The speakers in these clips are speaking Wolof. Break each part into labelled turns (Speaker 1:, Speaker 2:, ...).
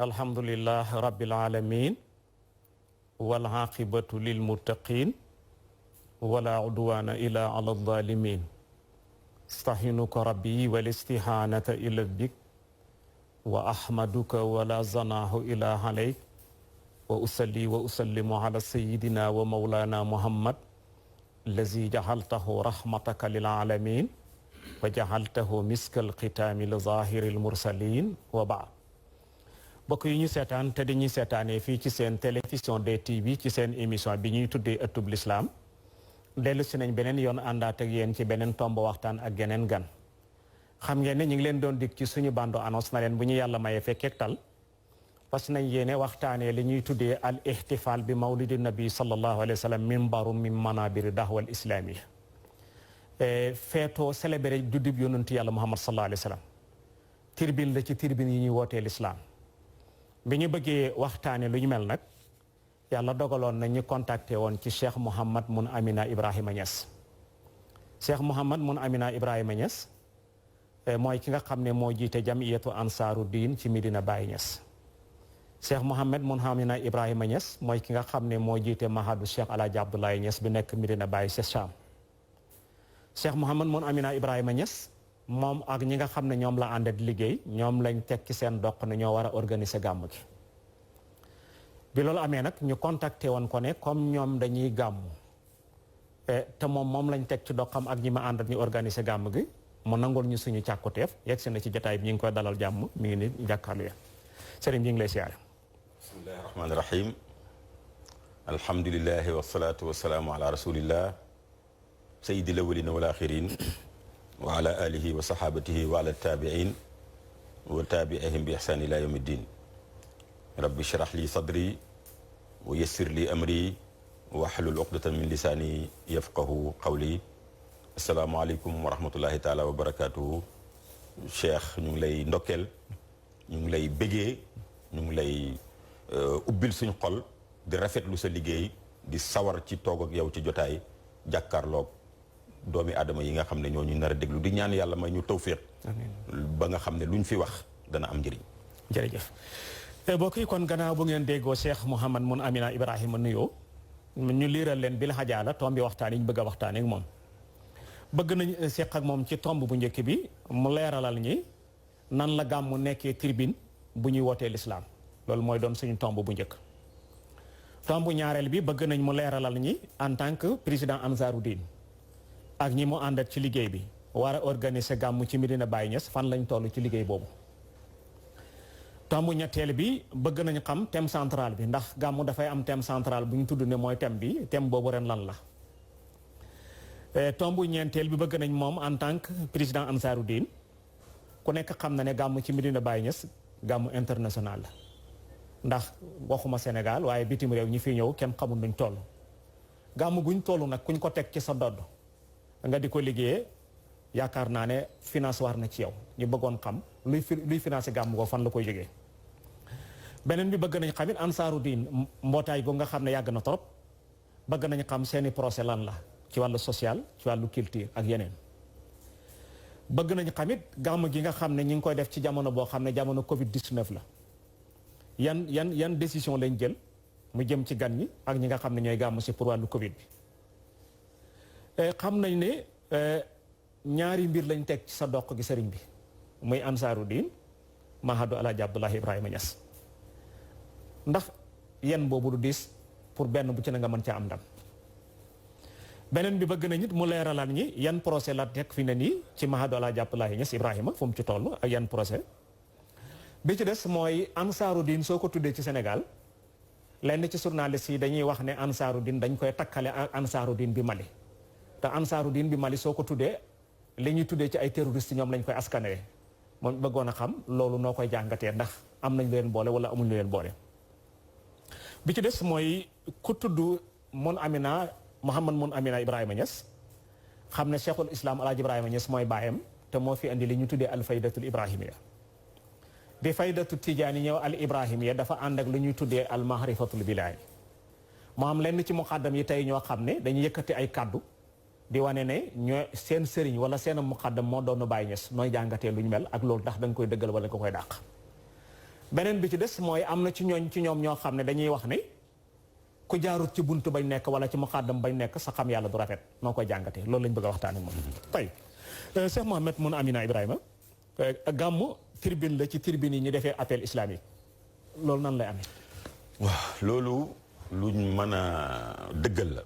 Speaker 1: alhamdulillah rabbil alamin wal aqibatu lil muttaqin wala udwana illa ala zalimin astahinuka rabbi wal istihanata ila bik wa ahmaduka wala zanahu ila alayk wa usalli wa usallimu ala sayyidina wa maulana muhammad allazi jahaltahu rahmataka lil alamin wa jahaltahu miskal xitaami li zahiril mursalin wa ba'd bokk yi ñu seetaan te dañuy seetaanee fii ci seen télévision DTV ci seen émission bi ñuy tuddee ëttub lislaam dellu si nañ beneen yoon àndaat ak yéen ci beneen tomb waxtaan ak geneen gan xam ngeen ne ñu ngi leen doon dig ci suñu bando annonce na leen bu ñu yàlla mayee fekkeek tal parce que nañ yéene waxtaanee li ñuy tuddee al ihtifal bi mawlidi nabi sallallahu alayhi wa sallam mimbaru min manabiri dahwal islami feetoo célébré juddub yonent yàlla muhammad sallallahu alayhi wa sallam tirbine la ci tirbine yi ñuy wootee l'islam bi ñu bëggee waxtaane lu ñu mel nag yàlla dogaloon na ñu contacté woon ci Cheikh Mouhamad Mun Amina Ibrahima Niass Cheikh Mouhamad Mun Amina Ibrahima Niass mooy ki nga xam ne moo jiite jamiyatu ansaaru diin ci Medina Baye Niass Cheikh Mouhamad Mun Amina Ibrahima Niass mooy ki nga xam ne moo jiite mahadu Cheikh Alaaji Abdoulaye Niass bi nekk Medina Baye ci Cham Cheikh Mouhamad Mun Amina Ibrahima Niass moom ak ñi nga xam ne ñoom la ànd di liggéey ñoom lañ teg ci seen doq ne ñoo war a organiser gàmm gi bi loolu amee nag ñu contacté woon ko ne comme ñoom dañuy gàmm te moom lañ teg ci doqam ak ñi ma ànd ñu organiser gàmm gi mu nangul ñu suñu càkkuteef yegg si na ci jotaay bi ñu ngi koy dalal jàmm mi ngi ni jàkkaarlu ya sëriñ bi ngi lay siyaare.
Speaker 2: bismillahi rahmaani rahim alhamdulilahi wasalaatu wasalaamu ala rasulillah sayyidil awwalina wal axirin wa ala alihi wa sahabatihi wa ala tabiin wa tabiihim bi ihsaan ila yawmi ddin rabbi shrah li sadri wa yassir li amri wahlul uqdatan min lisaani yafqahu qawli asalaamaaleykum wa rahmatullahi taala wa barakatuhu cheikh ñu ngi lay ndokkeel ñu ngi lay bégee ñu ngi lay ubbil suñ xol di rafetlu sa liggéey di sawar ci toog ak yow ci jotaay jàkkaarloog doomi aadama yi nga xam ne ñoo ñu nar a déglu di ñaan yàlla may ñu tawfiq ba nga xam ne luñ fi wax dana am njëriñ.
Speaker 1: jërëjëf mbokk yi kon gannaaw bu ngeen déggoo Cheikh Mouhamad Mun Amina Ibrahima nuyoo ñu liiral leen bil xajaala tombi waxtaan yi ñu bëgg a waxtaanee ak moom. bëgg nañ seq ak moom ci tomb bu njëkk bi mu leeralal ñi nan la gàmmu nekkee tribune bu ñuy wootee l'islam loolu mooy doon suñu tomb bu njëkk. tomb ñaareel bi bëgg nañ mu leeralal ñi en tant que président Ansaarud-Din ak ñi mu àndat ci liggéey bi war a organiser gàmmu ci Medina Baye Niass fan lañ toll ci liggéey boobu. tomb ñetteel bi bëgg nañ xam thème central bi ndax gàmmu dafay am thème central bu ñu tudd ne mooy thème bi thème boobu ren lan la. tomb ñeenteel bi bëgg nañ moom en tant que président Ansaarud-Din ku nekk xam na ne gàmmu ci Medina Baye Niass gàmmu international la ndax waxuma Sénégal waaye bitim réew ñi fi ñëw kenn xamul nuñ toll. gàmmu guñ toll nag kuñ ko teg ci sa dodd nga di ko liggéeyee yaakaar naa ne finance war na ci yow ñu bëggoon xam luy financé gàmm ko fan la koy jógee beneen bi bëgg nañ xamit Ansaarud-Din mbootaay gu nga xam ne yàgg na trop bëgg nañ xam seeni procès lan la ci wàllu social ci wàllu culture ak yeneen bëgg nañ xamit gàmm gi nga xam ne ñi ngi koy def ci jamono boo xam ne jamono Covid 19 la yan décision lañ jël mu jëm ci gan ñi ak ñi nga xam ne ñooy gàmm si pour wàllu Covid bi. xam nañ ne ñaari mbir lañ teg ci sa doq gi sëriñ bi muy Ansaarud-Din mahadu Alaaji Abdoulaye Ibrahima Niass ndax yenn boobu du diis pour benn bu ci na nga mën caa am ndam beneen bi bëgg nañ it mu leeralal ñi yan procès la teg fi ne nii ci mahadu Alaaji Abdoulaye Niass Ibrahima fu mu ci toll ak yan procès bi ci des mooy Ansaarud-Din soo ko tuddee ci Sénégal lenn ci journaliste yi dañuy wax ne Ansaarud-Din dañ koy takkale ak Ansaarud-Din bi Mali te Ansaarud-Din bi Mali soo ko tuddee li ñuy tuddee ci ay terroristes ñoom lañ koy askanee moom bëggoon a xam loolu noo koy jàngatee ndax am nañ leen boole wala amuñ leen boole. bi ci des mooy ku tudd Mun Amina Mouhamad Mun Amina Ibrahima Niass xam ne Cheikhul Islam Alaaji Ibrahima Niass mooy baayam te moo fi indi li ñu tuddee al faydatul ibrahimiya bi faydatu tijaani ñëw al ibrahimiya dafa ànd ak lu ñuy tuddee al mahrifatul bilaay moo am lenn ci muqaddam yi tey ñoo xam ne dañuy yëkkati ay kaddu. di wane ne ñoo seen sëriñ wala seen muqaddam moo doon Baye Niass nooy jàngatee lu ñu mel ak loolu ndax da nga koy dëggal wala nga koy dàq beneen bi ci des mooy am na ci ñoom ñoo xam ne dañuy wax ne ku jaarut ci buntu bañ nekk wala ci muqaddam bañ nekk sa xam yàlla du rafet noo koy jàngatee loolu lañ bëgg a waxtaane moom tey Cheikh Mohamed Mun Amina Ibrahima gàmmu tribune la ci tribune yi ñu defee appel islamique loolu nan lay amee
Speaker 2: waaw loolu luñ mën a dëggal la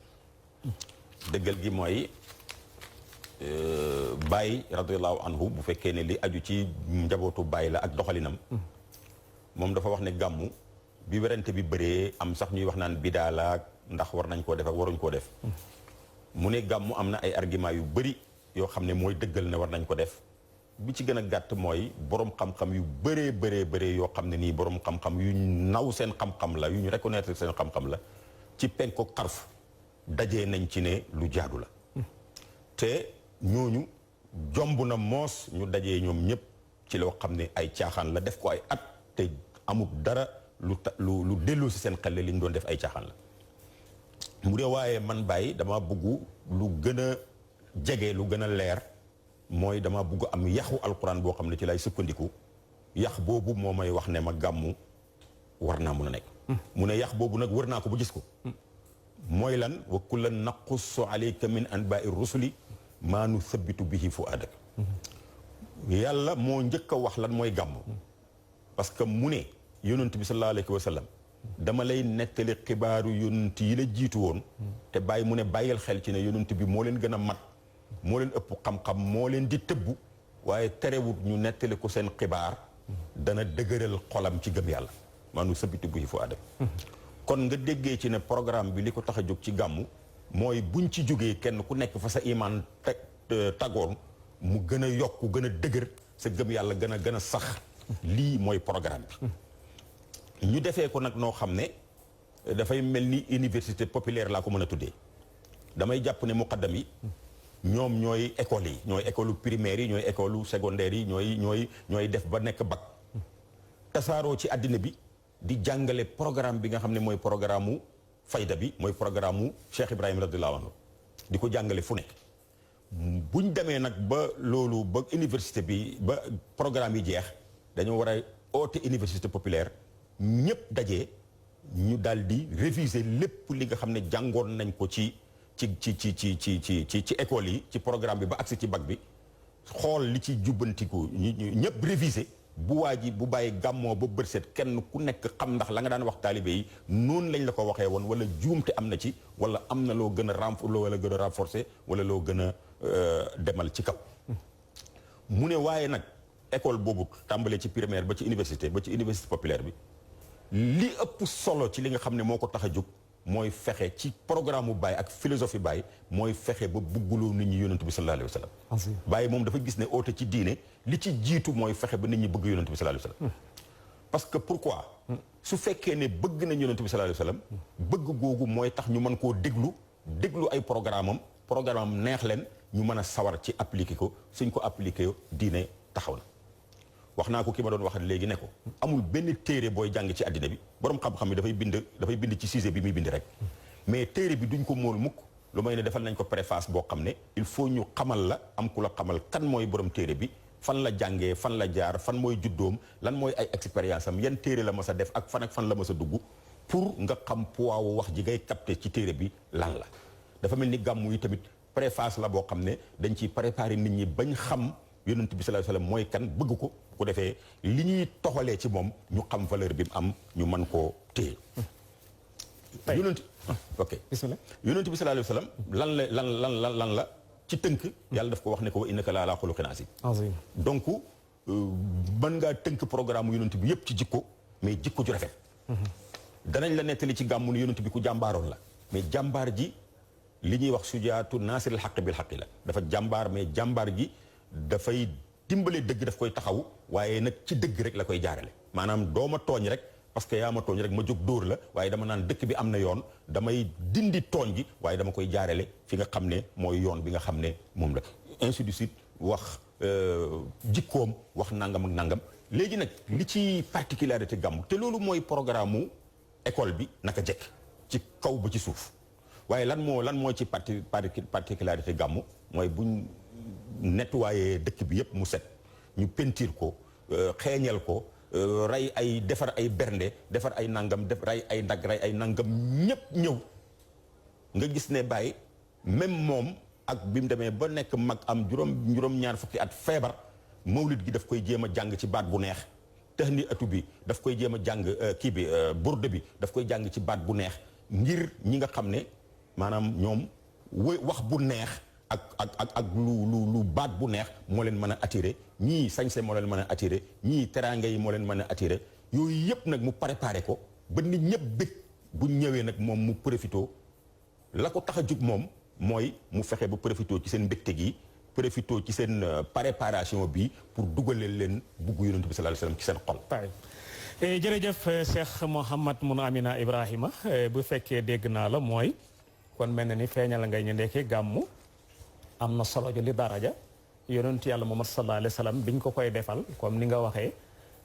Speaker 2: dëggal gi mooy Baye radiyallahu anhu bu fekkee ne li aju ci njabootu Baye la ak doxalinam moom dafa wax ne gàmmu bi werante bi bëree am sax ñuy wax naan bidaa la ndax war nañ koo def ak waruñ koo def mu ne gàmmu am na ay argument yu bëri yoo xam ne mooy dëggal ne war nañ ko def bi ci gën a gàtt mooy borom xam-xam yu bëree yoo xam ne nii borom xam-xam yu naw seen xam-xam la yu ñu reconnaître seen xam-xam la ci penku xarf dajee nañ ci ne lu jaadu la te ñooñu jomb na moos ñu dajee ñoom ñëpp ci loo xam ne ay caaxaan la def ko ay at te amul dara lu delloo si seen xel li ñu doon def ay caaxaan la mu dee waaye man Baye dama bëgg lu gën a jege lu gën a leer mooy dama bëgg am yaxu alquran boo xam ne ci lay sukkandiku yax boobu moo may wax ne ma gàmmu war naa mun a nekk mu ne yax boobu nag wër naa ko ba gis ko mooy lan wa kullan naqussu alayka min anba'i rusuli maa nu thabbitu bihi fu'aadak yàlla moo njëkk a wax lan mooy gàmmu parce que mu ne yonent bi sallallahu alayhi wa sallam dama lay nettali xibaaru yonent yi la jiitu woon te bàyyi mu ne bàyyil xel ci ne yonent bi moo leen gën a mat moo leen ëpp xam-xam moo leen di tëbbu waaye terewut ñu nettali ko seen xibaar dana dëgëral xolam ci gëm yàlla maa nu thabbitu bihi fu'aadak kon nga déggee ci ne programme bi li ko tax a jóg ci gàmmu mooy buñ ci jógee kenn ku nekk fa sa imaan tagoon mu gën a yokk gën a dëgër sa gëm yàlla gën a sax lii mooy programme bi ñu defee ko nag noo xam ne dafay mel ni université populaire laa ko mën a tuddee damay jàpp ne muqaddam yi ñoom ñooy école yi ñooy école primaire yi ñooy école secondaire yi ñooy def ba nekk bac tasaaroo ci àddina bi di jàngale programme bi nga xam ne mooy programme mu fayda bi mooy programme mu Cheikh Ibrahima radiyallahu anhu di ko jàngale fu nekk buñ demee nag ba loolu ba université bi ba programme yi jeex dañoo war a oote université populaire ñëpp dajee ñu daal di réviser lépp li nga xam ne jàngoon nañ ko ci école yi ci programme bi ba agsi ci bac bi xool li ci jubbantiku ñëpp réviser bu waa ji bu bàyyi gàmmoo ba bërset kenn ku nekk xam ndax la nga daan wax taalibe yi noonu lañ la ko waxee woon wala juumte am na ci wala am na loo gën a renforcer wala loo gën a demal ci kaw mu ne waaye nag école boobu tàmbalee ci primaire ba ci université populaire bi li ëpp solo ci li nga xam ne moo ko tax a jóg mooy fexe ci programme bu Baye ak philosophie Baye mooy fexe ba bugguloo nit ñi yonent bi sallallahu alayhi wa sallam Baye moom dafa gis ne oote ci diine li ci jiitu mooy fexe ba nit ñi bëgg yonent bi sallallahu alayhi wa sallam parce que pourquoi su fekkee ne bëgg nañ yonent bi sallallahu alayhi wa sallam bëgg googu mooy tax ñu mën koo déglu ay programme am neex leen ñu mën a sawar ci appliquer ko suñ ko appliquer diine taxaw na wax naa ko ki ma doon wax léegi ne ko amul benn téere booy jàng ci àddina bi borom xam-xam bi dafay bind ci sujet bi muy bind rek mais téere bi duñ ko mool mukk lu may ne defal nañ ko préface boo xam ne il faut ñu xamal la am ku la xamal kan mooy borom téere bi fan la jàngee fan la jaar fan mooy juddoom lan mooy ay expérience am yan téere la mas a def ak fan la mas a dugg pour nga xam poids wu wax ji ngay capter ci téere bi lan la dafa mel ni gàmmu yi tamit préface la boo xam ne dañ ciy préparer nit ñi bañ xam yonent bi sallallahu alayhi wasallam mooy kan bëgg ko ku defee li ñuy toxalee ci moom ñu xam valeur bi mu am ñu mën koo téye yonent yonent bi sallallahu alayhi wasallam lan la ci tënk yàlla daf ko wax ne ko wa innaka la ala xuluqin azim donc mën ngaa tënk programme yonent bi yëpp ci jikko mais jikko ju rafet danañ la nettali ci gàmmu ni yonent bi ku jàmbaaroon la mais jàmbaar ji li ñuy wax sujaatu naasiril xaq bil xaqi la dafa jàmbaar mais jàmbaar gi dafay dimbale dëgg daf koy taxaw waaye nag ci dëgg rek la koy jaarale maanaam dooma tooñ rek parce que yaa ma tooñ rek ma jóg dóor la waaye dama naan dëkk bi am na yoon damay dindi tooñ gi waaye dama koy jaarale fi nga xam ne mooy yoon bi nga xam ne moom la ainsi de suite wax jikkoom wax nangam ak nangam léegi nag li ci particularité gàmmu te loolu mooy programme mu école bi naka jekk ci kaw ba ci suuf waaye lan moo ci particularité gàmmu mooy buñ nettoyé dëkk bi yëpp mu set ñu pentiir ko xeeñal ko rey ay defar ay bernde defar ay nangam def rey ay ndag rey ay nangam ñépp ñëw nga gis ne Baye même moom ak bi mu demee ba nekk mag am juróom-ñaar fukki at feebar mawlid gi daf koy jéem a jàng ci baat bu neex tahni atu bi daf koy jéem a jàng kii bi burde bi daf koy jàng ci baat bu neex ngir ñi nga xam ne maanaam ñoom wax bu neex ak lu baat bu neex moo leen mën a attiré ñii sañse moo leen mën a attiré ñii teraanga yi moo leen mën a attiré yooyu yëpp nag mu préparé ko ba nit ñëpp bëgg bu ñëwee nag moom mu profité la ko tax a jug moom mooy mu fexe ba profité ci seen mbégte gi profité ci seen préparation bi pour dugaleel leen bugg yonent bi sallallahu alayhi wasallam ci seen xol.
Speaker 1: jërëjëf Cheikh Mouhamad Mun Amina Ibrahima bu fekkee dégg naa la mooy kon mel na ni feeñal ngay ñu ndekkee gàmmu am na solo ju li daraja yonent yàlla Muhammad sallallahu alayhi wasallam biñ ko koy defal comme ni nga waxee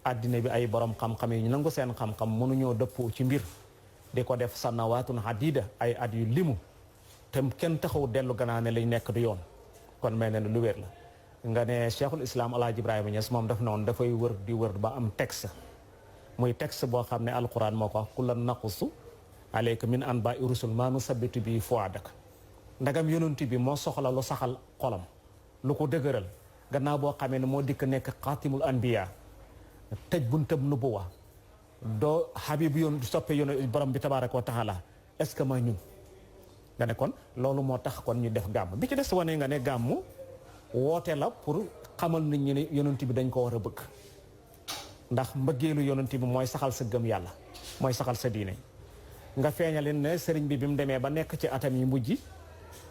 Speaker 1: àddina bi ay borom xam-xam yi ñu nangu seen xam-xam mënuñoo dëppoo ci mbir di ko def sanawaatun hadida ay at yu limu te kenn taxaw dellu gannaaw ne lañ nekk du yoon kon mel na ni lu wér la nga ne Cheikhul Islam Alaaji Ibrahima Niass moom daf noonu dafay wër di wër ba am texte muy texte boo xam ne alquran moo ko wax kullan naqussu alayka min anba'i rusul maa nusabbitu bi fu'adak ndagam yonent bi moo soxla lu saxal xolam lu ko dëgëral gannaaw boo xamee ne moo dikk nekk xaatimul anbiya tëj buntab nubuwa doo xabibu yoon soppe yoon borom bi tabaaraka wa taala est-ce que ma ñun nga ne kon loolu moo tax kon ñu def gàmm bi ci des wane nga ne gàmm woote la pour xamal nit ñi ne yonent bi dañ ko war a bëgg ndax mbëggeelu yonent bi mooy saxal sa gëm yàlla mooy saxal sa diine nga feeñalin ne sëriñ bi mu demee ba nekk ci atam yi mujj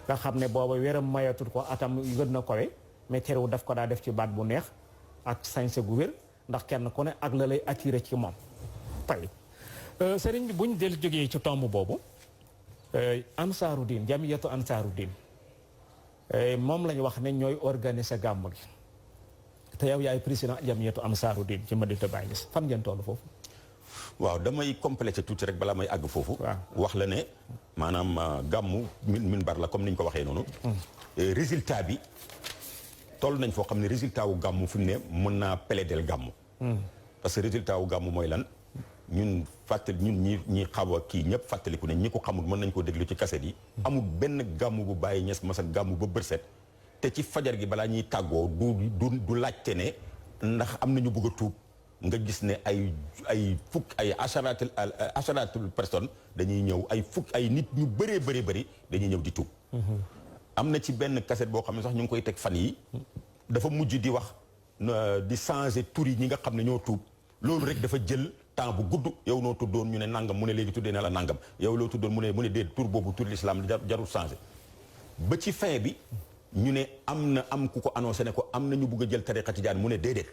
Speaker 1: nga xam ne booba wéram mayatul ko atam gën na kowe mais terewu daf ko daa def ci baat bu neex ak sañse gu wér ndax kenn ku ne ak la lay attiré ci moom tay sëriñ bi buñ del jógee ci tomb boobu ansaaru diin jamiyatu ansaaru diin moom lañu wax ne ñooy organiser gàmm gi te yow yaay président jamiyatu ansaaru diin ci Medina Baye Niass fan ngeen toll foofu
Speaker 2: waaw damay complété tuuti rek balaa may àgg foofu wax la ne maanaam gàmmu minbar la comme ni ñu ko waxee noonu résultat bi toll nañ foo xam ne résultat wu gàmmu fi mu ne mën naa plaidel gàmmu parce que résultat wu gàmmu mooy lan ñun fàttali ñun ñi xaw a kii ñëpp fàttaliku ne ñi ko xamul mën nañ koo déglu ci kaset yi amul benn gàmmu bu Baye Niass masa gàmmu ba bërset te ci fajar gi balaa ñuy tàggoo du laajte ne ndax am nañu bëgg a tuub nga gis ne ay fukk ay acharatul personnes dañuy ñëw ay fukk ay nit ñu bëree bëri dañuy ñëw di tuub am na ci benn kaset boo xam ne sax ñu ngi koy teg fan yi dafa mujj di wax di changer tur yi ñi nga xam ne ñoo tuub loolu rek dafa jël temps bu gudd yow noo tuddoon ñu ne nangam mu ne léegi tuddee na la nangam yow loo tuddoon mu ne déet tur boobu tur l'islam jarul changer ba ci fin bi ñu ne am ku ko annoncé ne ko am na ñu bugg a jël tariqa tijaan mu ne déedéet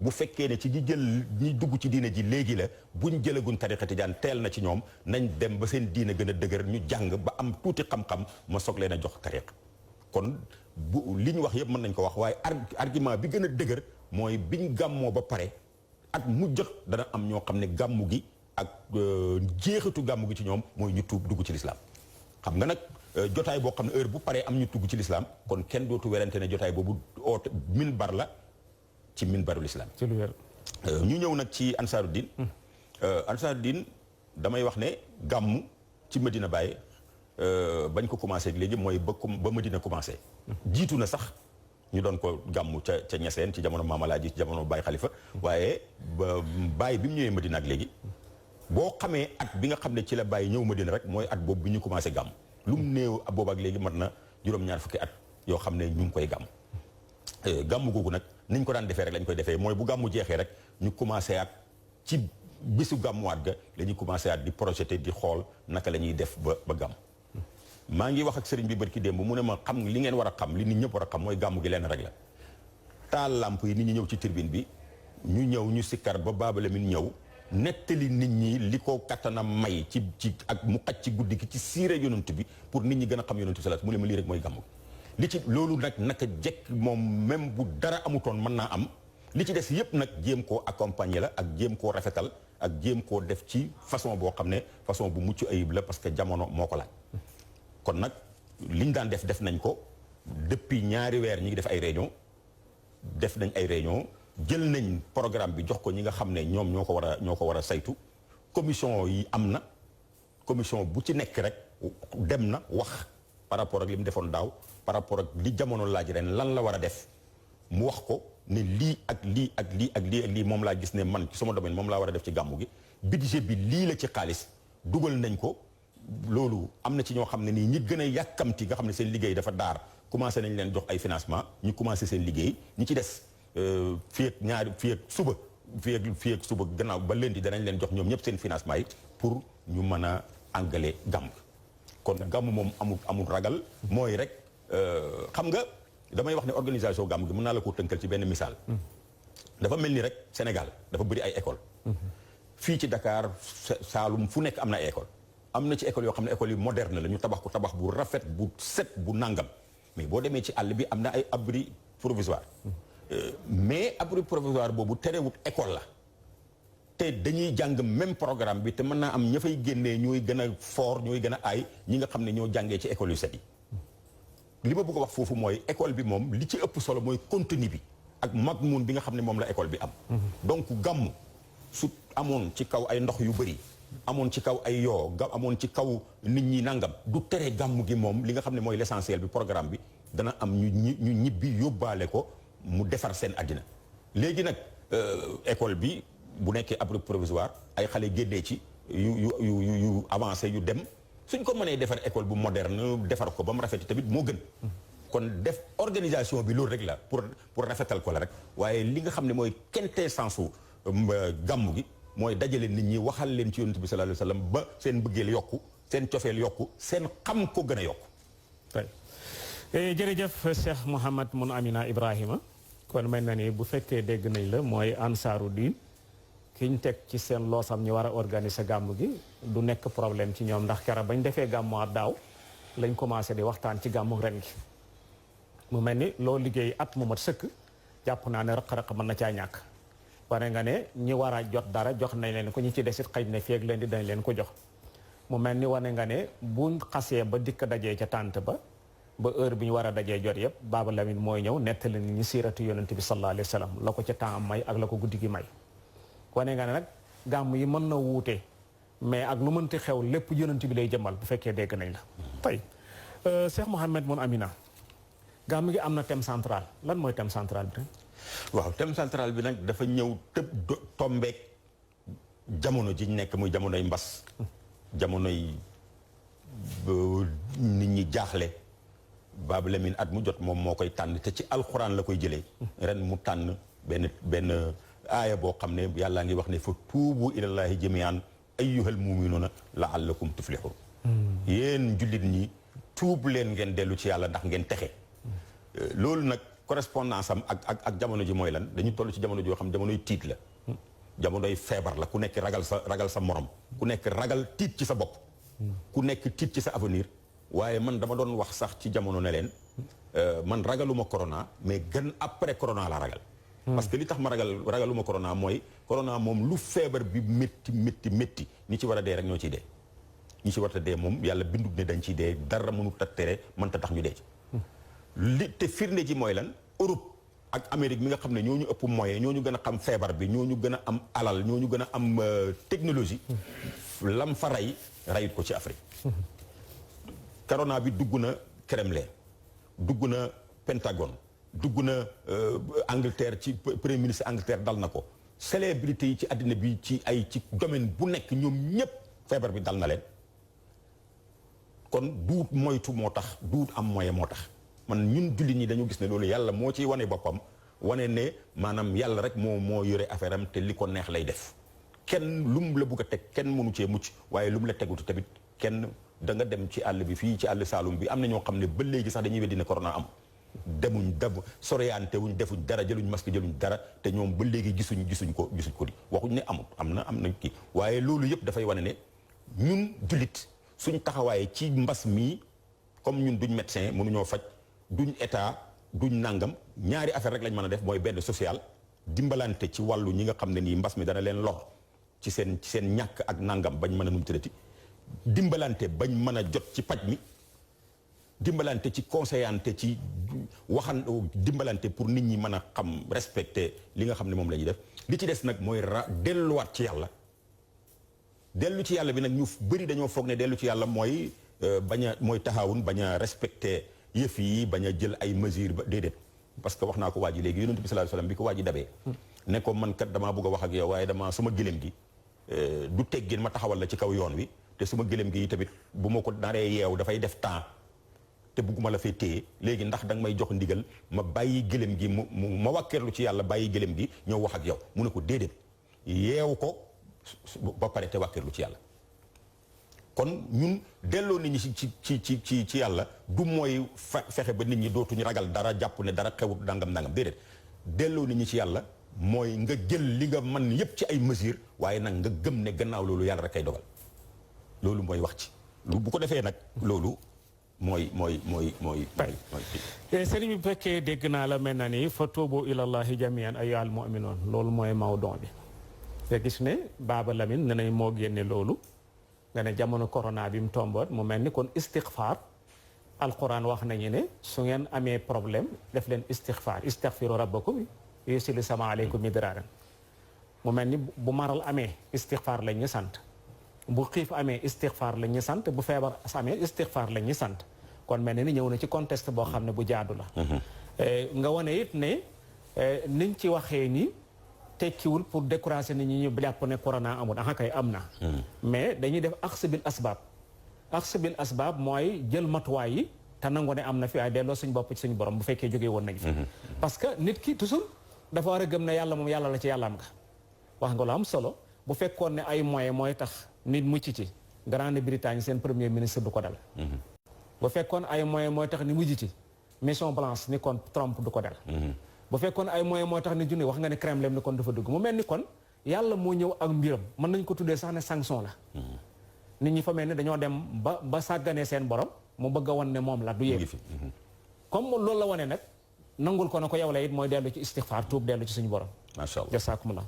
Speaker 2: bu fekkee ne ci ñi dugg ci diine ji léegi la buñ jëlaguñ tariqa tijaan teel na ci ñoom nañ dem ba seen diine gën a dëgër ñu jàng ba am tuuti xam-xam ma soog leen a jox tariqa kon li ñu wax yëpp mën nañ ko wax waaye argument bi gën a dëgër mooy biñ gàmmoo ba pare at mu jot dana am ñoo xam ne gàmmu gi ak jeexitu gàmmu gi ci ñoom mooy ñu tuub dugg ci lislaam xam nga nag jotaay boo xam ne heure bu paree am ñu tugg ci lislaam kon kenn dootu werante ne jotaay boobu oote minbar la ci minbarul islam
Speaker 1: ci lu wér
Speaker 2: ñu ñëw nag ci ansaaru diin ansaaru diin damay wax ne gàmmu ci Medina Baye bañ ko commencé léegi mooy ba Medina commencé jiitu na sax ñu doon ko gàmmu ca Ñaseen ci jamono Maam Alaaji ci jamono Baye Xalifa waaye ba Baye bi mu ñëwee Medina ak léegi boo xamee at bi nga xam ne ci la Baye ñëw Medina rek mooy at boobu bi ñu commencé gàmm lu mu néew boobu ak léegi mat na juróom-ñaar fukki at yoo xam ne ñu ngi koy gàmm gàmm googu nag niñ ko daan defee rek lañ koy defee mooy bu gàmmu jeexee rek ñu commencé at ci bisu gàmmuwaat ga la ñuy commencé at di projeté di xool naka la ñuy def ba gàmm maa ngi wax ak sëriñ bi barki démb mu ne ma xam li ngeen war a xam li nit ñëpp war a xam mooy gàmmu gi leen rek la taal lamp yi nit ñi ñëw ci tribune bi ñu ñëw ñu sikkar ba Baaba Lamin ñëw nettali nit ñi li ko kattanam may ci ak mu xaj ci guddi gi ci siire yonent bi pour nit ñi gën a xam yonent bi salaat mu ne ma lii rek mooy gàmmu gi li ci loolu nag naka jekk moom même bu dara amutoon mën naa am li ci des yëpp nag jéem koo accompagner la ak jéem koo rafetal ak jéem koo def ci façon boo xam ne façon bu mucc ayib la parce que jamono moo ko laaj kon nag liñ daan def nañ ko depuis ñaari weer ñi ngi def ay réunion def nañ ay réunion jël nañ programme bi jox ko ñi nga xam ne ñoom ñoo ko war a saytu commission yi am na commission bu ci nekk rek dem na wax par rapport ak li mu defoon daaw par rapport ak li jamono laaj ren lan la war a def mu wax ko ne lii ak lii ak lii ak lii ak lii moom laa gis ne man ci sama domaine moom laa war a def ci gàmmu gi budget bi lii la ci xaalis dugal nañ ko loolu am na ci ñoo xam ne nii ñi gën a yàkkamti nga xam ne seen liggéey dafa daar commencé nañ leen jox ay financement ñu commencé seen liggéey ñi ci des fii ak suba gannaaw ba lundi danañ leen jox ñoom ñëpp seen financement yi pour ñu mën a àggale gàmm kon gàmm moom amul ragal mooy rek xam nga damay wax ne organisation gàmm gi mën naa la ko tënkal ci benn misaal dafa mel ni rek Sénégal dafa bëri ay école fii ci Dakar Saalum fu nekk am na ay école am na ci école yoo xam ne école yu moderne la ñu tabax ko tabax bu rafet bu set bu nangam mais boo demee ci àll bi am na ay abri provisoire mais abri provisoire boobu terewut école la te dañuy jàng même programme bi te mën naa am ña fay génnee ñooy gën a fort ñooy gën a aay ñi nga xam ne ñoo jàngee ci école yu set yi li ma bëgg a wax foofu mooy école bi moom li ci ëpp solo mooy contenu bi ak magmun bi nga xam ne moom la école bi am donc gàmmu su amoon ci kaw ay ndox yu bëri amoon ci kaw ay yoo amoon ci kaw nit ñi nangam du tere gàmmu gi moom li nga xam ne mooy l'essentiel bi programme bi dana am ñu ñibbi yóbbaale ko mu defar seen àddina léegi nag école bi bu nekkee abri provisoire ay xale génnee ci yu avancé yu dem suñ ko mënee defar école bu moderne defar ko ba mu rafet tamit moo gën kon def organisation bi loolu rek la pour rafetal ko la rek waaye li nga xam ne mooy quintessence u gàmmu gi mooy dajale nit ñi waxal leen ci yonent bi sallallahu alayhi wasallam ba seen bëggeel yokku seen cofeel yokku seen xam ko gën a yokku
Speaker 1: jërëjëf Cheikh Mouhamad Mun Amina Ibrahima kon mel na ni bu fekkee dégg nañ la mooy ansaaru diin ki ñu teg ci seen loosam ñu war a organiser gàmm gi du nekk problème ci ñoom ndax keroog bañ defee gàmmu at daaw lañ commencé di waxtaan ci gàmmu ren gi mu mel ni loo liggéey at mu mat sëkk jàpp naa ne raq-raq mën na caa ñàkk wane nga ne ñi war a jot dara jox nañ leen ko ñi ci desit xëy na feeg leen di dañ leen ko jox mu mel ni wane nga ne buñ xasee ba dikk dajee ca tànt ba heure bi ñu war a dajee jot yëpp Baaba Lamine mooy ñëw nettali ni ñu siiratu yonent bi sallallahu alayhi wa sallam la ko ca temps may ak la ko guddi gi may wane nga ne nag gàmm yi mën na wuute mais ak lu mënti xew lépp yonent bi lay jëmmal bu fekkee dégg nañ la tey Cheikh Mouhamad Mun Amina gàmm gi am na thème central lan mooy thème central bi
Speaker 2: waaw thème central bi nag dafa ñëw tëb tombeek jamono ji ñu nekk muy jamonoy mbas jamonoy nit ñi jaaxle Baaba Lamine at mu jot moom moo koy tànn te ci alxuraan la koy jëlee ren mu tànn benn aaya boo xam ne yàllaa ngi wax ne fa tuubu ilallaahi jamian ayyuhal muminuuna laallakum tuflihun yéen jullit ñi tuub leen ngeen dellu ci yàlla ndax ngeen texe loolu nag correspondance am ak jamono ji mooy lan dañu toll ci jamono joo xam jamonoy tiit la jamonoy feebar la ku nekk ragal sa morom ku nekk ragal tiit ci sa bopp ku nekk tiit ci sa avenir waaye man dama doon wax sax ci jamono ne leen man ragaluma corona mais gën après corona la ragal parce que li tax ma ragaluma corona mooy corona moom lu feebar bi métti ñi ci war a dee rek ñoo ciy dee ñi ci war a dee moom yàlla bindut ne dañ ciy dee dara mënut a tere mënta tax ñu dee ci li te firnde ji mooy lan Europe ak Amérique mi nga xam ne ñoo ñu ëpp moyen ñoo ñu gën a xam feebar bi ñoo ñu gën a am alal ñoo ñu gën a am technologie lam fa rayut ko ci Afrique corona bi dugg na Kremlin dugg na Pentagone dugg na Angleterre ci premier ministre Angleterre dal na ko célébrité yi ci àddina bi ci domaine bu nekk ñoom ñépp feebar bi dal na leen kon duut moytu moo tax duut am moyen moo tax man ñun jullit ñi dañu gis ne loolu yàlla moo ciy wane boppam wane ne maanaam yàlla rek moo yore affaire am te li ko neex lay def kenn lu mu la bugg a teg kenn mënu cee mucc waaye lu mu la tegutu tamit kenn da nga dem ci àll bi fii ci àll Saalum bi am na ñoo xam ne ba léegi sax dañuy weddi ne corona am demuñ soriante wuñ defuñ dara jëluñ masque jëluñ dara te ñoom ba léegi gisuñ ko di waxuñ ne amut am na kii waaye loolu yëpp dafay wane ne ñun jullit suñ taxawaaye ci mbas mii comme ñun duñ médecin mënuñoo faj duñ état duñ nangam ñaari affaire rek lañ mën a def mooy benn social dimbalante ci wàllu ñi nga xam ne nii mbas mi dana leen lor ci seen ñàkk ak nangam bañ mën a num tëddati dimbalante bañ mën a jot ci paj mi dimbalante ci conseillante ci waxan dimbalante pour nit ñi mën a xam respecter li nga xam ne moom la ñuy def li ci des nag mooy delluwaat ci yàlla dellu ci yàlla bi nag ñu bëri dañoo foog ne dellu ci yàlla mooy mooy taxawun bañ a respecter yëf yi bañ a jël ay mesures ba déedéet parce que wax naa ko waa ji léegi yonent bi sallallahu alayhi wasallam bi ko waa ji dabee ne ko man kat damaa bëgg a wax ak yow waaye suma gëléem gi du teggin ma taxawal la ci kaw yoon wi te suma gëléem gi tamit bu ma ko naree yeew dafay def temps te bugguma la fay téye léegi ndax danga may jox ndigal ma bàyyi gëléem gi ma wàkkeerlu ci yàlla bàyyi gëléem gi ñëw wax ak yow mu ne ko déedéet yeew ko ba pare te wàkkeerlu ci yàlla kon ñun delloo nit ñi ci yàlla du mooy fexe ba nit ñi dootuñu ragal dara jàpp ne dara xewut nangam déedéet delloo nit ñi ci yàlla mooy nga jël li nga mën yépp ci ay mesures waaye nag nga gëm ne gannaaw loolu yàlla rek kay dogal loolu mooy wax ci lu bu ko defee nag loolu mooy
Speaker 1: sëriñ bi fekkee dégg naa la mel na ni fa tuubu ilallahi jamian ayyuhal mu'minuun loolu mooy mawdon bi te gis ne Baaba Lamine ne nañ moo génne loolu nga ne jamono corona bi mu tomboot mu mel ni kon istixfaar alquran wax nañu ne su ngeen amee problème def leen istixfaar istaxfiru rabbakum yursilis samaa aleykum midraaran mu mel ni bu maral amee istixfaar lañ ñu sant bu xiif amee istixfaar lañ ñu sant bu feebar amee istixfaar lañ ñu sant kon mel ni ñëw na ci contexte boo xam ne bu jaadu la nga wane it ne niñ ci waxee ni tekkiwul pour décourager nit ñi ñu jàpp ne corona amul aha kay am na mais dañuy def axs bil asbaab mooy jël matuwaay yi te nangu ne am na fi ay delloo suñ bopp ci suñu borom bu fekkee jógee woon nañ fi parce que nit ki toujours dafa war a gëm ne yàlla moom yàlla la ci yàlla am nga wax nga lu am solo bu fekkoon ne ay moyens mooy tax nit mucc ci Grande-Bretagne seen premier ministre du ko dal bu fekkoon ay moyens mooy tax ni mujj ci Maison Blanche ni kon Trump du ko dal bu fekkoon ay moyens mooy tax ni junne wax nga ne Kremlin ni kon dafa dugg mu mel ni kon yàlla moo ñëw ak mbiram mën nañ ko tuddee sax ne sanction la nit ñi fa mel ni dañoo dem ba sàgganee seen borom mu bëgg a wan ne moom la du yéeg comme loolu la wane nag nangul ko na ko yow la it mooy dellu ci istixfaar tuub dellu ci suñu borom
Speaker 2: macha allah
Speaker 1: jasaakumullah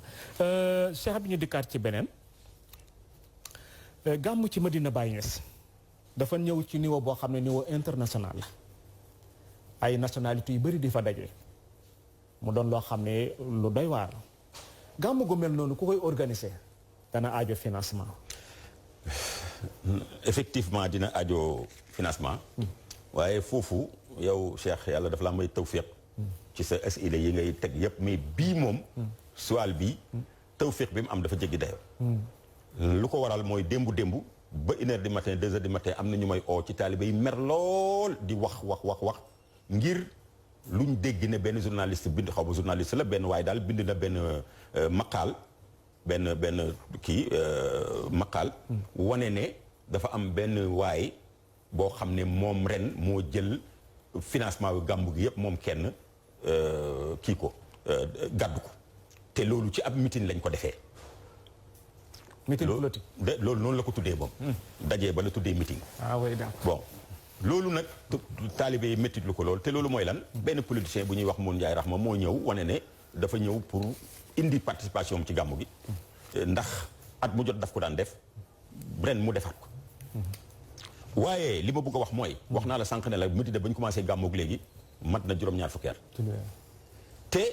Speaker 1: cheikh bi ñu dikkaat ci beneen gàmmu ci Medina Baye Niass dafa ñëw ci niveau boo xam ne niveau international la ay nationalité yu bëri di fa daje mu doon loo xam ne lu doy waar gàmmu gu mel noonu ku koy organiser dana aajo financement
Speaker 2: effectivement dina aajo financement waaye foofu yow Cheikh yàlla dafa la may tawfiq ci sa asila yi ngay teg yépp mais bii moom suwaal bii tawfiq bi mu am dafa jéggi dayo lu ko waral mooy démb ba 1h du matin 2h du matin am na ñu may oo ci taalibe yi mer lool di wax ngir luñ dégg ne benn journaliste bind xaw ma journaliste la benn waaye daal bind na benn maqaal benn kii maqaal wane ne dafa am benn waay boo xam ne moom ren moo jël financement yu gàmmu gi yëpp moom kenn kii ko gàddu ko te loolu ci ab meeting lañ ko defee
Speaker 1: meeting politique
Speaker 2: loolu noonu la ko tuddee moom dajee ba la tuddee meeting
Speaker 1: oui d'accord
Speaker 2: bon loolu nag taalibe yi méttit lu ko loolu te loolu mooy lan benn politicien bu ñuy wax Moon Njaay Raxma moo ñëw wane ne dafa ñëw pour indi participation ci gàmmu gi ndax at mu jot daf ko daan def ren mu defaat ko waaye li ma bëgg a wax mooy wax naa la sànq ne la Medina ba ñu commencé gàmmu gi léegi mat na juróom-ñaar fukki at te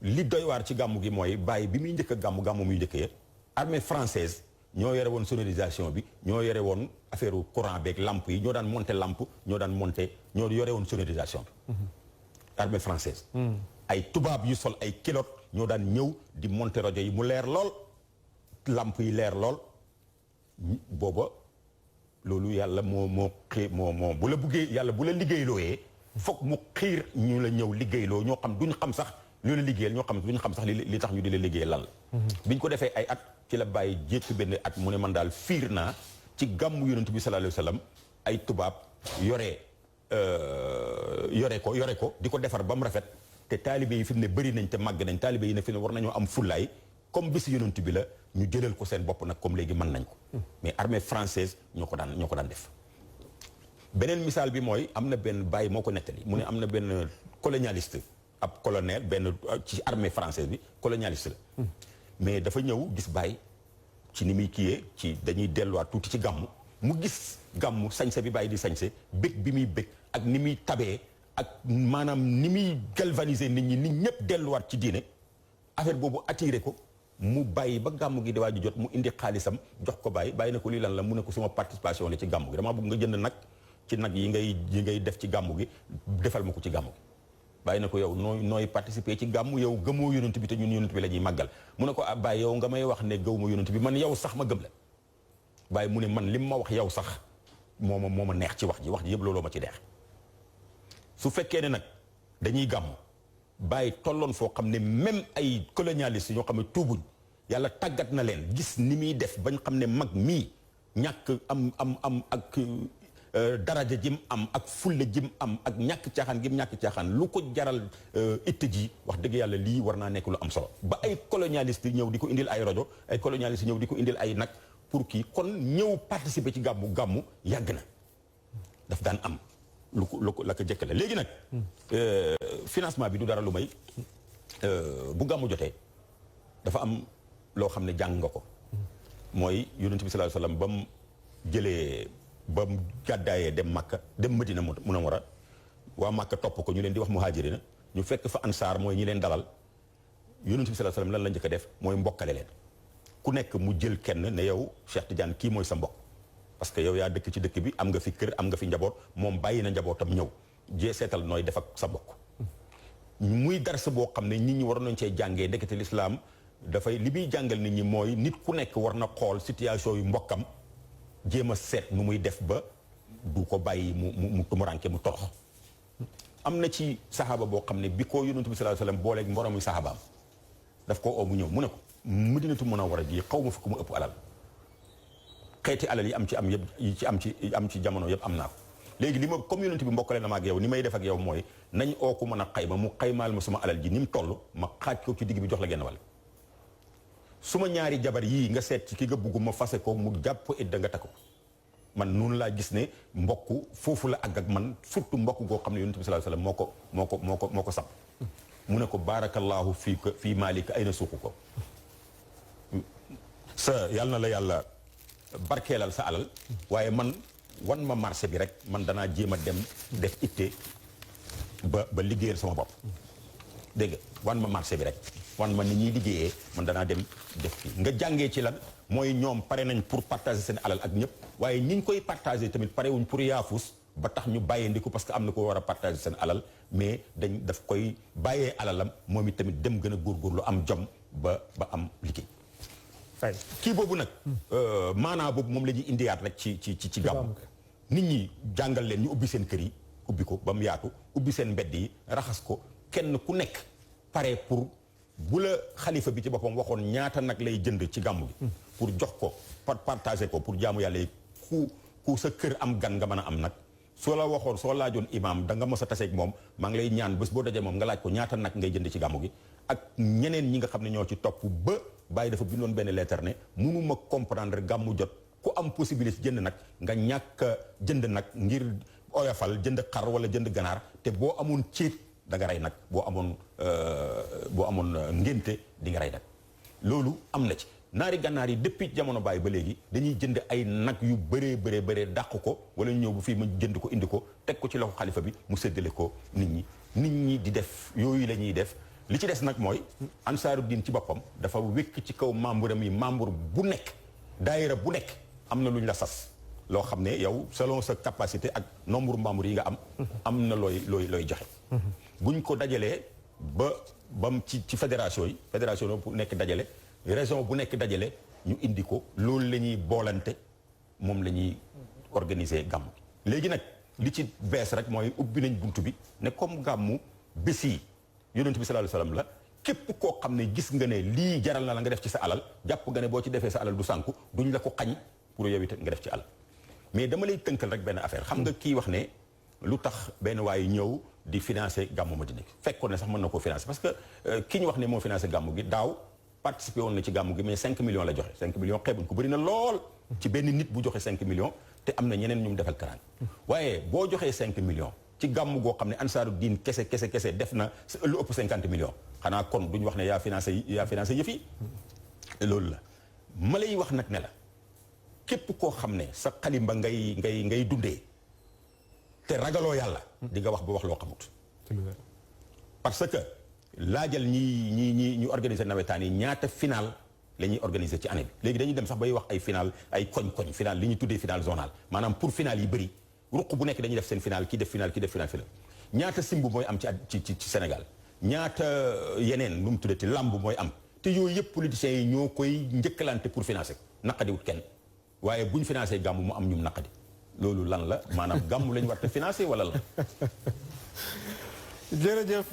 Speaker 2: li doy waar ci gàmmu gi mooy bàyyi bi muy njëkk a gàmmu muy njëkkee armée française ñoo yore woon sonorisation bi ñoo yore woon affaire courant beeg lampe yi ñoo daan monter lampe ñoo yore woon sonorisation bi armée française ay tubaab yu sol ay kilote ñoo daan ñëw di monter rajo yi mu leer lool lampe yi leer lool booba loolu yàlla moo bu la buggee yàlla bu la liggéeylooyee foog mu xiir ñu la ñëw liggéeyloo ñoo xam duñ xam sax lu la liggéeyal ñoo xam duñ xam sax li tax ñu di la liggéeyal lan la biñ ko defee ay at ci la bàyyi jékki benn at mu ne man daal fiir naa ci gàmmu yonent bi sallallahu alayhi wa sallam ay tubaab yore ko di ko defar ba mu rafet te taalibe yi fi mu ne bëri nañ te màgg nañ taalibe yi ne fi ne war nañoo am fullaay comme bis yonent bi la ñu jëlal ko seen bopp nag comme léegi mën nañ ko mais armée française ñoo ko daan def beneen misaal bi mooy am na benn bàyyi moo ko nettali mu ne am na benn colonialiste ab colonel benn ci armée française bi colonialiste la mais dafa ñëw gis bàyyi ci ni muy kiyee ci dañuy delluwaat tuuti ci gàmmu mu gis gàmmu sañse bi bàyyi di sañse bég bi muy bég ak ni muy tabee ak maanaam ni muy galvaniser nit ñi nit ñëpp delluwaat ci diine affaire boobu attiré ko mu bàyyi ba gàmmu gi di waaju jot mu indi xaalisam jox ko bàyyi na ko lii lan la mu ne ko suma participation la ci gàmmu gi damaa bëgg nga jënd nag ci nag yi ngay def ci gàmmu gi defal ma ko ci gàmmu gi bàyyi na ko yow nooy participer ci gàmmu yow gëmoo yonent bi te ñun yonent bi la ñuy màggal mu ne ko bàyyi yow nga may wax ne gëw ma yonent bi man yow sax ma gëm la bàyyi mu ne man lim ma wax yow sax moo ma neex ci wax ji yëpp looloo ma ci neex su fekkee ne nag dañuy gàmmu bàyyi tolloon foo xam ne même ay colonialistes ñoo xam ne tuubuñ yàlla tàggat na leen gis ni muy def bañ xam ne mag mii ñàkk am ak daraja jim am ak fulla jim am ak ñàkk caaxaan gim ñàkk caaxaan lu ko jaral itte ji wax dëgg yàlla lii war naa nekk lu am solo ba ay colonialistes ñëw di ko indil ay rajo ay colonialistes ñëw di ko indil ay nag pour kii kon ñëw participer ci gàmmu yàgg na daf daan am lu ko la ko jëkk la léegi nag financement bi du dara lu may bu gàmmu jotee dafa am loo xam ne jàng nga ko mooy yonent bi sallallahu alayhi wasallam ba mu jëlee ba mu gàddaayee dem Makka dem Madina Munawwara waa Makka topp ko ñu leen di wax muhaajirina ñu fekk fa ansaar mooy ñi leen dalal yonent bi sallallahu alayhi wasallam lan la njëkk a def mooy mbokkale leen ku nekk mu jël kenn ne yow Cheikh Tidiane kii mooy sa mbokk parce que yow yaa dëkk ci dëkk bi am nga fi kër am nga fi njaboot moom bàyyi na njabootam ñëw jee seetal nooy def ak sa mbokk muy darsa boo xam ne nit ñi waroon nañ cee jàngee ndekete lislaam dafay li muy jàngal nit ñi mooy nit ku nekk war na xool situation yu mbokkam jéem a seet nu muy def ba du ko bàyyi mu tumuranke mu torox am na ci saxaaba boo xam ne bi ko yonent bi sallallahu alayhi wasallam booleeg mboroomi saxaabaam daf ko oo mu ñëw mu ne ko Madinatu Munawwara ji xaw ma fi ku mu ëpp alal xeeti alal yi am ci am yëpp yi ci am ci jamono yëpp am naa ko léegi li ma comme yonent bi mbokkale na ma ak yow ni may def ak yow mooy nañ oo ko mën a xayma mu xaymaal ma suma alal ji ni mu toll ma xaaj ko ci digg bi jox la genn wàll suma ñaari jabar yii nga seet ci ki nga bugg ma fase ko mu jàpp idda nga takk ko man noonu laa gis ne mbokk foofu la àgg ak man surtout mbokk goo xam ne yonent bi sallallahu alayhi wasallam moo ko sab mu ne ko barakallahu fii maalika ay na suuqu ko sa yàlla na la yàlla barkeelal sa alal waaye man wan ma marché bi rek man danaa jéem a dem def itte ba liggéeyal sama bopp dégg nga wan ma marché bi rek wan ma ni ñuy liggéeyee man danaa dem def kii nga jàngee ci lan mooy ñoom pare nañ pour partager seen alal ak ñëpp waaye ñi ñu koy partager tamit pare wuñ pour yaafus ba tax ñu bàyyee ndiku parce que am na ko war a partager seen alal mais daf koy bàyyee alalam moom it tamit dem gën a góorgóorlu am jom ba am liggéey kii boobu nag maanaa boobu moom la ñuy indiyaat rek ci gàmmu nit ñi jàngal leen ñu ubbi seen kër yi ubbi ko ba mu yaatu ubbi seen mbedd yi raxas ko kenn ku nekk pare pour bu la xalifa bi ci boppam waxoon ñaata nag lay jënd ci gàmmu gi pour jox ko partager ko pour jaamu yàlla yi ku sa kër am gan nga mën a am nag soo la waxoon soo laajoon imaam da nga mës a taseeg moom maa ngi lay ñaan bés boo dajee moom nga laaj ko ñaata nag ngay jënd ci gàmmu gi ak ñeneen ñi nga xam ne ñoo ci topp ba bàyyi dafa bindoon benn lettre ne mënuma comprendre gàmmu jot ku am possibilité jënd nag nga ñàkk jënd nag ngir oyofal jënd xar wala jënd ganaar te boo amoon céet da nga rey nag boo amoon ngénte di nga rey nag loolu am na ci naari gànnaar yi depuis jamono bàyyi ba léegi dañuy jënd ay nag yu bëree dàq ko wala ñu ñëw bu fii ma jënd ko indi ko teg ko ci loxo xalifa bi mu séddale ko nit ñi di def yooyu la ñuy def li ci des nag mooy ansaaru diin ci boppam dafa wékk ci kaw membre am yi membre bu nekk daayira bu nekk am na lu ñu la sas loo xam ne yow selon sa capacité ak nombre membre yi nga am na looy joxe buñ ko dajalee bam ci fédération bu nekk dajale région bu nekk dajale ñu indi ko loolu la ñuy boolante moom la ñuy organiser gàmmu léegi nag li ci bees rek mooy ubbi nañ buntu bi ne comme gàmmu bés yi yonent bi sallallahu alayhi wasallam la képp koo xam ne gis nga ne lii jaral na la nga def ci sa alal jàpp nga ne boo ci defee sa alal du sànku duñ la ko xañ pour yow it nga def ci alal mais dama lay tënkal rek benn affaire xam nga kii wax ne lu tax benn waaye ñëw di financer gàmmu Madina fekkoon ne sax mën na koo financer parce que ki ñu wax ne moo financer gàmmu gi daaw participé woon na ci gàmmu gi mais 5 millions la joxe 5 millions xeebuñ ko bëri na lool ci benn nit bu joxe 5 millions te am na ñeneen ñu mu defal karaan waaye boo joxee 5 millions ci gàmmu goo xam ne ansaaru diin kese def na lu ëpp 50 millions xanaa kon duñ wax ne yaa financé yëf yi loolu la ma lay wax nag ne la képp koo xam ne sa xalimba ngay dundee te ragaloo yàlla di nga wax ba wax loo xamut parce que laajal ñi organiser nawetaan yi ñaata final la ñuy organiser ci année bi léegi dañuy dem sax bay wax ay final ay koñ final li ñuy tuddee final zonal maanaam pour final yi bëri ruq bu nekk dañuy def seen final kii def final ñaata simb mooy am ci Sénégal ñaata yeneen nu mu tuddati lamb mooy am te yooyu yëpp politiciens yi ñoo koy njëkkalante pour financer naqadiwut kenn waaye buñ financé gàmmu mu am ñum naqadi loolu lan la maanaam gàmmu lañ war a financer wala la.
Speaker 1: jërëjëf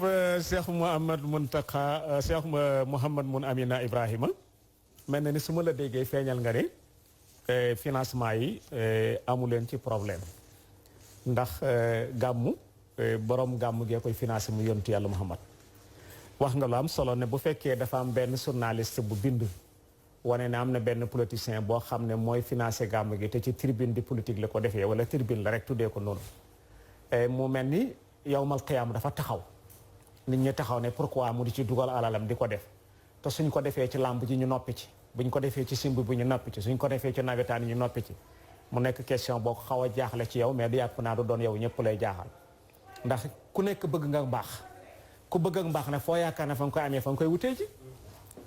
Speaker 1: Cheikh Mouhamad Mountakha Cheikh Mouhamad Mun Amina Ibrahima mel na ni su ma la déggee feeñal nga ne financement yi amu leen ci problème ndax gàmmu borom gàmmu gee koy financé mu yontu yàlla Muhammad wax nga lu am solo ne bu fekkee dafa am benn journaliste bu bind wane ne am na benn politicien boo xam ne mooy financé gàmmu gi te ci tribune di politique la ko defee wala tribune la rek tuddee ko noonu mu mel ni yawmal qiyaam dafa taxaw nit ñi taxaw ne pourquoi mu di ci dugal alalam di ko def te suñ ko defee ci làmb ji ñu noppi ci buñ ko defee ci simb bu ñu noppi ci suñ ko defee ci nawetaan yi ñu noppi ci mu nekk question boo ko xaw a jaaxle ci yow mais du yàpp naa du doon yow ñëpp lay jaaxal ndax ku nekk bëgg nga mbaax ku bëgg ak mbaax nag foo yaakaar ne fa nga koy amee fa nga koy wutee ji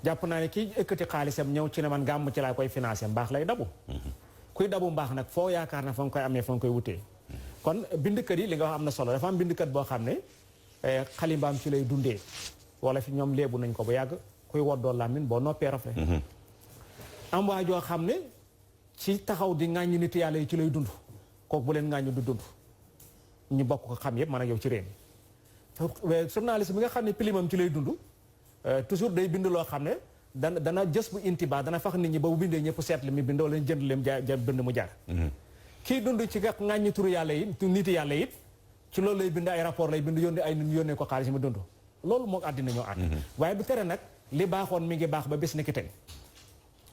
Speaker 1: jàpp naa ne kii ëkkati xaalisam ñëw ci ne man gàmm ci laa koy financé mbaax lay dabu kuy dabu mbaax nag foo yaakaar ne fa nga koy amee fa nga koy wutee kon bindkat yi li nga wax am na solo dafa am bindkat boo xam ne xalimbaam ci lay dundee wala fi ñoom léebu nañ ko bu yàgg kuy woddoo làmmiñ boo noppee rafet am waa joo xam ne ci taxaw di ŋàññi nit yàlla yi ci lay dund kooku bu leen ŋàññi du dund ñu bokk ko xam yëpp man ak yow ci réew mi journaliste bi nga xam ne pilimam ci lay dund toujours day bind loo xam ne dana jës bu intiba dana fax nit ñi ba bu bindee ñëpp seet li mu bind wala jënd leen ja bind mu jaar kii dund ci nga ŋàññi turu yàlla yi nit yàlla it ci loolu lay bind ay rapport lay bind yónni ay nit yónnee ko xaalis mu dund loolu moo àddina ñoo ànd waaye du tere nag li baaxoon mi ngi baax ba bés ni ki tey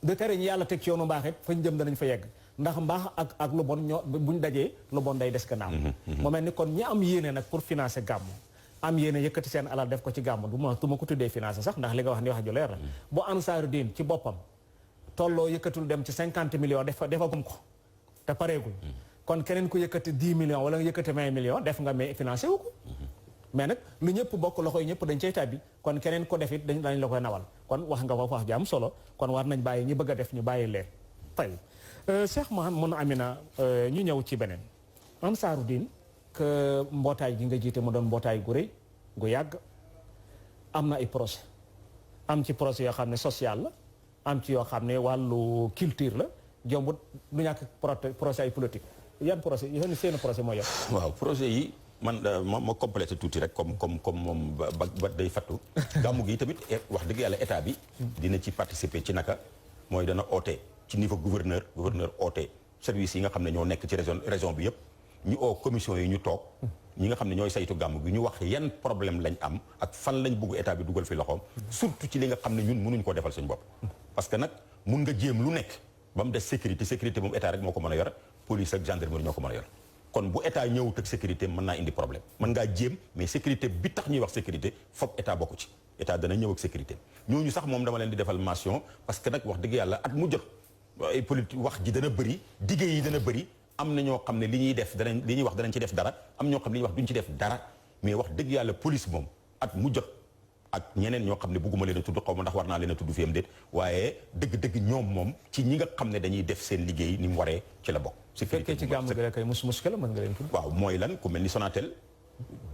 Speaker 1: du tere ñi yàlla teg ci yoonu mbaax it fañ jëm danañ fa yegg ndax mbaax ak lu bon ñoo buñ dajee lu bon day des gannaaw mu mel ni kon ñi am yéene nag pour financer gàmmu am yéene yëkkati seen alal def ko ci gàmmu du ma ko tuddee financer sax ndax li nga wax ni wax ju leer la bu ansaaru diin ci boppam tolloo yëkkatul dem ci 50 millions defagum ko te pareegul kon keneen ku yëkkati 10 millions wala nga yëkkati 20 millions def nga mais financé wu ko mais nag lu ñëpp bokk loxo yi ñëpp dañ cay tàbbi kon keneen ko def it dañ la koy nawal kon wax nga ko wax ji am solo kon war nañ bàyyi ñi bëgg a def ñu bàyyi leen tey Cheikh Mouhamad Amina ñu ñëw ci beneen ansaaru diin que mbootaay gi nga jiite mu doon mbootaay gu rëy gu yàgg am na ay projet am ci projet yoo xam ne social la am ci yoo xam ne wàllu culture la jombut du ñàkk projet ay politique yan projet yi seen projet mooy yow
Speaker 2: waaw projet yi man ma complété tuuti rek comme moom ba day fattu gàmmu gi tamit wax dëgg yàlla état bi dina ci participer ci naka mooy dana oote ci niveau gouverneur oote service yi nga xam ne ñoo nekk ci région bi yëpp ñu oo commission yi ñu toog ñi nga xam ne ñooy saytu gàmmu gi ñu wax yan problème lañ am ak fan lañ bëgg état bi dugal fi loxoom surtout ci li nga xam ne ñun mënuñ koo defal suñu bopp parce que nag mun nga jéem lu nekk ba mu des sécurité moom état rek moo ko mën a yor police ak gendarmerie ñoo ko mën a yor kon bu état ñëwut ak sécurité mën naa indi problème mën ngaa jéem mais sécurité bi tax ñuy wax sécurité foog état bokku ci état dana ñëw ak sécurité ñooñu sax moom dama leen di defal mention parce que nag wax dëgg yàlla at mu jot ay politique wax ji dana bëri digge yi dana bëri am na ñoo xam ne li ñuy def danañ li ñuy wax danañ ci def dara am ñoo xam ne li ñuy wax duñ ci def dara mais wax dëgg yàlla police moom at mu jot ak ñeneen ñoo xam ne bëgguma leen a tudd xaw ma ndax war naa leen a tudd fi am déet waaye dëgg-dëgg ñoom moom ci ñi nga xam ne dañuy def seen liggéey ni mu waree ci la bokk
Speaker 1: su fekkee ci gàmmu gi la kay muskila mën nga leen tudd
Speaker 2: waaw mooy lan ku mel ni Sonatel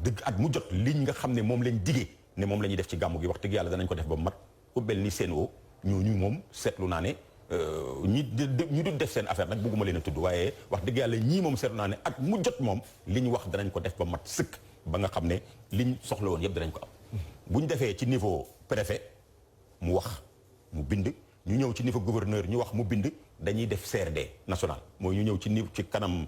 Speaker 2: dëgg at mu jot liñ nga xam ne moom lañ diggee ne moom la ñuy def ci gàmmu gi wax dëgg yàlla danañ ko def ba mat ku mel ni Sen'Eau ñooñu moom seetlu naa ne ñi du def seen affaire nag bëgguma leen a tudd waaye wax dëgg yàlla ñii moom seetlu naa ne at mu jot moom li ñu wax danañ ko def ba mat sëkk ba nga xam ne liñ soxla woon yëpp danañ ko am bu ñu defee ci niveau préfet mu wax mu bind ñu ñëw ci niveau gouverneur ñu wax mu bind dañuy def CRD national mooy ñu ñëw ci niveau ci kanam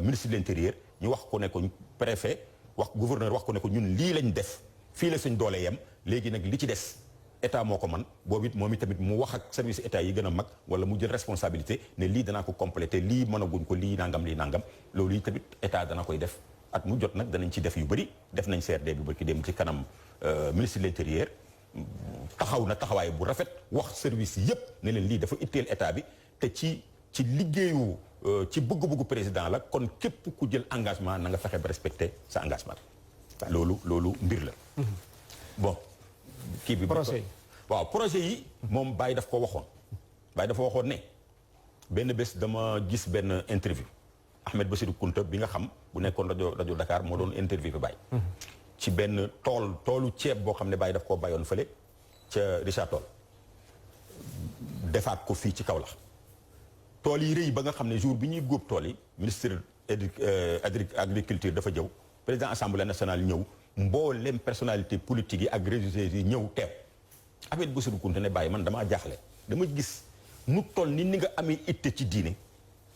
Speaker 2: ministre de l'intérieur ñu wax ko ne ko préfet wax gouverneur wax ko ne ko ñun lii lañ def fii la suñ doole yem léegi nag li ci des état moo ko man boobu it moom itamit mu wax ak service état yi gën a mag wala mu jël responsabilité ne lii danaa ko complété lii mënaguñ ko lii nangam loolu yi tamit état dana koy def at mu jot nag danañ ci def yu bëri def nañ CRD bi barki dem ci kanam ministre de l'intérieur taxaw na taxawaay bu rafet wax service yëpp ne leen lii dafa itteel état bi te ci liggéeyu ci bëgg-bëggu président la kon képp ku jël engagement na nga fexe ba respecter sa engagement loolu mbir la bon kii bi
Speaker 1: projet yi
Speaker 2: waaw projet yi moom Baye daf ko waxoon Baye dafa waxoon ne benn bés dama gis benn interview Ahmed Bassirou Kounta bi nga xam bu nekkoon rajo Dakar moo doon interview bi Baye ci benn toolu ceeb boo xam ne Baye daf koo bayoon fële ca Richard Toll defaat ko fii ci Kaolack tool yi rëy ba nga xam ne jour bi ñuy góob tool yi ministre agriculture dafa jëw président assemblée nationale ñëw mboolem personnalité politique yi ak religieuses yi ñëw teew Ahmed Bassirou Kounta ne Baye man damaa jaaxle dama gis nu toll ni nga amee itte ci diine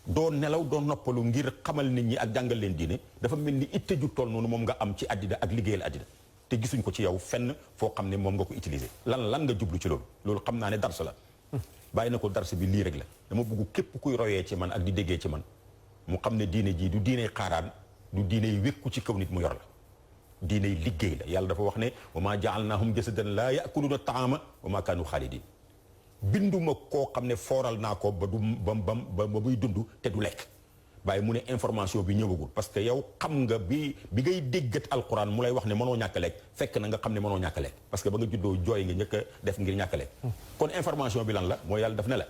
Speaker 2: doo nelaw doo noppalu ngir xamal nit ñi ak jàngal leen diine dafa mel ni itte ju toll noonu moom nga am ci àddina ak liggéeyal àddina te gisuñ ko ci yow fenn foo xam ne moom nga ko utiliser lan nga jublu ci loolu xam naa ne dars la bàyyi na ko dars bi lii rek la dama bëgg képp kuy royee ci man ak di déggee ci man mu xam ne diine ji du diiney xaaraan du diiney wékku ci kaw nit mu yor la diiney liggéey la yàlla dafa wax ne wa maa ja'alnaahum jasadan laa ya'kuluuna ta'aama wa maa kaanu xaalidiin binduma koo xam ne fooral naa ko ba muy dund te du lekk bàyyi mu ne information bi ñëwagul parce que yow xam nga bi ngay déggat alquran mu lay wax ne mënoo ñàkk lekk fekk na nga xam ne mënoo ñàkk lekk parce que ba nga juddoo jooy nga njëkk a def ngir ñàkk lekk kon information bi lan la mooy yàlla daf ne la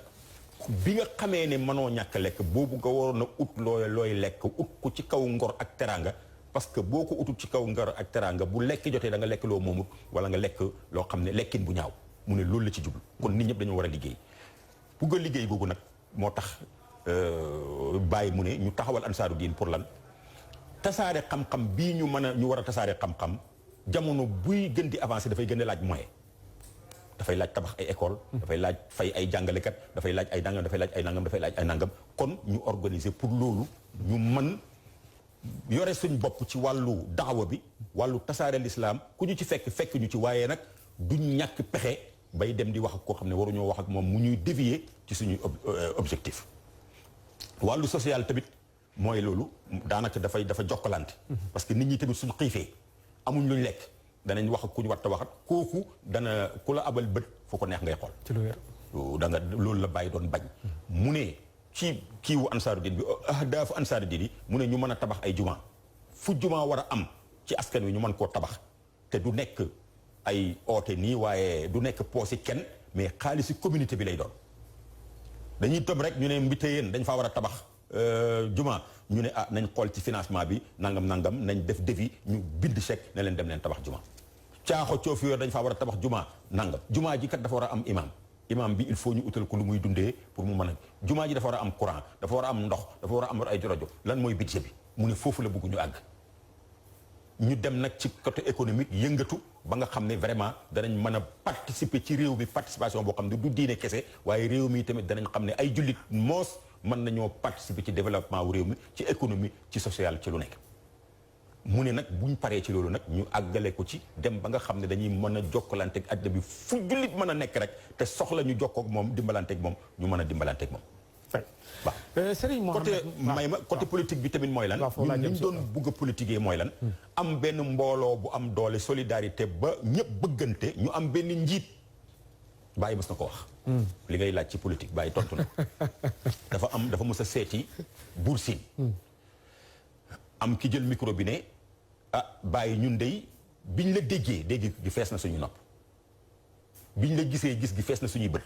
Speaker 2: bi nga xamee ne mënoo ñàkk lekk boobu nga waroon a ut looy lekk ut ko ci kaw ngor ak teraanga parce que boo ko utut ci kaw ngor ak teraanga bu lekk jotee da nga lekk loo moomut wala nga lekk loo xam ne lekkin bu ñaaw mu ne loolu la ci jublu kon nit ñëpp dañoo war a liggéey bugg a liggéey googu nag moo tax bàyyi mu ne ñu taxawal ansaaru diin pour lan tasaare xam-xam bii ñu war a tasaare xam-xam jamono buy gën di avancer dafay gën a laaj moyen dafay laaj tabax ay école dafay laaj fay ay jàngalekat dafay laaj ay nangam dafay laaj ay nangam kon ñu organiser pour loolu ñu mën yore suñ bopp ci wàllu daawa bi wàllu tasaare lislaam ku ñu ci fekk ñu ci waaye nag duñ ñàkk pexe bay dem di wax ak koo xam ne waruñoo wax ak moom mu ñuy dévier ci suñuy objectif wàllu social tamit mooy loolu daanaka dafa jokkalante parce que nit ñi tamit suñ xiifee amuñ luñ lekk danañ wax ak ku ñu war a wax ak kooku dana ku la abal bët fu ko neex ngay xool
Speaker 1: ci lu wér
Speaker 2: da nga loolu la bàyyi doon bañ mu ne ci kiiwu ansaaru diin bi ahdaafu ansaaru diin yi mu ne ñu mën a tabax ay juma fu juma war a am ci askan wi ñu mën koo tabax te du nekk ay oote nii waaye du nekk poosi kenn mais xaalisi communauté bi lay doon dañuy tëb rek ñu ne mbite yéen dañ faa war a tabax juma ñu ne nañ xool ci financement bi nangam nañ def devis ñu bind chèque ne leen dem leen tabax juma caaxo coofi yor dañ faa war a tabax juma nangam juma ji kat dafa war a am imam bi il faut ñu utal ko lu muy dundee pour mu mën a juma ji dafa war a am courant dafa war a am ndox dafa war a am ay rajo lan mooy budget bi mu ne foofu la bëgg ñu àgg ñu dem nag ci côté économique yëngatu ba nga xam ne vraiment danañ mën a participer ci réew mi participation boo xam ne du diine kese waaye réew mi tamit danañ xam ne ay jullit moos mën nañoo participer ci développement wu réew mi ci économie ci social ci lu nekk mu ne nag buñ paree ci loolu nag ñu àggale ko ci dem ba nga xam ne dañuy mën a jokkalante ak àddina bi fu jullit mën a nekk rek te soxla ñu jokkoo ak moom dimbalante ak moom ñu mën a dimbalante ak moom waaw
Speaker 1: Serigne Mohamed
Speaker 2: côté politique bi tamit mooy lan ñun ñu doon bugg a politiquer mooy lan am benn mbooloo bu am doole solidarité ba ñëpp bëggante ñu am benn njiit bàyyi mës na ko wax li ngay laaj ci politique bàyyi tontu na dafa mës a seeti Buur Siin am ki jël micro bi ne bàyyi ñun dey biñ la déggee dégg gi fees na suñu nopp biñ la gisee gis gi fees na suñuy bët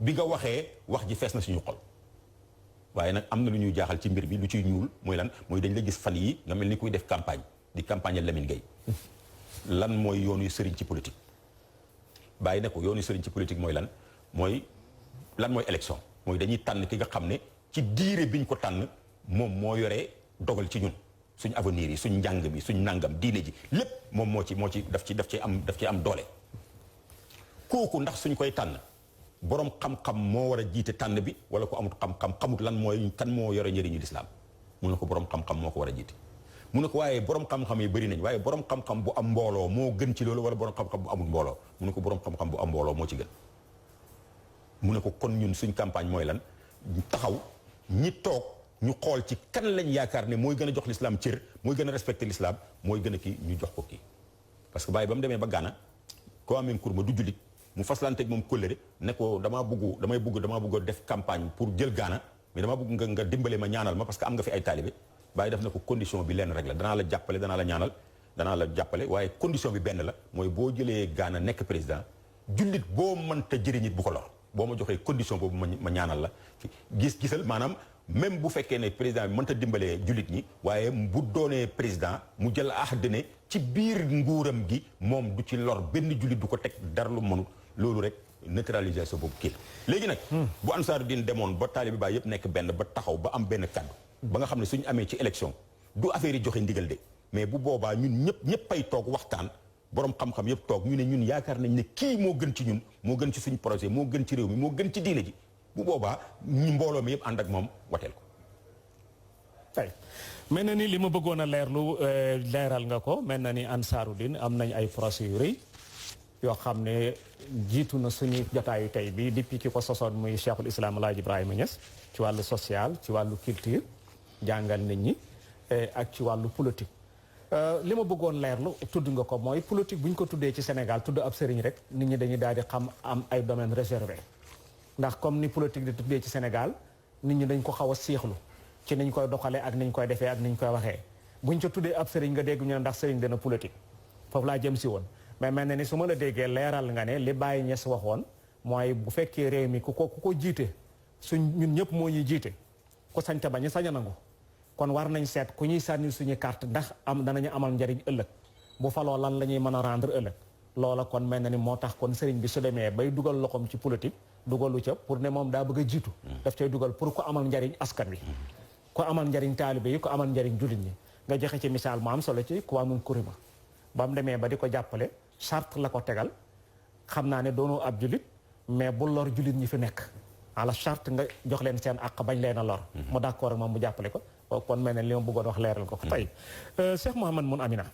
Speaker 2: bi nga waxee wax ji fees na suñu xol waaye nag am na lu ñuy jaaxal ci mbir bi lu ciy ñuul mooy lan mooy dañ la gis fan yi nga mel ni kuy def campagne di campagne Lamine Gueye lan mooy yoonu sëriñ ci politique bàyyi ne ko yoonu sëriñ ci politique mooy lan mooy élection mooy dañuy tànn ki nga xam ne ci diire biñ ko tànn moom moo yoree dogal ci ñun suñ avenir yi suñ njàng mi suñ nangam diine ji lépp moom moo ci daf ci am doole kooku ndax suñ koy tànn boroom xam-xam moo war a jiite tànn bi wala ko amut xam-xam xamut lan mooy kan moo yore njëriñu lislaam mu ne ko boroom xam-xam moo ko war a jiite mu ne ko waaye boroom xam-xam yi bëri nañ waaye boroom xam-xam bu am mbooloo moo gën ci loolu wala boroom xam-xam bu amul mbooloo mu ne ko boroom xam-xam bu am mbooloo moo ci gën mu ne ko kon ñun suñ campagne mooy lan taxaw ñi toog ñu xool ci kan lañ yaakaar ne mooy gën a jox lislaam cër mooy gën a respecté lislaam mooy gën a kii ñu jox ko kii parce que bàyyi ba mu demee ba Ghana Kwame Nkrumah du jullit mu faslanteeg moom kóllëre ne ko damay bëgg def campagne pour jël Ghana mais dama bëgg nga dimbale ma ñaanal ma parce que am nga fi ay taalibe bàyyi def na ko condition bi lenn rek la danaa la jàppale danaa la ñaanal danaa la jàppale waaye condition bi benn la mooy boo jëlee Ghana nekk président jullit boo mënta jëriñit bu ko lor boo ma joxee condition boobu ma ñaanal la gisal maanaam même bu fekkee ne président bi mënta dimbalee jullit ñi waaye bu doonee président mu jël ahd ne ci biir nguuram gi moom du ci lor benn jullit du ko teg dara lu mënul loolu rek neutralisation boobu kii léegi nag bu Ansaaru Diin demoon ba taalibe Baay yëpp nekk benn ba taxaw ba am benn kaddu ba nga xam ne suñu amee ci élection du affaire yi joxe ndigal de mais bu boobaa ñun ñëpp ay toog waxtaan borom xam-xam yëpp toog ñu ne ñun yaakaar nañ ne kii moo gën ci ñun moo gën ci suñu projet moo gën ci réew mi moo gën ci diine ji bu boobaa ñu mbooloo mi yëpp ànd ak moom wateel ko.
Speaker 1: tey mel na ni li ma bëggoon a leeral nga ko mel na ni Ansaaru Diin am nañ ay projet yu rëy yoo xam ne jiitu na suñu jotaayu tey bi depuis ki ko sosoon muy Cheikhul Islam Alaaji Ibrahima Niass ci wàllu social ci wàllu culture jàngal nit ñi ak ci wàllu politique. li ma bëggoon leerlu tudd nga ko mooy politique bu ñu ko tuddee ci Sénégal tudd ab sëriñ rek nit ñi dañuy daal di xam am ay domaines réservés ndax comme ni politique di tuddee ci Sénégal nit ñi dañ ko xaw a siixlu ci niñ koy doxalee ak niñ koy defee ak niñ koy waxee buñ ca tuddee ab sëriñ nga dégg ñu ne ndax sëriñ dana politique foofu laa jëm si woon mais mel na ni su ma la déggee leeral nga ne li Baye Niass waxoon mooy bu fekkee réew mi ku ko jiite suñ ñun ñëpp moo ñuy jiite ku sañ te bañ sañ a nangu kon war nañ seet ku ñuy sànni suñu carte ndax danañu amal njariñ ëllëg bu faloo lan la ñuy mën a rendre ëllëg loola kon mel na ni moo tax kon sëriñ bi su demee bay dugal loxoom ci politique dugalu ca pour ne moom daa bëgg a jiitu daf cay dugal pour ku amal njariñ askan wi ku amal njariñ taalibe yi ku amal njariñ jullit ñi nga joxe ci misaal mu am solo ci Kwame Nkrumah ba mu demee ba di ko jàppale charte la ko tegal xam naa ne doonoo ab jullit mais bu lor jullit ñi fi nekk ala charte nga jox leen seen àq bañ leen a lor mu d'accord ak moom mu jàppale ko kon mel na li ma bëggoon wax leeral ko tey Cheikh Mouhamed Mun Amina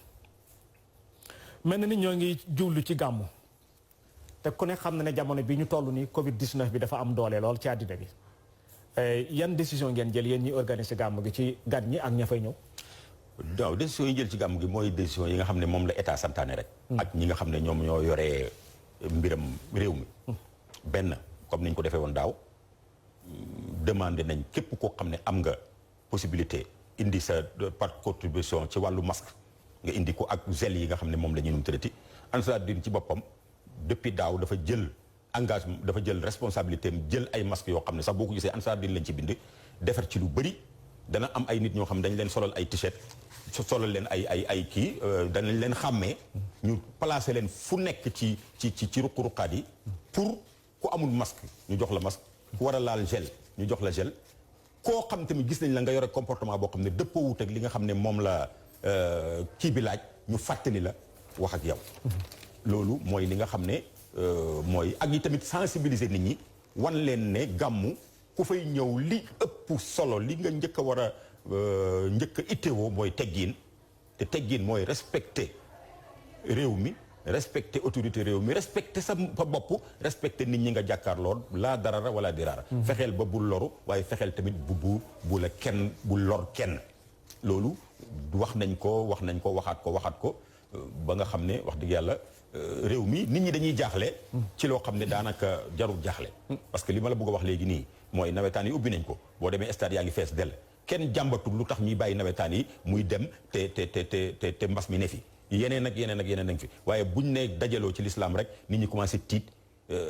Speaker 1: mel na ni ñoo ngi jublu ci gàmmu te ku ne xam na ne jamono bi ñu toll nii Covid 19 bi dafa am doole lool ci àddina bi yan décision ngeen jël yéen ñi organiser gàmmu gi ci gan ñi ak ña fay ñëw.
Speaker 2: waaw décision yi jël ci gàmmu gi mooy décision yi nga xam ne moom la état santaane rek. ak ñi nga xam ne ñoom ñoo yoree mbiram réew mi. benn comme ni ñu ko defee woon daaw demandé nañ képp koo xam ne am nga possibilité indi sa par contribution ci wàllu masque nga indi ko ak gel yi nga xam ne moom la ñuy num traité Ansaaru Diin ci boppam depuis daaw dafa jël engagement dafa jël responsabilité am jël ay masques yoo xam ne sax boo ko gisee Ansaaru Diin lañ ci bind defar ci lu bëri dana am ay nit ñoo xam ne dañ leen solal ay t-shirt solal leen ay kii danañ leen xàmmee ñu placé leen fu nekk ci ruq-ruqaat yi pour ku amul masque ñu jox la masque ku war a laal gel ñu jox la gel koo xam tamit gis nañ la nga yore comportement boo xam ne dëppoo wut ak li nga xam ne moom la kii bi laaj ñu fàttali la wax ak yow loolu mooy li nga xam ne mooy ak yi tamit sensibiliser nit ñi wan leen ne gàmmu ku fay ñëw li ëpp solo li nga njëkk a war a njëkk a itteewoo mooy teggiin te teggiin mooy respecter réew mi respecter autorité réew mi respecter sa bopp respecter nit ñi nga jàkkaarlool laa darara wala diraara fexeel ba bul loru waaye fexeel tamit bu la kenn bu lor kenn loolu wax nañ ko waxaat ko ba nga xam ne wax dëgg yàlla réew mi nit ñi dañuy jaaxle ci loo xam ne daanaka jarul jaaxle parce que li ma la bëgg a wax léegi nii mooy nawetaan yi ubbi nañ ko boo demee stade yaa ngi fees dell kenn jàmbatul lu tax ñuy bàyyi nawetaan yi muy dem te mbas mi ne fi yeneen ak yeneen fi waaye buñ ne dajaloo ci lislaam rek nit ñi commencé tiit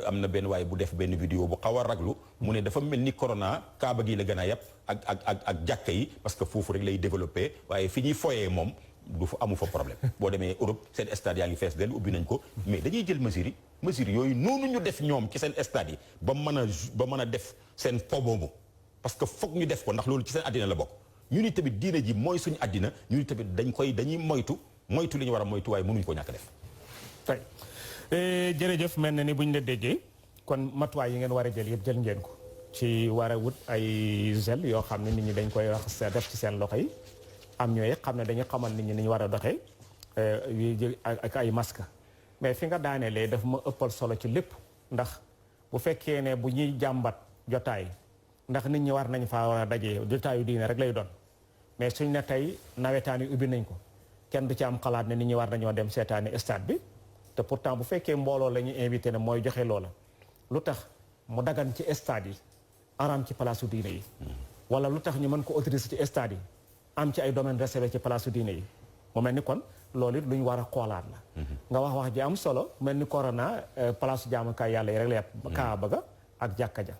Speaker 2: am na benn waaye bu def benn vidéo bu xaw a raglu mu ne dafa mel ni corona kaaba gi la gën a yàpp ak jàkka yi parce que foofu rek lay développé waaye fi ñuy foyee moom du fa amu fa problème boo demee Europe seen stade yaa ngi fees del ubbi nañ ko mais dañuy jël mesures yooyu noonu ñu def ñoom ci seen stade yi ba mën a def seen po boobu parce que foog ñu def ko ndax loolu ci seen àddina la bokk ñu ni tamit diine ji mooy suñu àddina ñu ni tamit dañuy moytu li ñu war a moytu waaye mënuñ ko ñàkk def
Speaker 1: tey jërëjëf mel na ni buñ la déggee kon matuwaay yi ngeen war a jël yëpp jël ngeen ko ci war a wut ay gel yoo xam ne nit ñi dañ koy wax def ci seen loxo yi am ñooy xam ne dañu xamal nit ñi ni ñu war a doxee ak ay masque mais fi nga daanelee daf ma ëppal solo ci lépp ndax bu fekkee ne bu ñuy jàmbat jotaay ndax nit ñi war nañ faa war a dajee jotaayu diine rek lay doon mais suñ ne tey nawetaan yi ubbi nañ ko kenn du ci am xalaat ne nit ñi war nañoo dem seetaani stade bi te pourtant bu fekkee mbooloo la ñuy invité ne mooy joxe loola lu tax mu dagan ci stade yi araam ci palaasu diine yi wala lu tax ñu mën ko autoriser ci stade yi am ci ay domaine réservé ci place diine yi mu mel ni kon loolu it lu ñu war a xoolaat la nga wax ji am solo mel ni corona place jaamukaay yàlla yi rek la yàpp Kaaba ga ak jàkka ja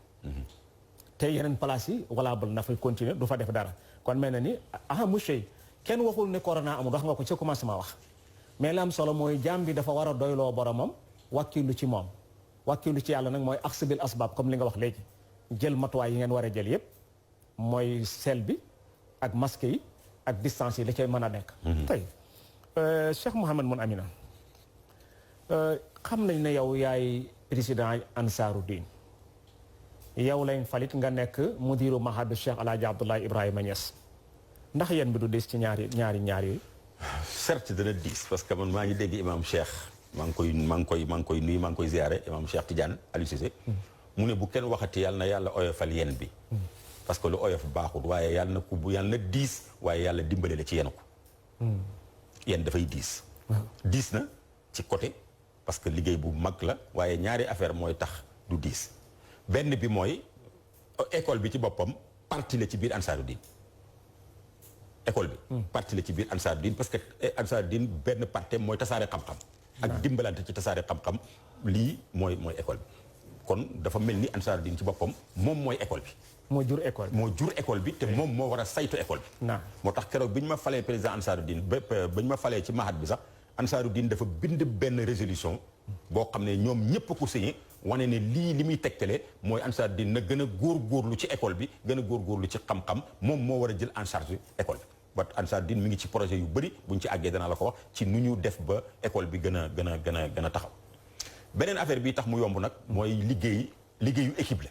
Speaker 1: te yeneen place yi valable na fay continuer du fa def dara kon mel na ni monsieur kenn waxul ne corona amul wax nga ko ci commencement wax mais li am solo mooy jaam bi dafa war a doyloo boromam wàkkilu ci moom wàkkilu ci yàlla nag mooy axsibil asbaab comme li nga wax léegi jël matuwaay yi ngeen war a jël yépp mooy sel bi ak masque yi ak distance yi la cay mën a nekk tey Cheikh Mouhamed Mun Amina xam nañ ne yow yaay président Ansaarud-Din yow lañ falit nga nekk mudiru mahadu Cheikh Alaaji Abdoulaye Ibrahima Niass ndax yéen bi du diis ci ñaar yooyu
Speaker 2: certes dana diis parce que man maa ngi dégg imam Cheikh maa ngi koy nuyu maa ngi koy ziyaare imam Cheikh Tidiane Aliou Cissé mu ne bu kenn waxati yàlla na yàlla oyofal yen bi parce que lu oyof baaxul waaye yàlla na diis waaye yàlla dimbale la ci yenu ko yen dafay diis diis na ci côté parce que liggéey bu mag la waaye ñaari affaire mooy tax du diis benn bi mooy école bi ci boppam partie la ci biir Ansaarud-Din école bi partie la ci biir Ansaarud-Din parce que Ansaarud-Din benn partie mooy tasaare xam-xam ak dimbalante ci tasaare xam-xam lii mooy école bi kon dafa mel ni Ansaarud-Din ci boppam moom mooy école bi
Speaker 1: moo jur école bi
Speaker 2: te moom moo war a saytu école bi moo tax keroog bi ñu ma falee président Ansaarud-Din ba ñu ma falee ci mahad bi sax Ansaarud-Din dafa bind benn résolution boo xam ne ñoom ñëpp ko signé wane ne li muy tegtale mooy Ansaarud-Din na gën a góorgóorlu ci école bi gën a góorgóorlu ci xam-xam moom moo war a jël en charge école bi ba Ansaarud-Din mi ngi ci projet yu bëri buñ ci àggee danaa la ko wax ci nu ñu def ba école bi gën a taxaw beneen affaire bi tax mu yomb nag mooy liggéeyu équipe la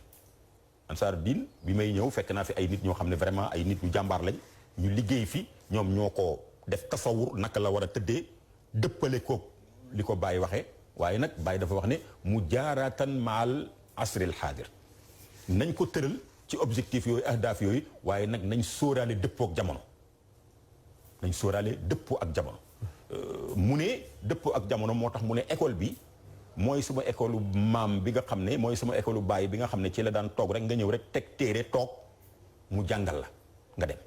Speaker 2: Ansaarud-Din bi may ñëw fekk naa fi ay nit ñoo xam ne vraiment ay nit ñu jàmbaar lañ ñu liggéey fi ñoom ñoo ko def tasawur naka la war a tëddee dëppale ko li ko Baye waxee waaye nag Baye dafa wax ne mu jaaratan maal asril xaadir nañ ko tëral ci objectif yooyu ahdaaf yooyu waaye nag nañ sóoraale dëppoo ak jamono mu ne dëppoo ak jamono moo tax mu ne école bi mooy suma école maam bi nga xam ne mooy suma école Baye bi nga xam ne ci la daan toog rek nga ñëw rek teg téere toog mu jàngal la nga dem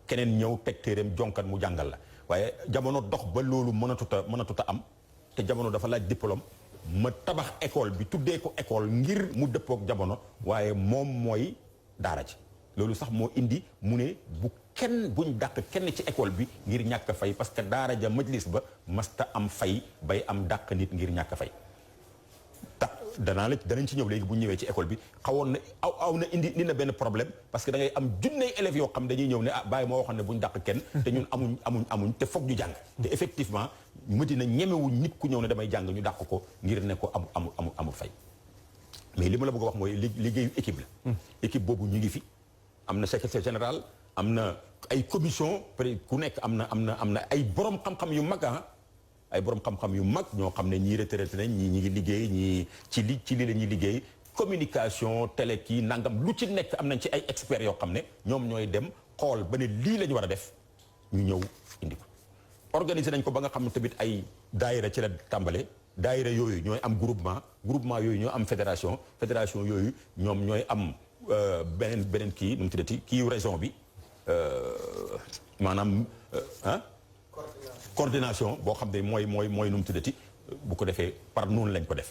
Speaker 2: keneen ñëw teg téereem jonkan mu jàngal la waaye jamono dox ba loolu mënatuta am te jamono dafa laaj diplôme ma tabax école bi tuddee ko école ngir mu dëppook jamono waaye moom mooy daara ji loolu sax moo indi mu ne buñ dàq kenn ci école bi ngir ñàkk fay parce que daara ja majlis ba masta am fay bay am dàq nit ngir ñàkk fay danañ ci ñëw léegi bu ñëwee ci école bi xawoon na aw na indi na benn problème parce que da ngay am junney élèves yoo xam dañuy ñëw ne Baye moo waxoon ne buñ dàq kenn te ñun amuñ te foog ñu jàng te effectivement Madina ñemewuñ nit ku ñëw ne damay jàng ñu dàq ko ngir ne ko amul fay mais li ma la bëgg a wax mooy liggéeyu équipe la équipe boobu ñu ngi fi am na secrétaire général am na ay commission ku nekk am na ay borom xam-xam yu mag ay borom xam-xam yu mag ñoo xam ne ñii retraité nañ ñii ñi ngi liggéey ñii ci li la ñuy liggéey communication télé kii nangam lu ci nekk am nañ ci ay experts yoo xam ne ñoom ñooy dem xool ba ne lii la ñu war a def ñu ñëw indi ko organiser nañ ko ba nga xam ne tamit ay daayira ci la tàmbale daayira yooyu ñooy am groupement yooyu ñoo am fédération yooyu ñoom ñooy am beneen kii nu mu tuddati kii région bi maanaam coordination boo xam ne mooy nu mu tuddati bu ko defee par noonu lañ ko def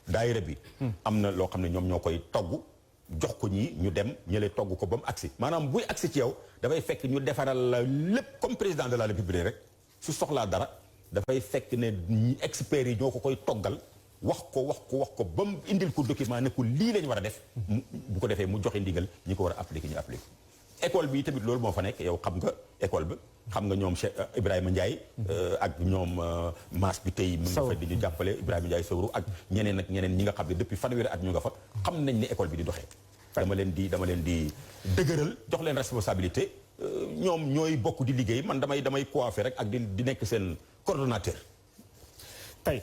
Speaker 2: daayira bi am na loo xam ne ñoom ñoo koy togg jox ko ñii ñu dem ñële togg ko ba mu agsi maanaam buy agsi ci yow dafay fekk ñu defaral la lépp comme président de la république rek su soxlaa dara dafay fekk ne experts yi ñoo ko koy toggal wax ko ba mu indil ko document ne ko lii lañ war a def bu ko defee mu joxe ndigal ñi ko war a appliquer ñu appliquer école bi tamit loolu moo fa nekk yow xam nga école bi xam nga ñoom Cheikh Ibrahima Ndiaye ak ñoom maas bi tey mu nga fa di ñu jàppale Ibrahima Ndiaye Sowru ak ñeneen ñi nga xam ne depuis fanweeri at ñu nga fa xam nañ ne école bi di doxee dama leen di dëgëral jox leen responsabilité ñoom ñooy bokk di liggéey man damay coiffé rek ak di nekk seen coordonnateur
Speaker 1: tey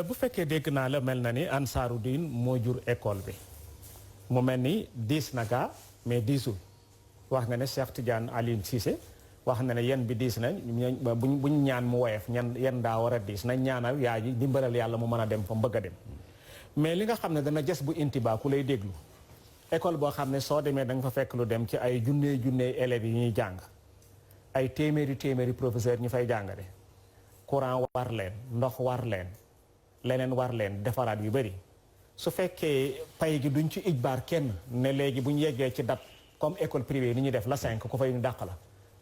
Speaker 1: bu fekkee dégg naa la mel na ni Ansaarud-Din moo jur école bi mu mel ni diis na gaa mais diisul wax nga ne Cheikh Tidiane Aliou Cissé wax na ne yen bi diis na buñ ñaan mu woyof yen daa war a diis nañ ñaanal yaa ji dimbalal yàlla mu mën a dem fa mbëgg a dem mais li nga xam ne dana jes bu intibaa ku lay déglu école boo xam ne soo demee da nga fa fekk lu dem ci ay junnee élèves yi ñuy jàng ay téeméeri professeur ñu fay jàngale courant war leen ndox war leen leneen war leen defaraat yu bëri su fekkee pay gi duñ ci ijbaar kenn ne léegi bu ñu yeggee ci date comme école privée ni ñuy def la 5 ku fay ñu dàq la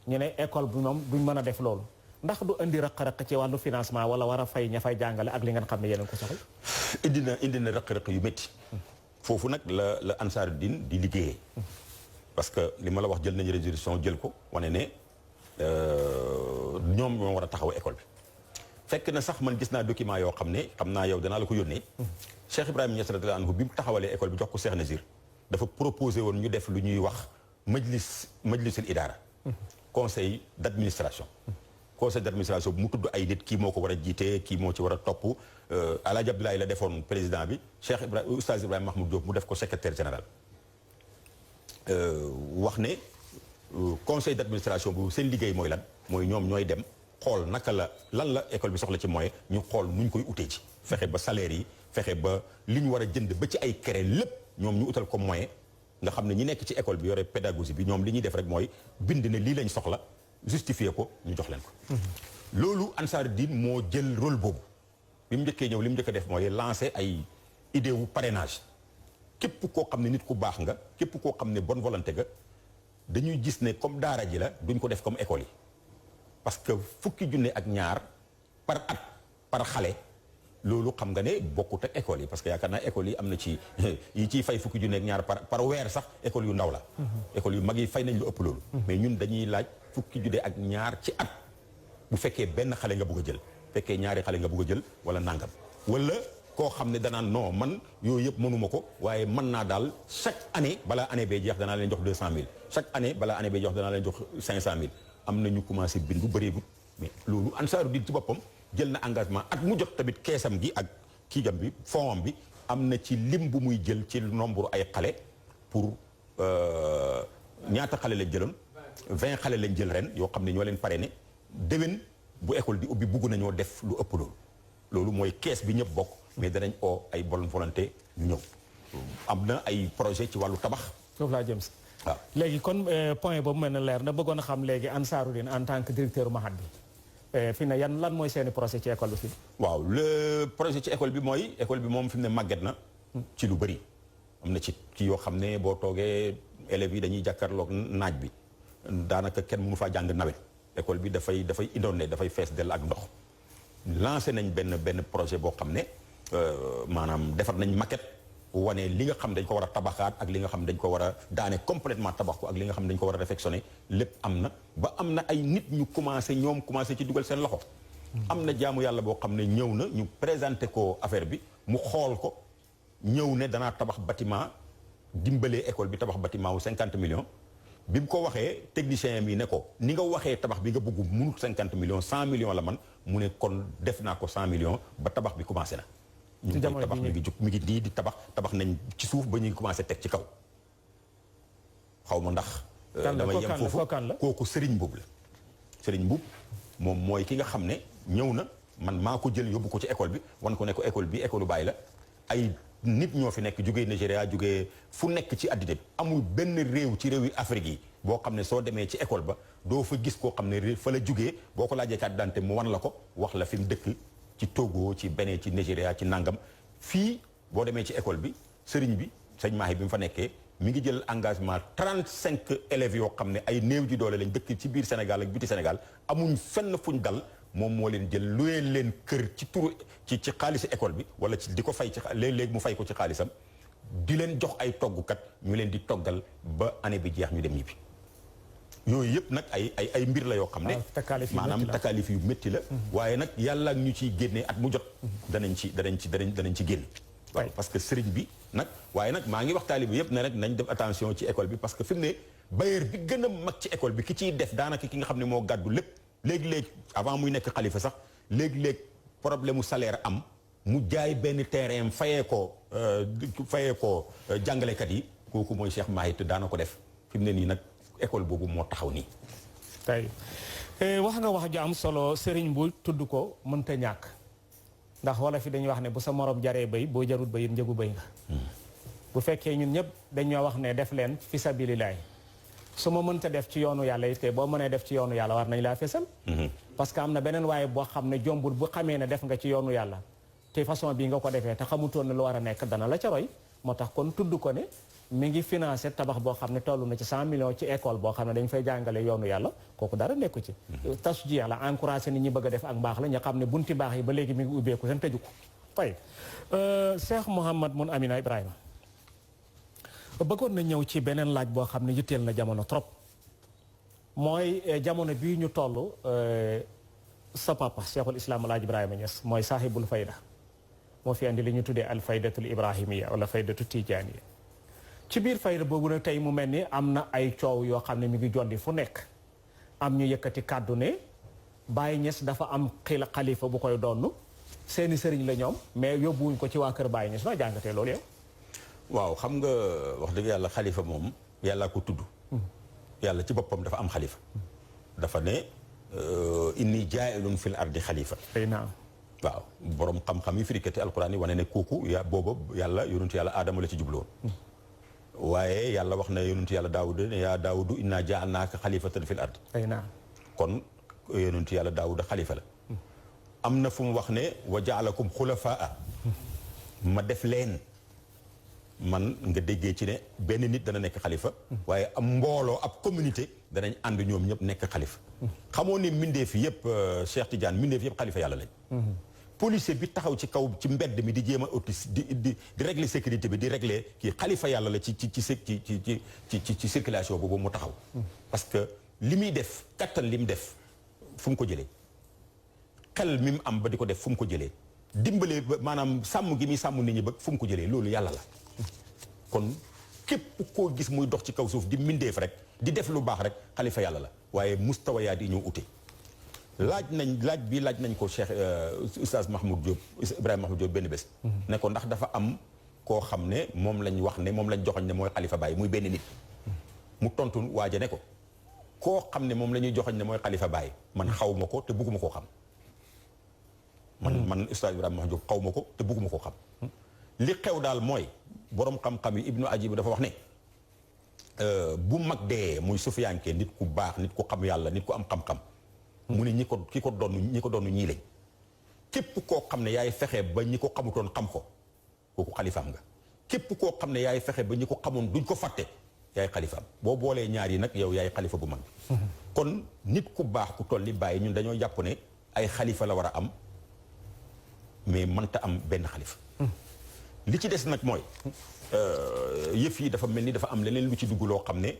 Speaker 1: ñu ne école bi moom duñ mën a def loolu ndax du indi rëq-rëq ci wàllu financement wala war a fay ña fay jàngale ak li ngeen xam ne yéen ko soxla.
Speaker 2: indi na rëq-rëq yu métti foofu nag la Ansaarud-Din di liggéeyee parce que li ma la wax jël nañu résolution jël ko wane ne ñoom ñoo war a taxaw école bi fekk na sax man gis naa document yoo xam ne xam naa yow danaa la ko yónnee Cheikh Ibrahima Niass radiyallahu anhu bi mu taxawalee école bi jox ko Cheikh Nazir dafa proposé woon ñu def lu ñuy wax majlisul idaara conseil d'administration conseil d'administration bu mu tudd ay nit kii moo ko war a jiite kii moo ci war a topp Alaaji Abdoulaye la defoon président bi Cheikh Ibrahima Oustaz Ibrahima Mahmoud Diop mu def ko secrétaire général wax ne conseil d'administration bu seen liggéey mooy lan mooy ñoom ñooy dem xool naka lan la école bi soxla ci moyen ñu xool nuñ koy utee ci fexe ba salaire yi fexe ba li ñu war a jënd ba ci ay cré lépp ñoom ñu utal ko moyen nga xam ne ñi nekk ci école bi yore pédagogie bi ñoom li ñuy def rek mooy bind ne lii lañ soxla justifier ko ñu jox leen ko loolu Ansaarud-Din moo jël rôle boobu bi mu njëkkee ñëw li mu njëkk a def mooy lancer ay idée wu parrainage képp koo xam ne nit ku baax nga képp koo xam ne bonne volonté nga dañuy gis ne comme daara ji la duñ ko def comme école yi parce que fukki junne ak ñaar par at par xale loolu xam nga ne bokkut ak école yi parce que yaakaar naa école yi am na ci yi ciy fay fukki junne ak ñaar par weer sax école yu ndaw la école yu mag yi fay nañ lu ëpp loolu mais ñun dañuy laaj fukki junne ak ñaar ci at bu fekkee benn xale nga bëgg a jël fekkee ñaari xale nga bëgg a jël wala nangam wala koo xam ne danaan non man yooyu yëpp mënuma ko waaye mën naa daal chaque année balaa année bee jeex danaa leen jox 200 000 chaque année balaa année bee jeex danaa leen jox 500 000 am na ñu commencé bindu bëreegut mais loolu Ansaarud-Din ci boppam jël na engagement at mu jot tamit keesam gi ak kiigam bi fondam bi am na ci lim bu muy jël ci nombre ay xale pour ñaata xale lañ jëloon 20 xale lañ jël ren yoo xam ne ñoo leen parrainé déwén bu école di ubbi bugg nañoo def lu ëpp loolu mooy kees bi ñëpp bokk mais danañ oo ay bonne volonté ñu ñëw am na ay projet ci wàllu tabax
Speaker 1: foofu laa jëm si
Speaker 2: waaw
Speaker 1: léegi kon point boobu mel na leer na bëggoon a xam léegi Ansaarud-Din en tant que directeur mahad bi fi ne lan mooy seeni projet ci école bi fii
Speaker 2: waaw le projet ci école bi mooy école bi moom fi mu ne màgget na ci lu bëri am na ci yoo xam ne boo toogee élèves yi dañuy jàkkaarloog naaj bi daanaka kenn mënu faa jàng nawet école bi dafay inondé dafay fees dell ak ndox lancé nañ benn projet boo xam ne maanaam defar nañ maquette wane li nga xam dañ ko war a tabaxaat ak li nga xam dañ ko war a daane complètement tabax ko ak li nga xam dañ ko war a réfectionné lépp am na ba am na ay nit ñu commencé ci dugal seen loxo am na jaamu yàlla boo xam ne ñëw na ñu présenté ko affaire bi mu xool ko ñëw ne danaa tabax bâtiment dimbalee école bi tabax bâtiment wu 50 millions bi mu ko waxee technicien bi ne ko ni nga waxee tabax bi nga bëgg munut 50 millions 100 millions la man mu ne kon def naa ko 100 millions ba tabax bi commencé na ñu ngi tabax mi ngi nii di tabax nañ ci suuf ba ñu ngi commencé teg ci kaw xaw ma ndax damay yem foofu kooku Serigne Mbuub la Serigne Mbuub moom mooy ki nga xam ne ñëw na man maa ko jël yóbbu ko ci école bi wan ko ne ko école bi école Baye la ay nit ñoo fi nekk jógee Nigéria jógee fu nekk ci àddina bi amul benn réew ci réew yi Afrique yi boo xam ne soo demee ci école ba doo fa gis koo xam ne fa la jógee boo ko laajee carte d'identité mu wan la ko wax la fi mu dëkk ci Togo ci Bénin ci Nigéria ci nangam fii boo demee ci école bi sëriñ bi sëñ Mahi bi mu fa nekkee mi ngi jël engagement 35 élèves yoo xam ne ay néew ji doole lañ dëkk ci biir Sénégal ak biti Sénégal amuñ fenn fuñ dal moom moo leen jël luyee leen kër ci turu ci xaalisi école bi wala ci di ko fay ci léeg-léeg mu fay ko ci xaalisam di leen jox ay toggukat ñu leen di toggal ba année bi jeex ñu dem ñibbi yooyu yëpp nag ay mbir la yoo xam ne maanaam takaalif yu métti la waaye nag yàlla ñu ciy génnee at mu jot danañ ci génn waaw parce que sëriñ bi nag waaye nag maa ngi wax taalibe yëpp ne rek nañ def attention ci école bi parce que fi mu ne bailleur bi gën a mag ci école bi ki ciy def daanaka ki nga xam ne moo gàddu lépp léegi-léeg avant muy nekk xalifa sax léegi-léeg problème mu salaire am mu jaay benn terrain fayee ko jàngalekat yi kooku mooy Cheikh Mahi te daana ko def fi mu ne nii nag école boobu moo taxaw nii
Speaker 1: tey wax nga wax ju am solo sëriñ bu tudd ko mënta ñàkk ndax wala fi dañuy wax ne bu sa morom jaree béy boo jarut béy it njëgu béy nga bu fekkee ñun ñëpp dañoo wax ne def leen fi sabilillahi su ma mënta def ci yoonu yàlla it kay boo mënee def ci yoonu yàlla war nañ laa fesal parce que am na beneen waaye boo xam ne jombul bu xamee ne def nga ci yoonu yàlla te façon bii nga ko defee te xamutoon ne lu war a nekk dana la ca roy moo tax kon tudd ko ne mi ngi financé tabax boo xam ne toll na ci 100 millions ci école boo xam ne dañ fay jàngale yoonu yàlla kooku dara nekku ci tas ji yàlla encouragé nit ñi bëgg a def ak mbaax la ñu xam ne bunti baax yi ba léegi mi ngi ubbeeku seen tëju ko fay Cheikh Mouhamad Mun Amina Ibrahima bëggoon na ñëw ci beneen laaj boo xam ne yitteel na jamono trop mooy jamono bii ñu toll sa papa Cheikhul Islam Alaaji Ibrahima Niass mooy saahibul fayda moo fi andi li ñu tuddee al faydatul ibrahimiya wala faydatu tijaaniya ci biir fayda boobu nag tey mu mel ni am na ay coow yoo xam ne mi ngi jolli fu nekk am ñu yëkkati kàddu ne Baye Niass dafa am xalifa bu koy donn seeni sëriñ la ñoom mais yóbbuwuñ ko ci waa kër Baye Niass noo jàngatee loolu yow
Speaker 2: waaw xam nga wax dëgg yàlla xalifa moom yàllaa ko tudd yàlla ci boppam dafa am xalifa dafa ne inni jaa'ilun fil ardi xalifa waaw borom xam-xam yi firikati alquran yi wane ne kooku booba yàlla yonentu yàlla aadama la ci jubloon waaye yàlla wax na yonentu yàlla daawuda ne yaa daawudu inna ja'alnaaka xalifatan fil ard kon yonentu yàlla daawuda xalifa la am na fu mu wax ne wa jaalakum xulafaa ma def leen man nga déggee ci ne benn nit dana nekk xalifa waaye am mbooloo ab communauté danañ ànd ñoom ñëpp nekk xalifa xamoo ne mbindeef yëpp Cheikh Tidiane mbindeef yëpp xalifa yàlla lañ policier bi taxaw ci kaw ci mbedd mi di jéem a autis di régler sécurité bi di régler kii xalifa yàlla la ci circulation boobu mu taxaw parce que li muy def kattan li mu def fu mu ko jëlee xel mi mu am ba di ko def fu mu ko jëlee dimbale maanaam sàmm gi muy sàmm nit ñi ba fu mu ko jëlee loolu yàlla la kon képp koo gis muy dox ci kaw suuf di mbindeef rek di def lu baax rek xalifa yàlla la waaye mustawayaat yi ñoo ute laaj nañ ko Cheikh Oustaz Mahmoud Diop Ibrahima Mahmoud Diop benn bés ne ko ndax dafa am koo xam ne moom lañ wax ne moom lañ joxoñ ne mooy xalifa Baye muy benn nit mu tontu waaja ne ko koo xam ne moom la ñuy joxoñ ne mooy xalifa Baye man xaw ma ko te bugguma koo xam man Oustaz Ibrahima Mahmoud Diop xaw ma ko te bugguma koo xam li xew daal mooy boroom xam-xam yi Ibnu Ajib dafa wax ne bu mag dee muy sufiyaanke nit ku baax nit ku xam yàlla nit ku am xam-xam mu ne ñi ko doon ñii lañ képp koo xam ne yaay fexe ba ñi ko xamutoon xam ko kooku xalifaam nga képp koo xam ne yaay fexe ba ñi ko xamoon duñ ko fàtte yaay xalifaam boo boolee ñaar yi nag yow yaay xalifa bu mag bi kon nit ku baax ku toll ni Baye ñun dañoo jàpp ne ay xalifa la war a am mais mënta am benn xalifa li ci des nag mooy yëf yi dafa mel ni dafa am leneen lu ci dugg loo xam ne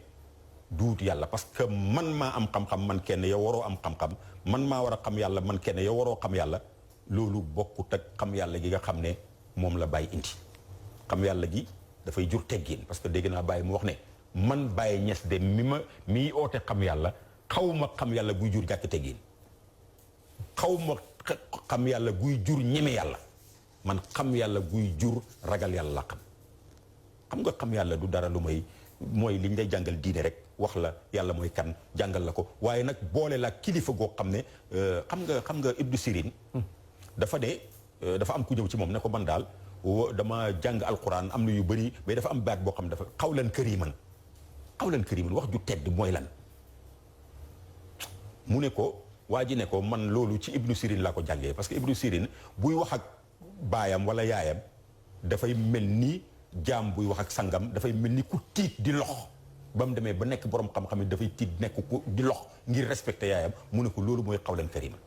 Speaker 2: duut yàlla parce que man maa am xam-xam man kenn yow waroo am xam-xam man maa war a xam yàlla man kenn yow waroo xam yàlla loolu bokkut ak xam yàlla gi nga xam ne moom la Baye indi xam yàlla gi dafay jur teggin parce que dégg naa Baye mu wax ne man Baye Niass de mi oote xam yàlla xaw ma xam yàlla guy jur jàkk teggin xaw ma xam yàlla guy jur ñeme yàlla man xam yàlla guy jur ragal yàlla la xam nga xam yàlla du dara lu mooy liñ lay jàngal diine rek wax la yàlla mooy kan jàngal la ko waaye nag boole la kilifa goo xam ne xam nga Ibnu Sirin dafa dafa am ku ñëw ci moom ne ko man daal dama jàng alquran am na yu bëri mais dafa am baat boo xam ne dafa xawlan kariman wax ju tedd mooy lan mu ne ko waa ji ne ko man loolu ci Ibnu Sirin laa ko jàngee parce que Ibnu Sirin buy wax ak baayam wala yaayam dafay mel ni jaam buy wax ak sangam dafay mel ni ku tiit di lox ba mu demee ba nekk borom xam-xam yi dafay tiit nekk ku di lox ngir respecté yaayam mu ne ko loolu mooy xawlan kariman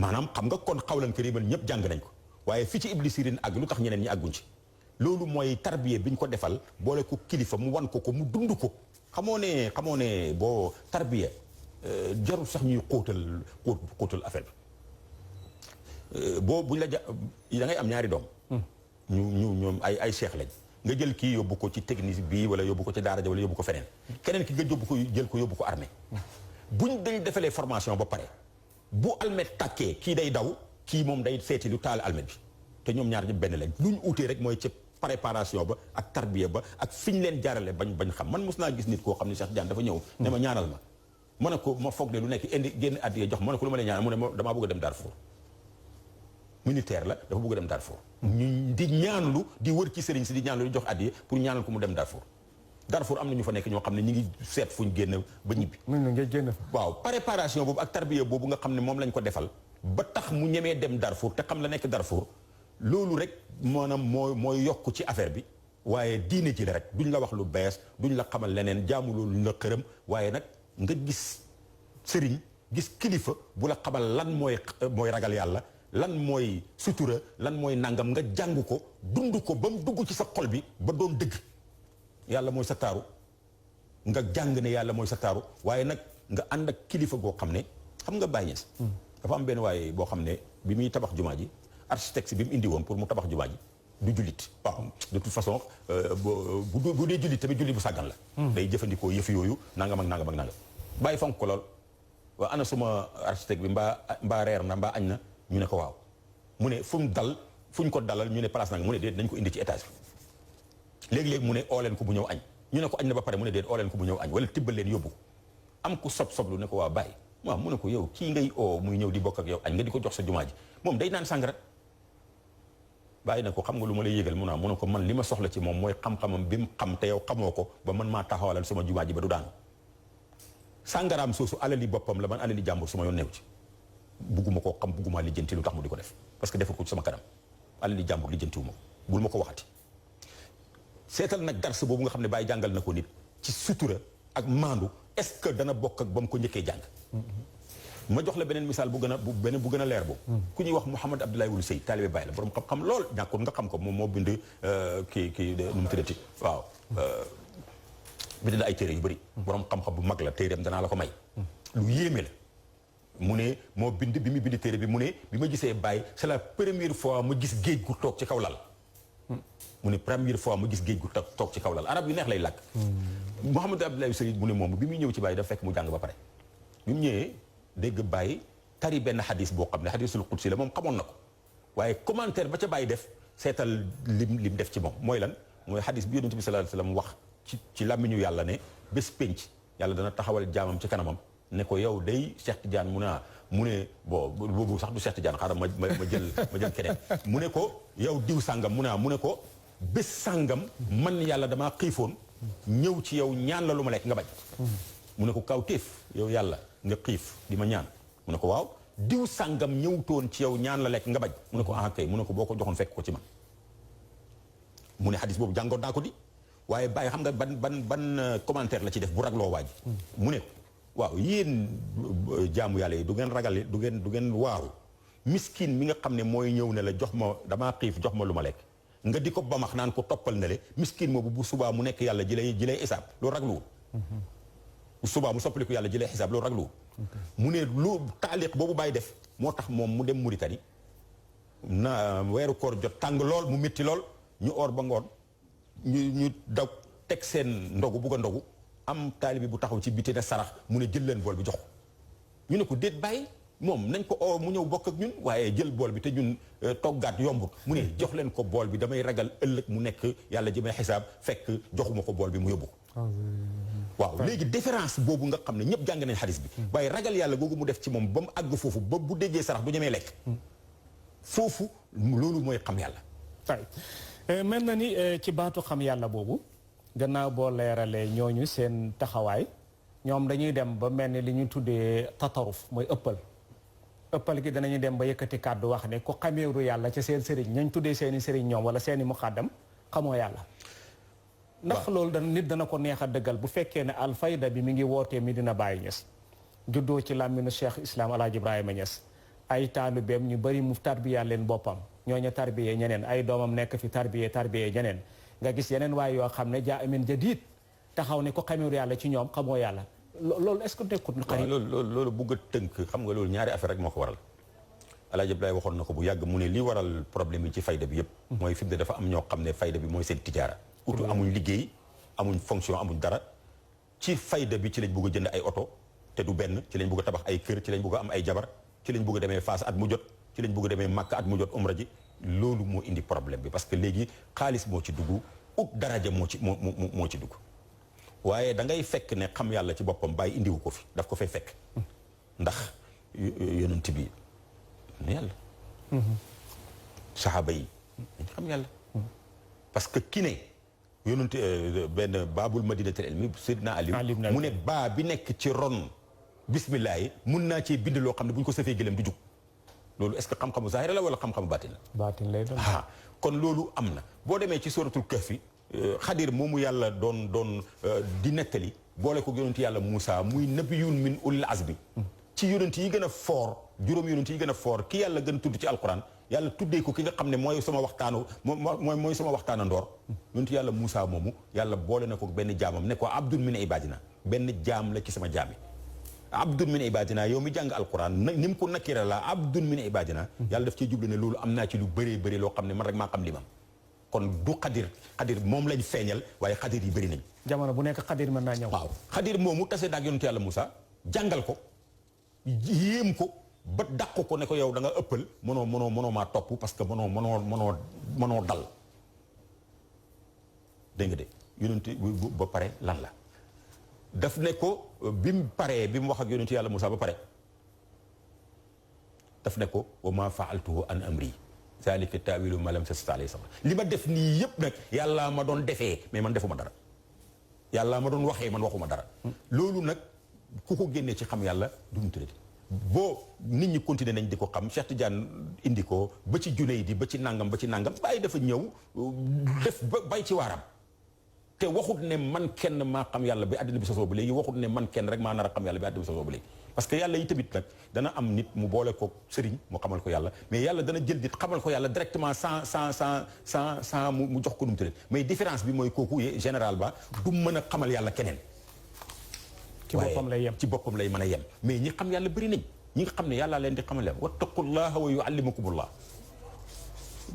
Speaker 2: maanaam xam nga kon xawlan kariman ñëpp jàng nañ ko waaye fi ci Ibnu Sirin àgg lu tax ñeneen ñi àgguñ ci loolu mooy tarbiye bi ñu ko defal boole ko kilifa mu wan ko mu dund ko xamoo ne boo tarbiye jarul sax ñuy xóotal affaire bi boo buñ la da ngay am ñaari doom ñoom ay cheikh lañ nga jël kii yóbbu ko ci technique bii wala yóbbu ko ci daara ja wala yóbbu ko feneen keneen ki nga yóbbu ko armée buñ dañ defalee formation ba pare bu almet tàkkee kii day daw kii moom day seeti lu taal almet bi te ñoom ñaar ñëpp benn lañ luñ utee rek mooy ci préparation ba ak tarbiya ba ak fi ñu leen jaarale bañ xam man mos naa gis nit koo xam ne Cheikh Diane dafa ñëw ne ma ñaanal ma ne ko ma foog ne lu nekk indi génn addiya jox ma ne ko lu ma lay ñaanal mu ne ma damaa bëgg a dem Darfour militaire la dafa bëgg dem Darfour. ñu di ñaanlu di wër ci sëriñ si di ñaanlu di jox addiya pour ñaanal ko mu dem Darfour. Darfour am na ñu fa nekk ñoo xam ne ñu ngi seet fu ñu génn ba ñibbi. waaw préparation boobu ak tarbiya boobu nga xam ne moom lañ ko defal ba tax mu ñemee dem Darfour te xam la nekk Darfour loolu rek maanaam mooy yokk ci affaire bi waaye diine ji la rek duñ la wax lu bees duñ la xamal leneen jaamu loolu la xërëm waaye nag nga gis sëriñ gis kilifa bu la xamal lan mooy ragal yàlla lan mooy sutura lan mooy nangam nga jàng ko dund ko ba mu dugg ci sa xol bi ba doon dëgg yàlla mooy sa taaru nga jàng ne yàlla mooy sa taaru waaye nag nga ànd ak kilifa goo xam ne xam nga Baye Niass dafa am benn waaye boo xam ne bi muy tabax jumaa ji architecte bi mu indi woon pour mu tabax jumaa ji du jullit waaw de toute façon bu dee jullit tamit jullit bu sàggan la day jëfandikoo yëf yooyu nangam ak nangam ak nangam bàyyi fonk ko lool waaw ana suma architecte bi mbaa reer na mbaa añ na ñu ne ko waaw mu ne fu ñu ko dalal ñu ne place nanga mu ne déet nañ ko indi ci étage bi léegi-léegi mu ne oo leen ko bu ñëw añ ñu ne ko añ na ba pare mu ne déet oo leen ko bu ñëw añ wala tibbal leen yóbbu am ku soblu ne ko waaw bàyyi waaw mu ne ko yow kii ngay oo muy ñëw di bokk ak yow añ nga di ko jox sa jumaa ji moom day naan sàngara bàyyi na ko xam nga lu ma lay yëgal mu ne ko man li ma soxla ci moom mooy xam-xamam bi mu xam te yow xamoo ko ba man maa taxawalal sama jumaa ji ba du daanu sàngaraam soosu alali boppam la man alali jàmbur su ma yoon neew ci bugguma koo xam bugguma lijjanti lu tax mu di ko def parce que deful ko ci sama kanam alali jàmbur lijjantiwu ma bul ma ko waxati seetal nag dars boobu nga xam ne bàyyi jàngal na ko nit ci sutura ak maandu est-ce que dana bokk ak ba mu ko njëkkee jàng ma jox la beneen misaal bu gën a leer boobu ku ñuy wax Mouhamed Abdoulaye Wulu Sey taalibe Baye la borom xam-xam lool ñàkkul nga xam ko moom moo bind kii nu mu tuddati waaw bind na ay téere yu bëri borom xam-xam bu mag la téereem danaa la ko may lu yéeme la mu ne moo bind bi mu bind téere bi mu ne bi ma gisee Baye c'est la première fois ma gis géej gu toog ci kaw lal mu ne première fois ma gis géej gu toog ci kaw lal arab yu neex lay làkk Mouhamed Abdoulaye Sey mu ne moom bi muy ñëw ci Baye dafa fekk mu jàng ba pare bi mu ñëwee dégg Baye tari benn xadis boo xam ne xadisul qudsi la moom xamoon na ko waaye commentaire ba ca Baye def seetal lim def ci moom mooy lan mooy xadis bi yonent bi sallallahu alayhi wasallam wax ci làmmiñu yàlla ne bés pénc yàlla dana taxawal jaamam ci kanamam ne ko yow day Cheikh Tidiane mu ne bon boobu sax du Cheikh Tidiane xaaral ma jël keneen mu ne ko yow diw sàngam mu ne ko bés sàngam man yàlla damaa xiifoon ñëw ci yow ñaan la lu ma lekk nga bañ mu ne ko kaw téef yow yàlla nga xiif di ma ñaan mu ne ko waaw diw sàngam ñëwtoon ci yow ñaan la lekk nga bañ mu ne ko ah kay mu ne ko boo ko joxoon fekk ko ci man mu ne xadis boobu jàngoon naa ko di waaye Baye xam nga ban commentaire la ci def bu ragloo waaj mu ne waaw yéen jaamu yàlla yi du ngeen ragal du ngeen waaru miskin mi nga xam ne mooy ñëw ne la jox ma damaa xiif jox ma lu ma lekk nga di ko bamax naan ko toppal ne le miskin moobu bu subaa mu nekk yàlla ji lay xisaab loolu ragluwul bu subaa mu soppaliku yàlla ji lay xisaab loolu ragluwul mu ne lu taaliq boobu Baye def moo tax moom mu dem Mauritanie na weeru koor jot tàng lool mu métti lool ñu oor ba ngoon ñu daw teg seen ndogu bugg a ndogu am taalibi bu taxaw ci biti ne sarax mu ne jël leen bool bi jox ko ñu ne ko déet Baye moom nañ ko oo mu ñëw bokk ak ñun waaye jël bool bi te ñun toggaat yombut mu ne jox leen ko bool bi damay ragal ëllëg mu nekk yàlla ji may xisaab fekk joxuma ko bool bi mu yóbbu ko waaw léegi différence boobu nga xam ne ñëpp jàng nañ xadis bi waaye ragal yàlla googu mu def ci moom ba mu àgg foofu ba bu déggee sarax du ñemee lekk foofu loolu mooy xam yàlla
Speaker 1: mel na ni ci baatu xam yàlla boobu gannaaw boo leeralee ñooñu seen taxawaay ñoom dañuy dem ba mel ni li ñu tuddee tataruf mooy ëppal gi danañu dem ba yëkkati kàddu wax ne ku xameeru yàlla ca seen sëriñ ñañ tuddee seeni sëriñ ñoom wala seeni muqaddam xamoo yàlla ndax loolu nit dana ko neex a dëggal bu fekkee ne alfayda bi mi ngi wootee Medina Baye Niass juddoo ci làmminu Cheikh Islam Alaaji Ibrahima Niass ay taalibeem ñu bari mu tarbiya leen boppam ñooñu tarbiyee ñeneen ay doomam nekk fi tarbiyee ñeneen nga gis yeneen waaye yoo xam ne jaa amin jadiid taxaw ne ko xameeru yàlla ci ñoom xamoo yàlla loolu est-ce que nekkut xarit
Speaker 2: loolu bugg a tënk xam nga loolu ñaari affaire rek moo ko waral Alaaji Abdoulaye waxoon na ko bu yàgg mu ne li waral problème yi ci fayda bi yëpp mooy fi mu ne dafa am ñoo xam ne fayda bi mooy seen tijaara utu amuñ liggéey amuñ fonction amuñ dara ci fayda bi ci lañ bugg a jënd ay oto te du benn ci lañ bugg a tabax ay kër ci lañ bugg a am ay jabar ci lañ bugg a demee Fass at mu jot ci lañ bugg a demee Makka at mu jot umra ji loolu moo indi problème bi parce que léegi xaalis moo ci dugg ut daraja moo ci dugg waaye da ngay fekk ne xam yàlla ci boppam Baye indiwu ko fi daf ko fay fekk ndax yonent bi ne yàlla saxaaba yi dañ xam yàlla parce que ki ne yonent benn baabul madinatul ilmi Seydina Aliou mu ne baa bi nekk ci ron bismillah yi mun naa cee bind loo xam ne bu ñu ko safee gëlëm du jug loolu est-ce que xam-xamu zahira la wala xam-xamu baatin la
Speaker 1: baatin lay doon
Speaker 2: kon loolu am na boo demee ci suratul kahfi xadir moomu yàlla doon di nettali boole ko yonent yàlla Moussa muy nabiyun min ulil azmi ci yonent yi gën a foor juróom yonent yi gën a foor ki yàlla gën a tudd ci alquran yàlla tuddee ko ki nga xam ne mooy sama waxtaanu mooy sama waxtaana ndoor yonent yàlla Moussa moomu yàlla boole na ko benn jaamam ne ko abdun min ibadina benn jaam la ci sama jaami abdun min ibadina yow mi jàng alquran ni mu ko nakira la abdun min ibadina yàlla daf cee jublu ne loolu am naa ci lu bëree bëri loo xam ne man rek maa xam limam kon du xadir moom lañ feeñal waaye xadir yi bëri nañ
Speaker 1: jamono bu nekk xadir mën naa ñëw
Speaker 2: waaw xadir moomu tase daak yonent yàlla Moussa jàngal ko yéem ko ba dàq ko ne ko yow da nga ëppal mënoo maa topp parce que mënoo dal dégg nga de yonent ba pare lan la daf ne ko bi mu paree bi mu wax ak yonent yàlla Moussa ba pare daf ne ko wa ma faaltuhu an amri zalika taawilu ma lam tastati alayhi sabra li ma def nii yëpp nag yàllaa ma doon defee mais man defuma dara yàllaa ma doon waxee man waxuma dara loolu nag ku ko génnee ci xam yàlla du mu tëddati boo nit ñi continuer nañ di ko xam Cheikh Tidiane indi ko ba ci juney di ba ci nangam bàyyi dafa ñëw def bay ci waaram te waxut ne man kenn maa xam yàlla bi àddina bi sosoo ba léegi waxut ne man kenn rek maa nar a xam yàlla bi àddina bi sosoo ba léegi parce que yàlla yi tamit nag dana am nit mu boole ko sëriñ mu xamal ko yàlla mais yàlla dana jël nit xamal ko yàlla directement sans mu jox ko nu mu tëddee mais différence bi mooy kooku général ba du mën a xamal yàlla keneen
Speaker 1: ci boppam lay yem
Speaker 2: ci boppam lay mën a yem mais ñi xam yàlla bëri nañ ñi nga xam ne yàlla leen di xamal yàlla wattaqullaha wa yuallimukumullah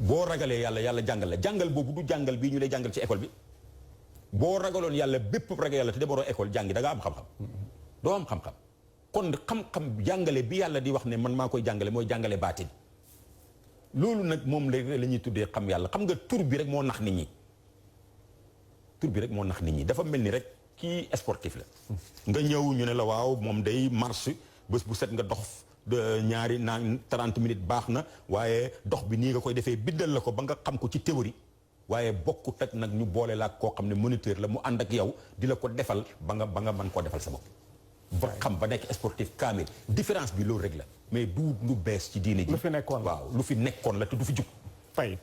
Speaker 2: boo ragalee yàlla jàngal la jàngal boobu du jàngal bii ñu lay jàngal ci école bi boo ragaloon yàlla bépp ragal yàlla te demaroo école jàngi da nga am xam-xam doo am xam-xam kon xam-xam jàngale bi yàlla di wax ne man maa koy jàngale mooy jàngale baatin loolu nag moom la ñuy tuddee xam yàlla xam nga tur bi rek moo nax nit ñi tur bi rek moo nax nit ñi dafa mel ni rek kii sportif la nga ñëw ñu ne la waaw moom day marche bés bu set nga dox ñaari 30 minutes baax na waaye dox bi nii nga koy defee biddal la ko ba nga xam ko ci théorie waaye bokkut ak nag ñu boole la koo xam ne moniteur la mu ànd ak yow di la ko defal ba nga mën koo defal sa bopp ba xam ba nekk sportif kaamil différence bi loolu rek la mais du lu bees ci diine ji
Speaker 1: lu fi nekkoon
Speaker 2: waaw lu fi nekkoon la te du fi jug
Speaker 1: fay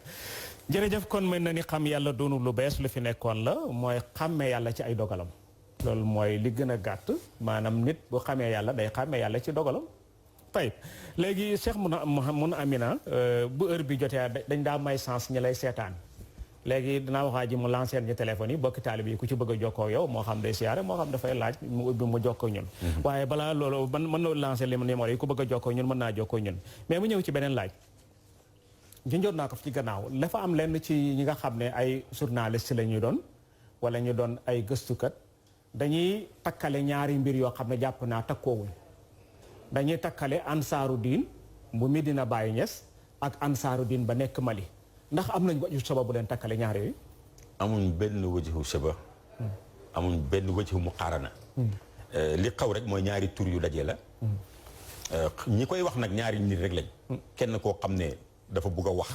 Speaker 1: jërëjëf kon mel na ni xam yàlla doonul lu bees lu fi nekkoon la mooy xàmmee yàlla ci ay dogalam loolu mooy li gën a gàtt maanaam nit bu xamee yàlla day xàmmee yàlla ci dogalam tey léegi Cheikh mun Amina bu heure bi jotee dañ daa may sens ñi lay seetaan léegi dinaa waxaa ji mu lancer ñu téléphone yi bokki taalib yi ku ci bëgg a jokkoo yow moo xam day siyaare moo xam dafay laaj mu ubbi mu jokkoo ñun waaye balaa loolu mën na lancer li numéro yi ku bëgg a jokkoo ñun mën naa jokkoo ñun mais mu ñëw ci beneen laaj junjoon naa ko fi ci gannaaw dafa am lenn ci ñi nga xam ne ay journaliste la ñuy doon wala ñu doon ay gëstukat dañuy takkale ñaari mbir yoo xam ne jàpp naa takkoowuñ dañuy takkale ansaaru diin bu Medina Baye Niass ak ansaaru diin ba nekk Mali ndax am nañ wajhu shaba bu leen takkale ñaar yooyu
Speaker 2: amuñ benn wajhu shaba amuñ benn wajhu muqaarana li xaw rek mooy ñaari tur yu dajee la ñi koy wax nag ñaari nit rek lañ kenn koo xam ne dafa bugg a wax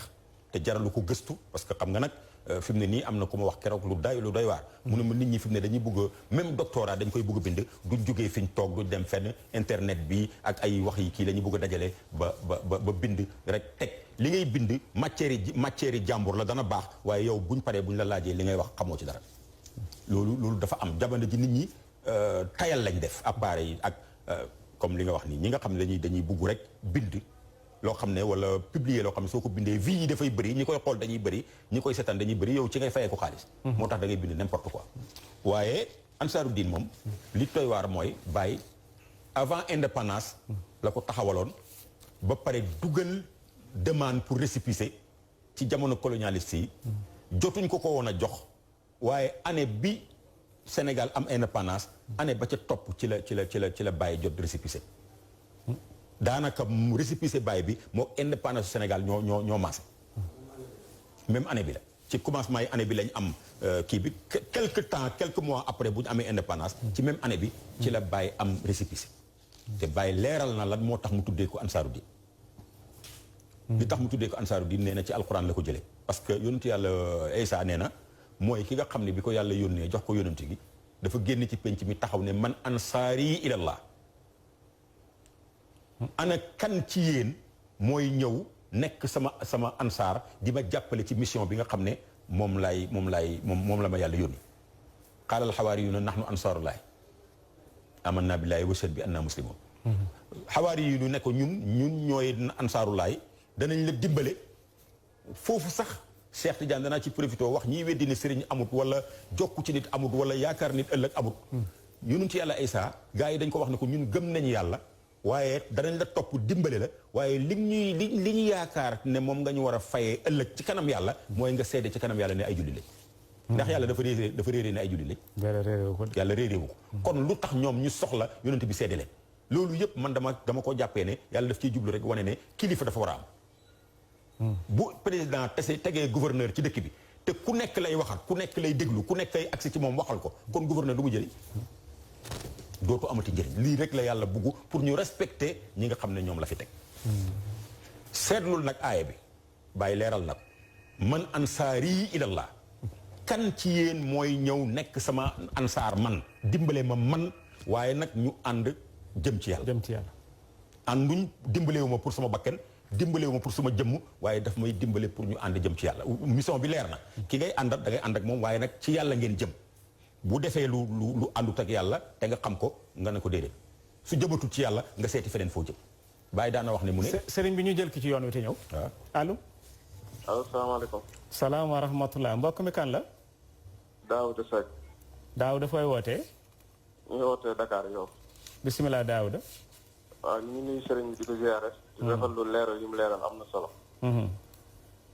Speaker 2: te jaralu ko gëstu parce que xam nga nag fi mu ne nii am na ku ma wax keroog lu doy waar mu ne ma nit ñi fi mu ne dañuy bugg même doctorat dañ koy bugg a bind duñ jógee fi ñu toog duñ dem fenn internet bi ak ay wax yi kii la ñuy bugg a dajale ba bind rek teg li ngay bind matière yi jàmbur la dana baax waaye yow buñ paree buñ la laajee li ngay wax xamoo ci dara loolu dafa am jamono ji nit ñi tayal lañ def appareil yi ak comme li nga wax nii ñi nga xam ne dañuy bugg rek bind loo xam ne wala publier loo xam ne soo ko bindee vie yi dafay bëri ñi koy xool dañuy bëri ñi koy seetaan dañuy bëri yow ci ngay fayee ko xaalis moo tax da ngay bind n'importe quoi waaye ansaaru diin moom li toy waar mooy Baye avant indépendance la ko taxawaloon ba pare dugal demande pour récépissé ci jamono colonialiste yi jotuñ ko woon a jox waaye année bi Sénégal am indépendance année ba ca topp ci la Baye jot récépissé daanaka récépissé Baye bi moo indépendance du Sénégal ñoo maase même année bi la ci commencement yi année bi lañ am kii bi quelques mois après bu ñu amee indépendance ci même année bi ci la Baye am récépissé te Baye leeral na lan moo tax mu tuddee ko ansaaru diin li tax mu tuddee ko ansaaru diin nee na ci alquran la ko jëlee parce que yonent yàlla Isa nee na mooy ki nga xam ne bi ko yàlla yónnee jox ko yonent gi dafa génn ci penc mi taxaw ne man ansaari ilallah ana kan ci yéen mooy ñëw nekk sama ansaar di ma jàppale ci mission bi nga xam ne moom la ma yàlla yónni qaala alxawaariyuuna nahnu ansaarullahi amanna billahi wa shahid bi anna muslimun xawaari yi ñu ne ko ñun ñooy ansaarullahi danañ la dimbale foofu sax Cheikh Tidiane danaa ci profité wax ñiy weddi ne sëriñ amut wala jokku ci nit amut wala yaakaar nit ëllëg amut yonent ci yàlla Isa gars yi dañ ko wax ne ko ñun gëm nañu yàlla waaye danañ la topp dimbale la waaye li ñu yaakaar ne moom nga ñu war a fayee ëllëg ci kanam yàlla mooy nga seede ci kanam yàlla ne ay julli lañ ndax yàlla dafa réeree ne ay julli lañ yàlla réeréewu ko kon lu tax ñoom ñu soxla yonent bi seede leen loolu yëpp man dama ko jàppee ne yàlla daf ciy jublu rek wane ne kilifa dafa war a am bu président tegee gouverneur ci dëkk bi te ku nekk lay waxal ku nekk lay déglu ku nekk ay accès ci moom waxal ko kon gouverneur lu mu jëriñ dootu amati njëriñ lii rek la yàlla bugg pour ñu respecter ñi nga xam ne ñoom la fi teg seetlul nag aaya bi bàyyi leeral nag man ansaari ilallah kan ci yéen mooy ñëw nekk sama ansaar man dimbale ma man waaye nag ñu ànd jëm ci yàlla ànduñ dimbalewu ma pour sama bakken dimbalewu ma pour sama jëmm waaye daf may dimbale pour ñu ànd jëm ci yàlla mission bi leer na ki ngay àndat da ngay ànd ak moom waaye nag ci yàlla ngeen jëm bu defee lu àndut ak yàlla te nga xam ko nga ne ko déedéet su jëmatut ci yàlla nga seeti feneen foo jëm bàyyi daana wax ne mu ne
Speaker 1: sëriñ bi ñu jël ki ci yoon wi te ñëw
Speaker 2: waaw
Speaker 1: allo
Speaker 3: salaamaaleykum
Speaker 1: salaam wa rahmatullah mbokk mi kan la
Speaker 3: Daouda Seck
Speaker 1: Daouda fooy wootee
Speaker 3: ñu ngi wootee Dakar yow
Speaker 1: bisimilah Daouda
Speaker 3: waaw ñu ngi nuyu sëriñ bi di ko ziare di defal lu leeral yi mu leeral am na solo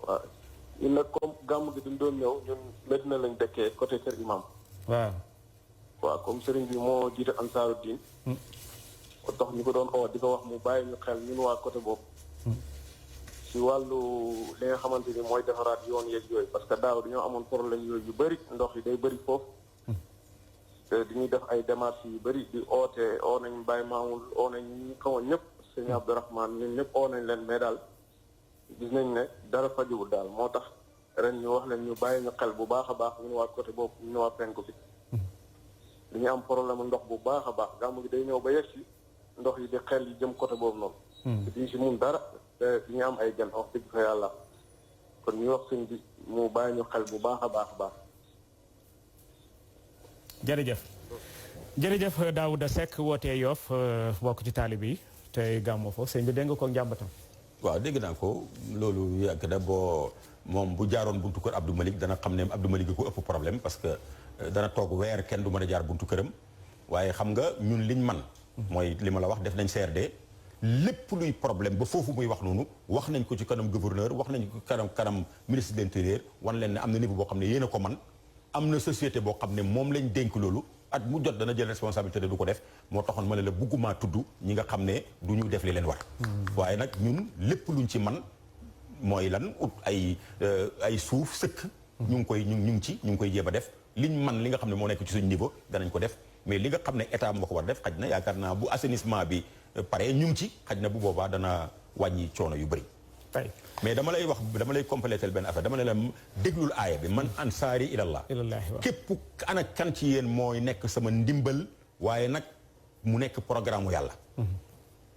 Speaker 3: waaw ñun nag comme gàmm gi duñ doon ñëw ñun Medina lañ dëkkee côté kër imam waaw comme sëriñ bi moo jiite ansaaru diin ko tax ñu ko doon oo di ko wax mu bàyyi ñu xel ñun waa côté boobu ci wàllu li nga xamante ni mooy defaraat yoon yeeg yooyu parce que daaw dañoo amoon problème yooyu yu bëri ndox yi day bëri foofu te dañuy def ay démarches yu bëri di oote oo nañ Baye Mamoul oo nañ ñu xamoon ñëpp sëñ Abdourahmane ñun ñëpp oo nañ leen mais daal gis nañ ne dara fajuwul daal moo tax ren ñu wax leen ñu bàyyi ñu xel bu baax a baax ñun waa côté boobu ñu waa penku bi dañuy am problème ndox bu baax a baax gàmmu gi day ñëw ba yegg si ndox yi di xel yi jëm côté boobu noonu te duñ si mun dara te ñu am ay gan wax dëgg fa yàlla kon ñu wax sëñ bi mu bàyyi ñu xel bu baax a baax a baax
Speaker 1: jërëjëf Daouda Seck wootee Yoff bokk ci taalib yi tey gàmmoo foofu sëñ bi dégg nga ko njàmbatam
Speaker 2: waaw dégg naa ko loolu yàgg na boo moom bu jaaroon buntu kër Abdou Malick dana xam ne Abdou Malick ko ëpp problème parce que dana toog weer kenn du mën a jaar buntu këram waaye xam nga ñun liñ man mooy li ma la wax def nañ CRD lépp luy problème ba foofu muy wax noonu wax nañ ko ci kanam gouverneur wax nañ ko kanam ministre de l'intérieur wan leen ne am na niveau boo xam ne yéen a ko man am na société boo xam ne moom lañ dénk loolu at mu jot dana jël responsabilité de du ko def moo taxoon ma ne la buggumaa tudd ñi nga xam ne du ñu def li leen war waaye nag ñun lépp luñ ci man mooy lan ut ay suuf sëkk ñu ngi koy jéem a def liñ man li nga xam ne moo nekk ci suñ niveau danañ ko def mais li nga xam ne état moo ko war def xaj na yaakaar naa bu assainissement bi pare ñu ngi ci xaj na bu boobaa dana wàññi coono yu bëri mais dama lay compléter benn affaire dama ne la déglul aaya bi man ansaari ilallah képp ana kan ci yéen mooy nekk sama ndimbal waaye nag mu nekk programme yàlla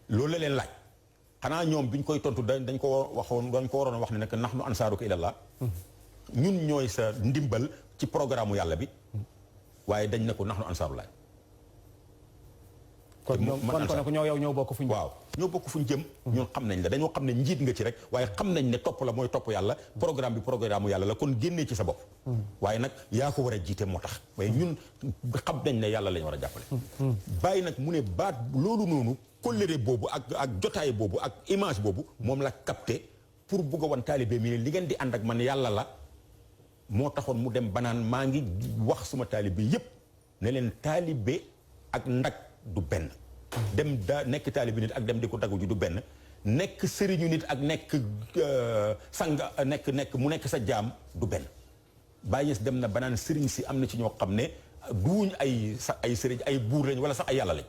Speaker 2: loolu la leen laaj xanaa ñoom bi ñu koy tontu dañ ko waroon a wax ne nag nahnu ansaaruka ilallah ñun ñooy sa ndimbal ci programme yàlla bi waaye dañ ne ko nahnu ansaarullah
Speaker 1: kon ñoo bokk fuñ
Speaker 2: waaw ñoo bokk fuñ jëm ñun xam nañ la dañoo xam ne njiit nga ci rek waaye xam nañ ne topp la mooy topp yàlla programme bi programme yàlla la kon génnee ci sa bopp waaye nag yaa ko war a jiite moo tax waaye ñun xam nañ ne yàlla lañ war a jàppale bàyyi nag mu ne baat loolu noonu kóllëre boobu ak jotaay boobu ak image boobu moom la capté pour bugg a wan taalibe mi ne li ngeen di ànd ak man yàlla la moo taxoon mu dem banaan maa ngi wax suma taalibe yépp ne leen taalibe ak ndag du benn dem nekk taalibe nit ak dem di ko daggu ji du benn nekk sëriñu nit ak nekk sang mu nekk sa jaam du benn bàyyi dem na banaan sëriñ si am na ci ñoo xam ne duuñ ay sëriñ ay buur lañ wala sax ay yàlla lañ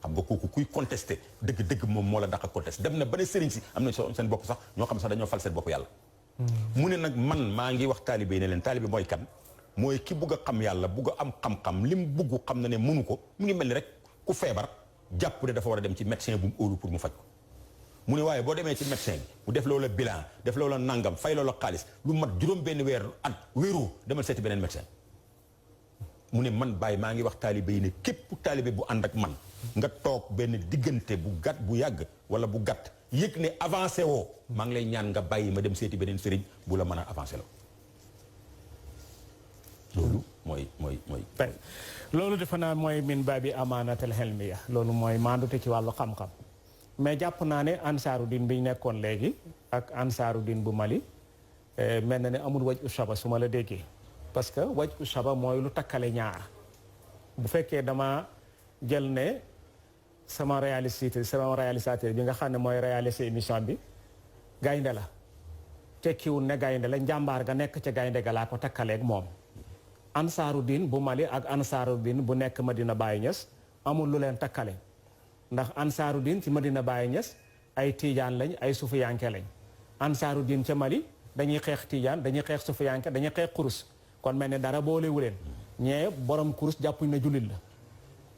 Speaker 2: xam nga kooku kuy contesté dëgg-dëgg moom moo la daq a contesté dem na ba ne sëriñ si am na seen bopp sax ñoo xam sax dañoo fal seen bopp yàlla mu ne nag man maa ngi wax taalibe yi ne leen taalibe mooy kan mooy ki bugg a xam yàlla bugg a am xam-xam li mu bugg xam na ne mënu ko mu ngi mel ni rek ku feebar jàpp ne dafa war a dem ci médecin bu mu óolu pour mu faj ko mu ne waaye boo demee ci médecin bi mu def loola bilan def loola nangam fay loola xaalis lu mat juróom benn weer at wéeru demal seeti beneen médecin mu ne man Baye maa ngi wax taalibe yi ne képp taalibe bu ànd ak man nga toog benn diggante bu gàtt bu yàgg wala bu gàtt yëg ne avancé woo maa ngi lay ñaan nga bàyyi ma dem seeti beneen sëriñ bu la mën a avancé la loolu mooy
Speaker 1: loolu defe naa mooy min baabi amaanatal xelmiya loolu mooy maandute ci wàllu xam-xam mais jàpp naa ne ansaaru din bi ñu nekkoon léegi ak ansaaru din bu Mali mel na ne amul waj u shaba su ma la déggee parce que waj u shaba mooy lu takkale ñaar bu fekkee dama jël ne sama réalisateur bi nga xam ne mooy réaliser émission bi gaynde la tekkiwul ne gaynde la njàmbaar ga nekk ca gaynde ga laa ko takkaleeg moom ansaaru din bu Mali ak ansaaru din bu nekk Medina Baye Niass amul lu leen takkale ndax ansaaru din ci Medina Baye Niass ay tiijaan lañ ay sufiyanke lañ ansaaru din ca Mali dañuy xeex tiijaan dañuy xeex sufiyanke dañuy xeex kurus kon mel ne dara boolewu leen ñee borom kurus jàppuñ na jullit la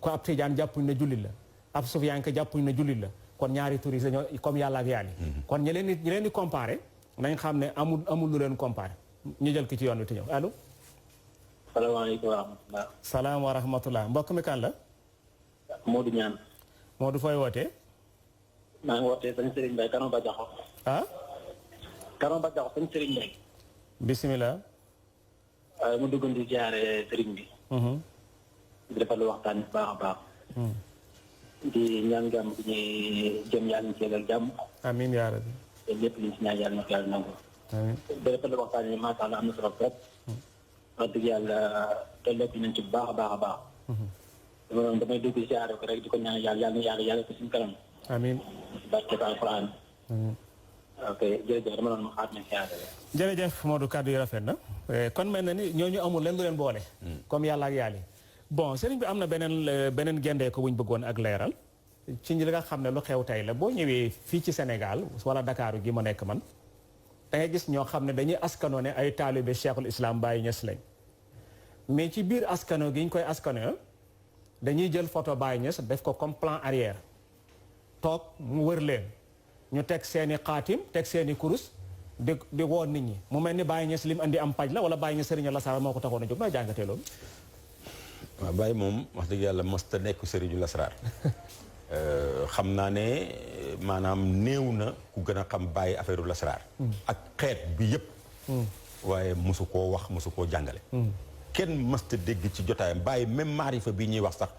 Speaker 1: ko ab tiijaan jàppuñ na jullit la ab sufiyanke jàppuñ na jullit la kon ñaari tur yi dañoo comme yàlla ak yàlla kon ñi leen di comparé nañ xam ne amul lu leen comparé ñu jël ki ci yoon wi te ñëw allo.
Speaker 4: salaamaaleykum wa rahmatulah.
Speaker 1: salaam wa rahmatulah mbokk mi kan la.
Speaker 4: Modou Niane.
Speaker 1: Modou fooy wootee.
Speaker 4: maa ngi wootee sëñ Serigne Mbaye Kano Badiakho.
Speaker 1: ah.
Speaker 4: Kano Badiakho sëñ Serigne Mbaye.
Speaker 1: bisimilah.
Speaker 4: mu dugg di jaare Serigne bi. di defal waxtaan bu baax a baax. di ñaan gàmm gi ñuy jëm yàlla ñu ci yeggal jàmm.
Speaker 1: amiin yaa rabbi.
Speaker 4: te lépp liñ si ñaan yàlla na ko yàlla nangu.
Speaker 1: amiin
Speaker 4: di defal waxtaan yi macha allah am na solo trop. wax dëgg yàlla te lépp nañ ci bu baax a baax a baax. damay dugg ziare ko rek di ko ñaan yàlla ko suñu kanam.
Speaker 1: amiin.
Speaker 4: barke alquran. ok jërëjëf dama doon ma xaar ne ziare la.
Speaker 1: jërëjëf Modou kàddu yi rafet na kon mel na ni ñooñu amul leen lu leen boole. comme yàlla ak yàlla bon sëriñ bi am na beneen gendee ko bu ñu bëggoon ak leeral ci li nga xam ne lu xew tey la boo ñëwee fii ci Sénégal wala Dakaaru gi ma nekk man da ngay gis ñoo xam ne dañuy askanoo ne ay taalibe Cheikhul Islam Baye Niass lañ mais ci biir askano gi ñu koy askanoo dañuy jël photo Baye Niass def ko comme plan arrière toog mu wër leen ñu teg seeni xaatim teg seeni kurus di woo nit ñi mu mel ni Baye Niass lim andi am paj la wala Baye Niass sëriñu lasaraar moo ko taxoon a jóg nooy jàngatee loolu.
Speaker 2: waaw Baye moom wax dëgg yàlla mosta nekk sëriñu lasaraar xam naa ne maanaam néew na ku gën a xam Baye affaire lasaraar ak xeet bi yëpp. waaye mosu koo wax mosu koo jàngale. kenn mësta dégg ci jotaayam Baye même maarifa bii ñuy wax sax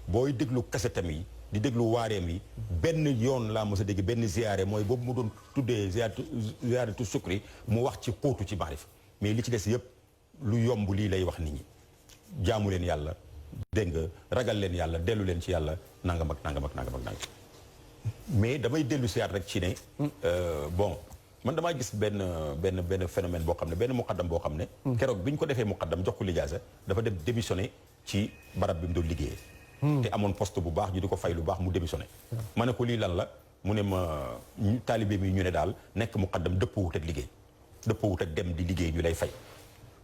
Speaker 2: booy déglu kasetam yi di déglu waareem yi benn yoon laa mos a dégg benn ziyaare mooy boobu mu doon tuddee ziyaaratu sukri mu wax ci xóotu ci maarifa mais li ci des yëpp lu yomb lii lay wax nit ñi jaamu leen yàlla dégg nga ragal leen yàlla dellu leen ci yàlla nangam ak nangam ak nangam ak nangam mais damay dellu siyaat rek ci ne bon man damaa gis benn phénomène boo xam ne benn muqaddam boo xam ne keroog bi ñu ko defee muqaddam jox ko lijaasa dafa dem démissionné ci barab bi mu doon liggéeyee te amoon poste bu baax ñu di ko fay lu baax mu démissionné ma ne ko lii lan la mu ne ma taalibe mi ñu ne daal nekk muqaddam dëppwut ak liggéey dëppwut ak dem di liggéey ñu lay fay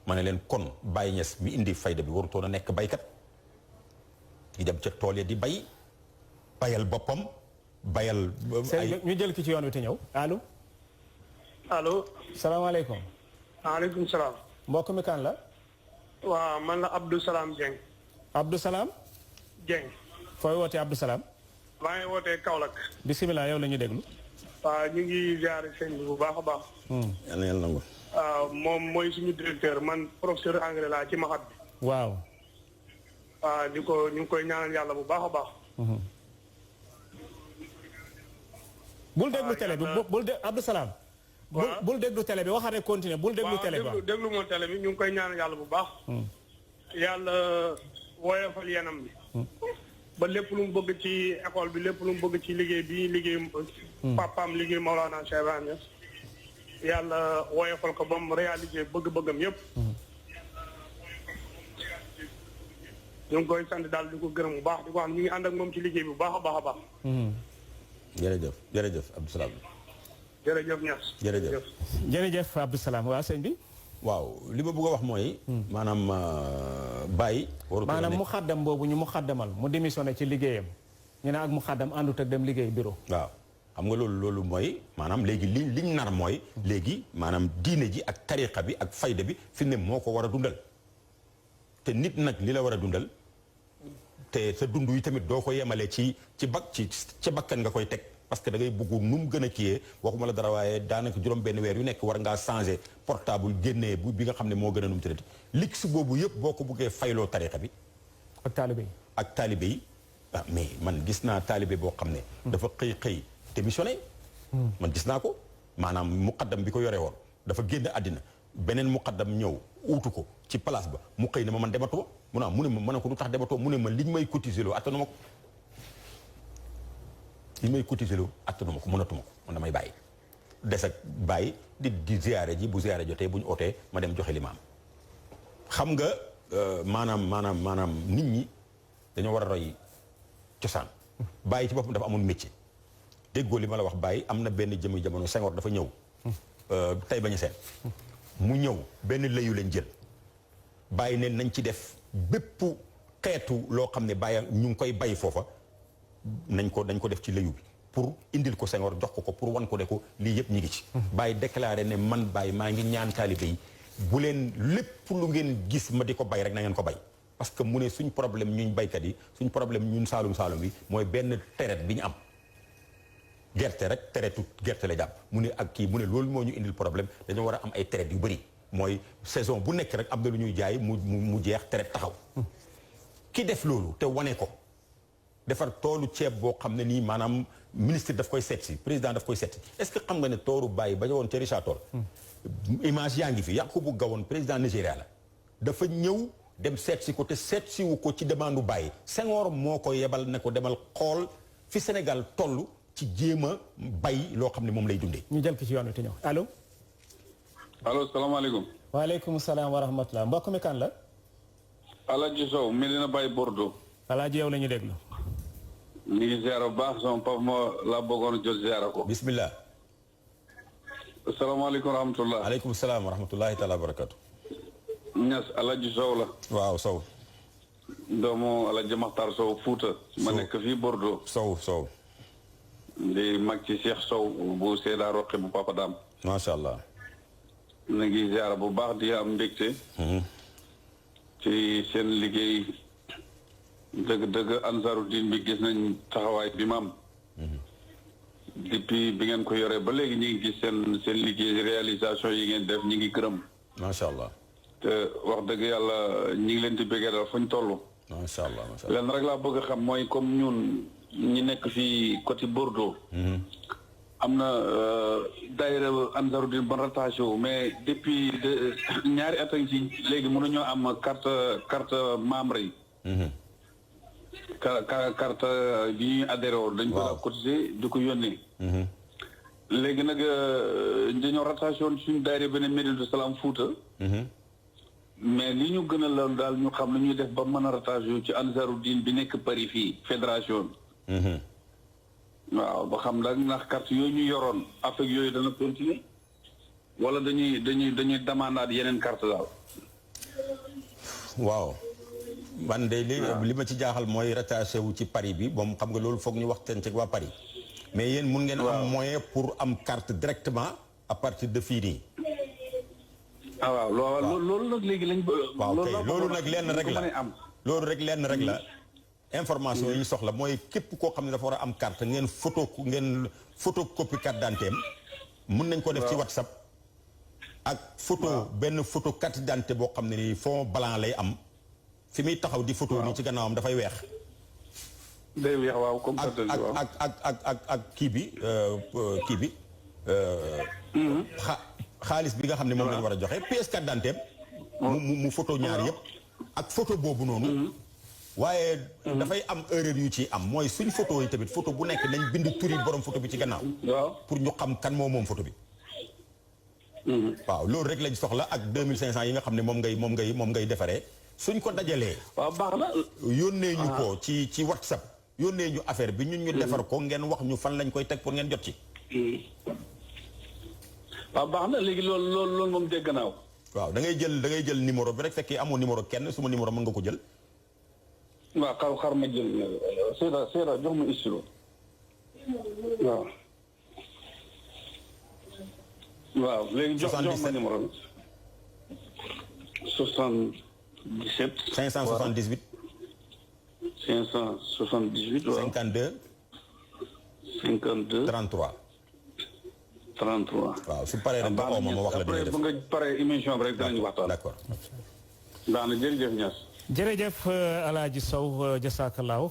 Speaker 2: ma ne leen kon Baye Niass mi indi fayda bi warutoon a nekk baykat di dem ca tool ya di bay bayal boppam bayal ay
Speaker 1: ñu jël ki ci yoon wi te ñëw allo
Speaker 5: allo.
Speaker 1: salaamaaleykum.
Speaker 5: maaleykum salaam.
Speaker 1: mbokk mi kan la.
Speaker 5: waaw man la Abdou Salam Dieng.
Speaker 1: Abdou Salam.
Speaker 5: Dieng.
Speaker 1: fooy wootee Abdou Salam.
Speaker 5: maa ngi wootee Kaolack.
Speaker 1: bisimilah yow la ñu déglu.
Speaker 5: waaw ñu ngi ziare sëñ bi bu baax a baax.
Speaker 2: yàlla yàlla nangu.
Speaker 5: waaw moom mooy suñu directeur man professeur anglais laa ci maxat bi.
Speaker 1: waaw.
Speaker 5: waaw ñu ngi koy ñaanal yàlla bu baax a baax.
Speaker 1: bul déglu télé bi bul dé Abdou Salam.
Speaker 5: waaw
Speaker 1: bul déglu télé bi waxaat rek continuer bul déglu télé bi.
Speaker 5: waaw déglu moo télé bi ñu ngi koy ñaanal yàlla bu baax. yàlla woyofal yenam bi. ba lépp lu mu bëgg ci école bi lépp lu mu bëgg ci liggéey bi liggéey. papaam liggéey Maolana Cheikh Ibrahima Niass. yàlla woyofal ko ba mu réaliser bëgg-bëggam yépp. ñu ngi koy sant daal di ko gërëm bu baax di ko xam ñu ngi ànd ak moom ci liggéey bi bu baax a baax a baax.
Speaker 2: jërëjëf jërëjëf Abdou Salam.
Speaker 5: jërëjëf Niass.
Speaker 2: jërëjëf
Speaker 1: jërëjëf Abdou Salam waa sëñ bi.
Speaker 2: waaw li ma bëgg a wax mooy. maanaam Baye.
Speaker 1: maanaam mu xaddam boobu ñu mu xaddamal mu démissionné ci liggéeyam ñu ne ak mu xaddam àndut ak dem liggéey bureau.
Speaker 2: waaw xam nga loolu mooy maanaam léegi liñ nar mooy. léegi maanaam diine ji ak tariqa bi ak fayda bi fi ne moo ko war a dundal. te nit nag li la war a dundal te sa dund yi tamit doo ko yemale ci bakkan nga koy teg parce que da ngay bëgg nu mu gën a kiyee waxuma la dara waaye daanaka juróom benn weer yu nekk war ngaa changé portable génnee bi nga xam ne moo gën a nu mu tëddati lix boobu yëpp boo ko bëggee fayloo tariqa bi ak taalibe yi ah mais man gis naa taalibe boo xam ne dafa xëy démissionné man gis naa ko maanaam muqaddam bi ko yore woon dafa génn àddina beneen muqaddam ñëw uutu ko ci place ba mu xëy ne ma man dematuma mu ne ma ne ko lu tax dematoo mu ne ma liñ may cotiser loo attanu ma ko liñ may cotiser loo attanu ma ko mënatuma ko man damay bàyyi des ak bàyyi di ziyaare ji bu ziyaare jotee bu ñu ootee ma dem joxe limaam xam nga maanaam nit ñi dañoo war a roy cosaan bàyyi ci boppam dafa amoon métier déggoo li ma la wax bàyyi am na benn jëmi jamono Senghor dafa ñëw tey bañu seen mu ñëw benn layu lañ jël bàyyi ne nañ ci def bépp xeetu loo xam ne bàyyi ñu ngi koy bay foofa nañ ko def ci layu bi pour indil ko Senghor jox ko pour wan ko de ko lii yëpp ñi ngi ci bàyyi déclaré ne man bàyyi maa ngi ñaan taalibe yi bu leen lépp lu ngeen gis ma di ko bay rek na ngeen ko bay parce que mu ne suñ problème ñun baykat yi suñ problème ñun saalum yi mooy benn traite bi ñu am gerte rek traite gerte la jàpp mu ne ak kii mu ne loolu moo ñu indil problème dañoo war a am ay traite yu bëri mooy saison bu nekk rek am na lu ñuy jaay mu jeex traite taxaw ki def loolu te wane ko defar toolu ceeb boo xam ne nii maanaam ministre daf koy seet si président daf koy seet si est-ce que xam nga ne tooru bàyyi ba woon ca Richard Toll image yaa ngi fi Yakubu Gowon président Nigéria la dafa ñëw dem seet si ko te seet siwu ko ci demande bàyyi Senghor moo ko yebal ne ko demal xool fi Sénégal toll ci jéem a bay loo xam ne moom lay dundee.
Speaker 1: ñu jël ki ci yoon wi te ñëw allo.
Speaker 6: allo salaamaaleykum.
Speaker 1: waaleykum salaam wa rahmatulah mbokk mi kan la.
Speaker 6: Alaaji Sow Medina Baye Bordeaux.
Speaker 1: Alaaji yow la ñu déglu.
Speaker 6: ñu ngi ziar bu baax sama papa ma laa bëggoon jot ziar ko.
Speaker 2: bismillah.
Speaker 6: salaamaaleykum wa rahmatulah.
Speaker 2: aleykum salaam wa rahmatulahi taala wa barakatu.
Speaker 6: Niass Alaaji Sow la.
Speaker 2: waaw Sow.
Speaker 6: doomu Alaaji Maxtar Sow Fouta. ma nekk fii Bordeaux.
Speaker 2: Sow.
Speaker 6: di mag ci Cheikh Sow bu Seyda Roqe bu Papa Dam.
Speaker 2: macha allah.
Speaker 6: na ngi ziar bu baax di am mbégte. ci seen liggéey dëgg Ansaarud-Din bi gis nañ taxawaay bi ma am. depuis bi ngeen ko yoree ba léegi ñu ngi gis seen liggéey réalisation yi ngeen def ñu ngi gërëm.
Speaker 2: macha allah.
Speaker 6: te wax dëgg yàlla ñu ngi leen di bëggee daal fu ñu toll.
Speaker 2: macha allah
Speaker 6: lenn rek laa bëgg a xam mooy comme ñun ñi nekk fii côté Bordeaux. am na daayira Ansaarud-Din ba rattaché wu mais depuis ñaari at ci léegi mënuñoo am carte membre yi. carte bi ñuy adhéré woon dañ ko cotisé di ko yónnee. léegi nag dañoo rattaché woon suñu daayira beneen Médinatoul Salam Fouta. mais li ñu gën a lool daal ñu xam lu ñuy def ba mën a rattaché ci Ansaarud-Din bi nekk Paris fii fédération bi. waaw ba xam ndax carte yooyu ñu yoroon affaire yooyu dana continuer wala dañuy demandaat yeneen carte daal.
Speaker 2: waaw man de li ma ci jaaxal mooy rattaché wu ci Paris bi moom xam nga loolu foog ñu waxtaan ci waa Paris mais yéen mun ngeen am moyen pour am carte directement à partir de fii nii.
Speaker 6: waaw loolu nag léegi lañ.
Speaker 2: waaw kay loolu nag lenn rek la loolu rek lenn rek la. information yi ñu soxla mooy képp koo xam ne dafa war a am carte ngeen photocopie carte d'identité mun nañ ko def ci WhatsApp ak benn photo carte d'identité boo xam ne nii fond blanc lay am fi muy taxaw di photo nii ci gannaawam dafay weex.
Speaker 6: day weex waaw comme
Speaker 2: ak kii bi xaalis bi nga xam ne moom lañ war a joxe pièce carte d'identité mu photo ñaar yëpp ak photo boobu noonu. waaye dafay am erreur yu ci am mooy suñ photo yi tamit photo bu nekk nañ bind turi borom photo bi ci gannaaw. pour ñu xam kan moom photo bi. waaw loolu rek lañ soxla ak 2500 yi nga xam ne moom ngay defaree suñ ko dajalee.
Speaker 6: waaw baax na.
Speaker 2: yónnee ñu ko ci WhatsApp. yónnee ñu affaire bi ñun ñu defar ko ngeen wax ñu fan lañ koy teg pour ngeen jot ci.
Speaker 6: waaw baax na léegi loolu moom dégg naa ko.
Speaker 2: waaw da ngay jël numéro bi rek fekkee amoo numéro kenn suma numéro mën nga ko jël.
Speaker 6: waaw xar ma jël Seydou jox ma istilo. waaw. waaw léegi jox ma numéro bi. 77.
Speaker 2: 578.
Speaker 6: 578 waaw.
Speaker 2: 52.
Speaker 6: 52.
Speaker 2: 33.
Speaker 6: 33.
Speaker 2: waaw su paree rek ba ma wax la dina def
Speaker 6: ba nga paree émission bi rek danañu waxtaan.
Speaker 2: d'accord.
Speaker 6: daana jërëjëf Niass.
Speaker 1: jërëjëf Alaaji Sow jasaakalaaw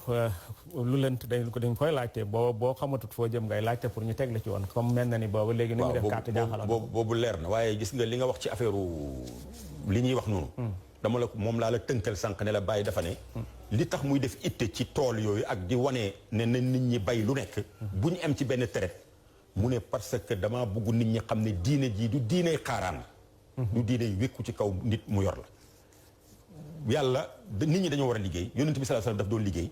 Speaker 1: lu lënt dañ koy laajte boo xamatut foo jëm ngay laajte pour ñu teg la ci woon comme mel na ni boobu léegi nu ñu def carte jaaxaloon
Speaker 2: boobu leer na waaye gis nga li nga wax ci affaire li ñuy wax noonu dama la moom laa la tënkal sànq ne la bàyyi dafa ne li tax muy def itte ci tool yooyu ak di wane ne na nit ñi bay lu nekk bu ñu am ci benn traite mu ne parce que dama bëgg nit ñi xam ne diine jii du diiney xaaraan du diiney wékku ci kaw nit mu yor la yàlla nit ñi dañoo war a liggéey yonent bi sallallahu alayhi wasallam daf doon liggéey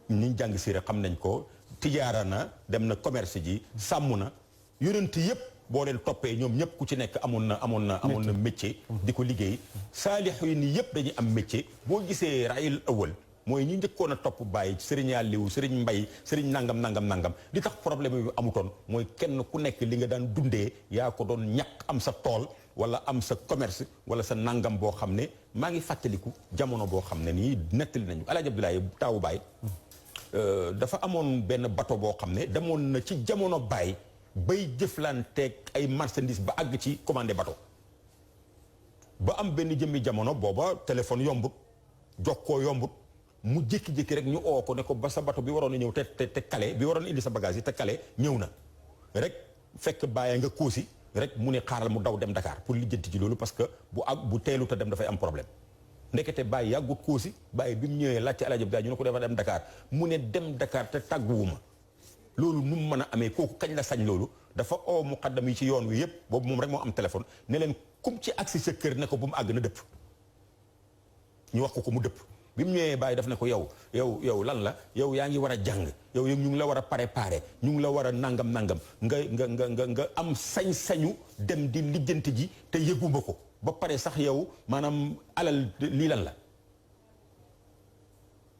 Speaker 2: ñi jàng siira xam nañ ko tijaara na dem na commerce ji sàmm na yonent yëpp boo leen toppee ñoom ñëpp ku ci nekk amoon na métier di ko liggéey saalix yi nii yëpp dañuy am métier boo gisee raayil awal mooy ñi njëkkoon a topp bàyyi sëriñ Aliou sëriñ Mbay sëriñ nangam li tax problème yu amutoon mooy kenn ku nekk li nga daan dundee yaa ko doon ñàkk am sa tool wala am sa commerce wala sa nangam boo xam ne maa ngi fàttaliku jamono boo xam ne nii nettali nañu Alaaji Abdoulaye taawu Baay dafa amoon benn bateau boo xam ne demoon na ci jamono Baay bay jëflanteeg ay marchandises ba àgg ci commandé bateau ba am benn jëmmi jamono booba téléphone yombut jokkoo yombut mu jékki-jékki rek ñu oo ko ne ko ba sa bateau bi waroon a ñëw te kale bi waroon indi sa bagage yi te kale ñëw na rek fekk bàyyee nga kóosi rek mu ne xaaral mu daw dem Dakar pour lijjanti ci loolu parce que bu teelut a dem dafay am problème ndekete bàyyi yàggut kóosi bàyyi bi mu ñëwee laajte Alaaji Abdoulaye ñu ne ko dafa dem Dakar mu ne dem Dakar te tàgguwuma loolu nu mu mën a amee kooku kañ la sañ loolu dafa oo muqaddam yi ci yoon wi yëpp boobu moom rek moo am téléphone ne leen kum ci agsi sa kër ne ko bu mu àgg na dëpp ñu wax ko mu dëpp bi mu ñëwee bàyyi daf ne ko yow lan la yow yaa ngi war a jàng yow ñu ngi la war a préparer ñu ngi la war a nangam nga am sañ-sañu dem di lijjanti ji te yëguma ko ba pare sax yow maanaam alal lii lan la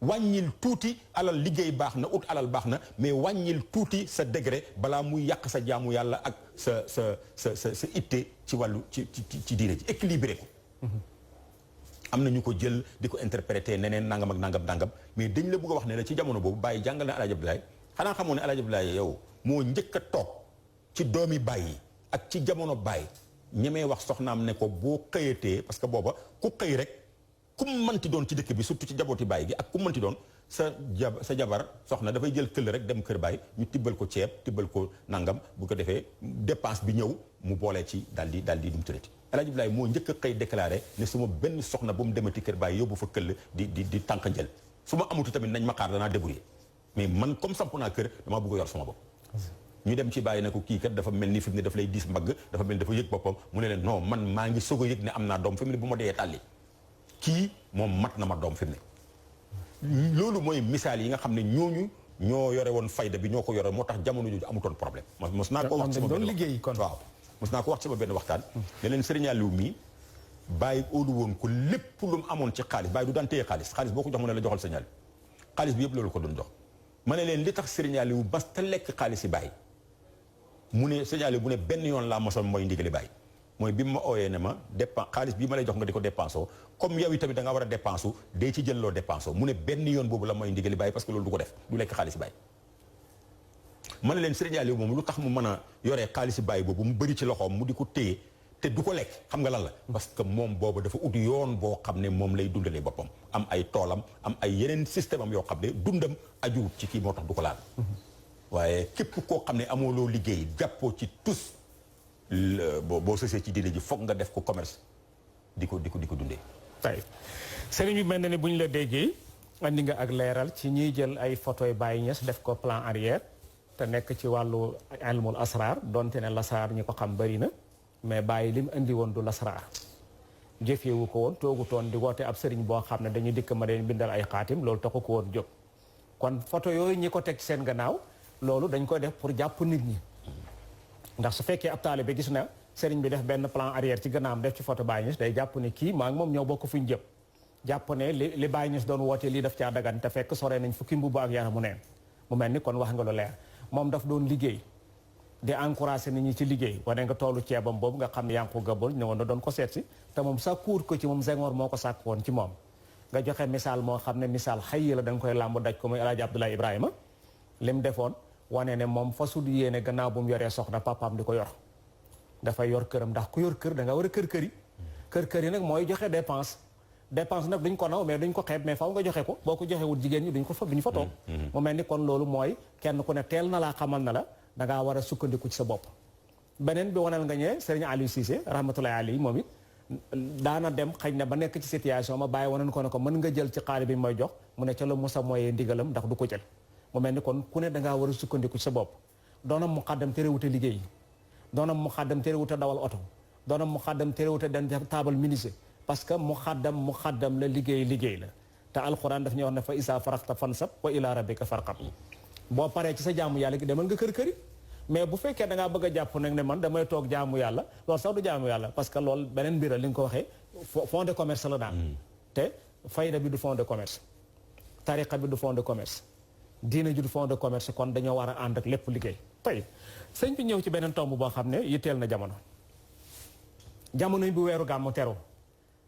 Speaker 2: wàññil tuuti alal liggéey baax na ut alal baax na mais wàññil tuuti sa degré balaa muy yàq sa jaamu yàlla ak sa itte ci wàllu ci diine ji équilibré ko am na ñu ko jël di ko interpréter neneen nangam ak nangam mais dañ la bëgg a wax ne la ci jamono boobu bàyyi jàngal na Alaaji Abdoulaye xanaa xamoo ne Alaaji Abdoulaye yow moo njëkk a toog ci doomi bàyyi ak ci jamono bàyyi ñemee wax soxnaam ne ko boo xëyatee parce que booba ku xëy rek ku mu mënti doon ci dëkk bi surtout ci jabooti bàyyi gi ak ku mu mënti doon sa jabar soxna dafay jël këll rek dem kër bàyyi ñu tibbal ko ceeb tibbal ko nangam bu ko defee dépense bi ñëw mu boolee ci daal di dum tërati Alaaji Abdoulaye moo njëkk a xëy déclaré ne su ma benn soxna ba mu demati kër bàyyi yóbbu fa këll di tànk njël su ma amutu tamit nañ ma xaar danaa débrouiller mais man comme samp naa kër damaa bëgg a yor sama bopp ñu dem ci bàyyi ne ko kii kat dafa mel ni fi mu ne daf lay diis mbagg dafa mel ni dafa yëg boppam mu ne leen non man maa ngi soog a yëg ne am naa doom fi mu ne bu ma dee tàlli kii moom mat na ma doom fi mu ne loolu mooy misaal yi nga xam ne ñooñu ñoo yore woon fayda bi ñoo ko yore moo tax jamono jooju amutoon problème mos naa ko wax ci sama liggéey kon waaw mos naa ko wax ci ma benn waxtaan ne leen Serigne Aliou mii bàyyi óolu woon ko lépp lu mu amoon ci xaalis bàyyi du daan téye xaalis boo ko jox mu ne la joxal Serigne Aliou xaalis bi yëpp loolu ko doon jox ma ne leen li tax Serigne Aliou bas te lekk xaalis yi bàyyi mu ne Serigne Aliou bu ne benn yoon laa mosoon mooy ndigali bàyyi mooy bi mu ma ooyee ne ma dépense xaalis bii ma lay jox nga di ko dépensoo comme yow itamit da nga war a dépensu dee ci jël loo dépensoo mu ne benn yoon boobu la mooy ndigali bàyyi parce que loolu du ko def du lekk xaalis bàyyi ma ne leen Serigne Aliou moom lu tax mu mën a yoree xaalis bàyyi boobu mu bëri ci loxoom mu di ko téye te du ko lekk xam nga lan la parce que moom boobu dafa ut yoon boo xam ne moom lay dundalee boppam am ay toolam am ay yeneen système am yoo xam ne dundam ajuwut ci kii moo tax du ko laal waaye képp koo xam ne amoo loo liggéey jàppoo ci tus boo sësee ci diine ji foog nga def ko commerce di ko dundee
Speaker 1: tey sëriñ bi mel na ni bu ñu la déggee andi nga ak leeral ci ñiy jël ay photos Baye Niass def ko plan arrière te nekk ci wàllu ilmul asrar donte ne lasraar ñi ko xam bëri na mais Baye li mu indi woon du lasraar jëfewu ko woon toogutoon di woote ab sëriñ boo xam ne dañuy dikk ma leen bindal ay xaatim loolu taxu ko woon jóg kon photo yooyu ñi ko teg seen gannaaw loolu dañ koy def pour jàpp nit ñi ndax su fekkee ab taalibe gis na sëriñ bi def benn plan arrière ci gannaawam def ci photo Baye Niass day jàpp ne kii maa ngi moom ñoo bokk fu ñu jëm jàpp ne li Baye Niass doon woote lii daf caa dagan te fekk sore nañ fukki mbubb ak yaramu neen mu mel ni kon wax nga lu leer moom daf doon liggéey di encouragé nit ñi ci liggéey wane nga toolu ceebam boobu nga xam ne yaa ngi ko gëbal ñëwoon na doon ko seet si te moom sàkkuwut ko ci moom Senghor moo ko sàkk woon ci moom nga joxe misaal moo xam ne misaal xëy la da nga koy làmb daj ko muy El Hadj Abdoulaye Ibrahima lim defoon wane ne moom fasul yéene gannaaw bu mu yoree soxna papaam di ko yor dafay yor këram ndax ku yor kër da nga war a kër yi nag mooy joxe dépense nag duñ ko naw mais duñ ko xeeb mais faw nga joxe ko boo ko joxewul jigéen ñi duñ fa toog mu mel ni kon loolu mooy kenn ku ne teel na laa xamal na la da ngaa war a sukkandiku ci sa bopp beneen bi wanal nga ñëwee Serigne Aliou Cissé rahmatullahi alayhi moom it daana dem xëy na ba nekk ci situation ma bàyyi wanan ko ne ko mën nga jël ci xaali bi mooy jox mu ne ca la Musa mooyee ndigalam ndax du ko jël mu mel ni kon ku ne da ngaa war a sukkandiku ci sa bopp doonam mu xaddam terewute liggéey doonam mu xaddam terewute dawal oto doonam mu xaddam terewute den taabal ministre parce que mu xaddam la liggéey la te alxuraan daf ñuy wax ne fa isa faraxta fansab wa ila rabbika farqab boo paree ci sa jaamu yàlla gi demal nga kër mais bu fekkee da ngaa bëgg a jàpp nag ne man damay toog jaamu yàlla loolu sax du jaamu yàlla parce que loolu beneen mbir la li nga ko waxee fond de commerce la daan te fayda bi du fond de commerce tariqa bi du fond de commerce diina ji du fond de commerce kon dañoo war a ànd ak lépp liggéey tey sëñ bi ñëw ci beneen tomb boo xam ne yitteel na jamono yi bu weeru gàmmu teru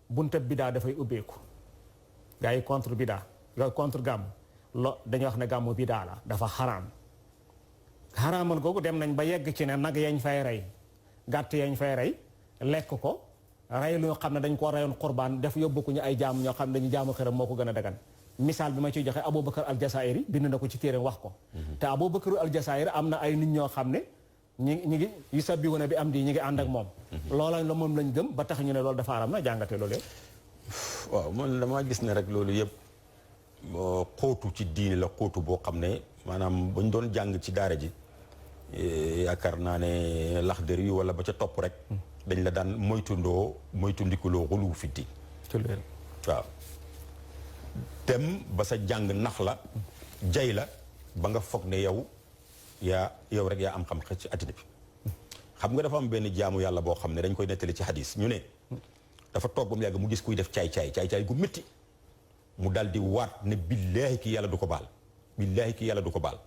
Speaker 1: buntab bidaa dafay ubbeeku gars yi contre bidaa contre gàmmu dañuy wax ne gàmmu bidaa la dafa xaraam xaraamal googu dem nañ ba yegg ci ne nag yañ fay rey gàtt yañ fay rey lekk ko rey loo xam ne dañ ko reyoon qurbaan def yóbbu ko ñu ay jaam ñoo xam ne dañu jaamu xëram moo ko gën a dagan misaal bi ma ciy joxe Aboubacar al-Jazairi bind na ko ci téere wax ko te Aboubacar al-Jazairi am na ay nit ñoo xam ne ñi ngi yu sabbi wane bi am di ñi ngi ànd ak moom loola la moom lañ gëm ba tax ñu ne loolu dafa aram na jàngatee loolu yëpp
Speaker 2: waaw man damaa gis ne rek loolu yëpp xóotu ci diine la xóotu boo xam ne maanaam buñ doon jàng ci daara ji yaakaar naa ne laxdër yi wala ba ca topp rek dañ la daan moytu ndikuloo xuluwu fiddi waaw dem ba sa jàng nax la jay la ba nga foog ne yow rek yaa am xam ci àddina bi xam nga dafa am benn jaamu yàlla boo xam ne dañ koy nettali ci hadis ñu ne dafa toog ba mu yàgg mu gis kuy def caay-caay gu métti mu dal di waat ne billaahi ki yàlla du ko baal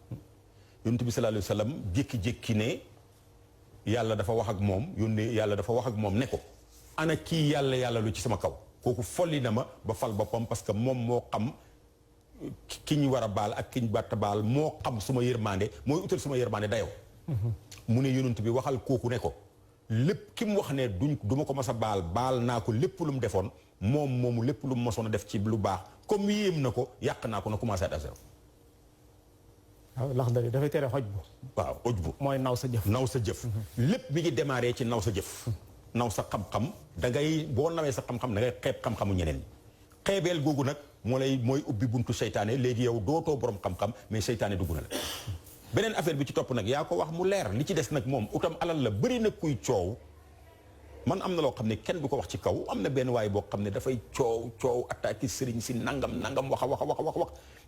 Speaker 2: yonent bi sallallahu alayhi wa sallam jékki-jékki ne yàlla dafa wax ak moom ne ko ana kii yàlla lu ci sama kaw kooku folli na ma ba fal boppam parce que moom moo xam ki ñu war a baal ak ki ñu batta baal moo xam suma yërmande mooy utal suma yërmande dayoo mu ne yonent bi waxal kooku ne ko lépp ki mu wax ne du ma ko mas a baal naa ko lépp lu mu defoon moomu lépp lu mu mosoon a def ci lu baax comme yéem na ko yàq naa ko na commencé à zéro.
Speaker 1: waaw laxdari dafay tere xoj bu.
Speaker 2: waaw xoj bu
Speaker 1: mooy naw sa jëf.
Speaker 2: lépp mi ngi démarré ci naw sa jëf. naw sa xam-xam da ngay boo nawee sa xam-xam da ngay xeeb xam-xamu ñeneen ñi xeebeel googu nag mooy ubbi buntu seytaane léegi yow dootoo borom xam-xam mais seytaane dugg na la. beneen affaire bi ci topp nag yaa ko wax mu leer li ci des nag moom utam alal la bëri na kuy coow man am na loo xam ne kenn du ko wax ci kaw am na benn waay boo xam ne dafay coow attaqué sëriñ si nangam wax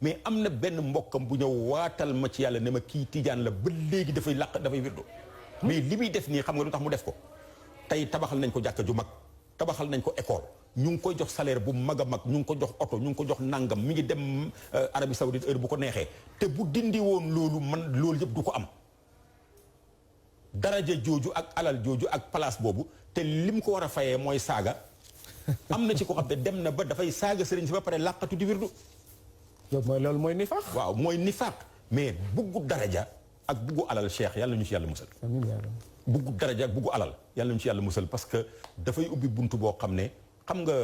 Speaker 2: mais am na benn mbokkam bu ñëw waatal ma ci yàlla ne ma kii tijaan la ba léegi dafay wirdo mais li muy def nii xam nga lu tax mu def ko tey tabaxal nañ ko jàkka ju mag tabaxal nañ ko école ñu ngi koy jox salaire bu mag a mag ñu ngi ko jox oto ñu ngi ko jox nangam mi ngi dem Arabie Saoudite heure bu ko neexee te bu dindi woon loolu yëpp du ko am daraja jooju ak alal jooju ak place boobu te lim ko war a fayee mooy saaga am na ci ko xam ne dem na ba dafay saaga sëriñ si ba pare làqatu di wirdu
Speaker 1: loolu mooy nifaaq
Speaker 2: waaw mooy nifaaq mais buggu daraja ak buggu alal cheikh yàlla ñu ci yàlla musal buggu daraja ak buggu alal yàlla ñu ci yàlla musal parce que dafay ubbi buntu boo xam ne xam nga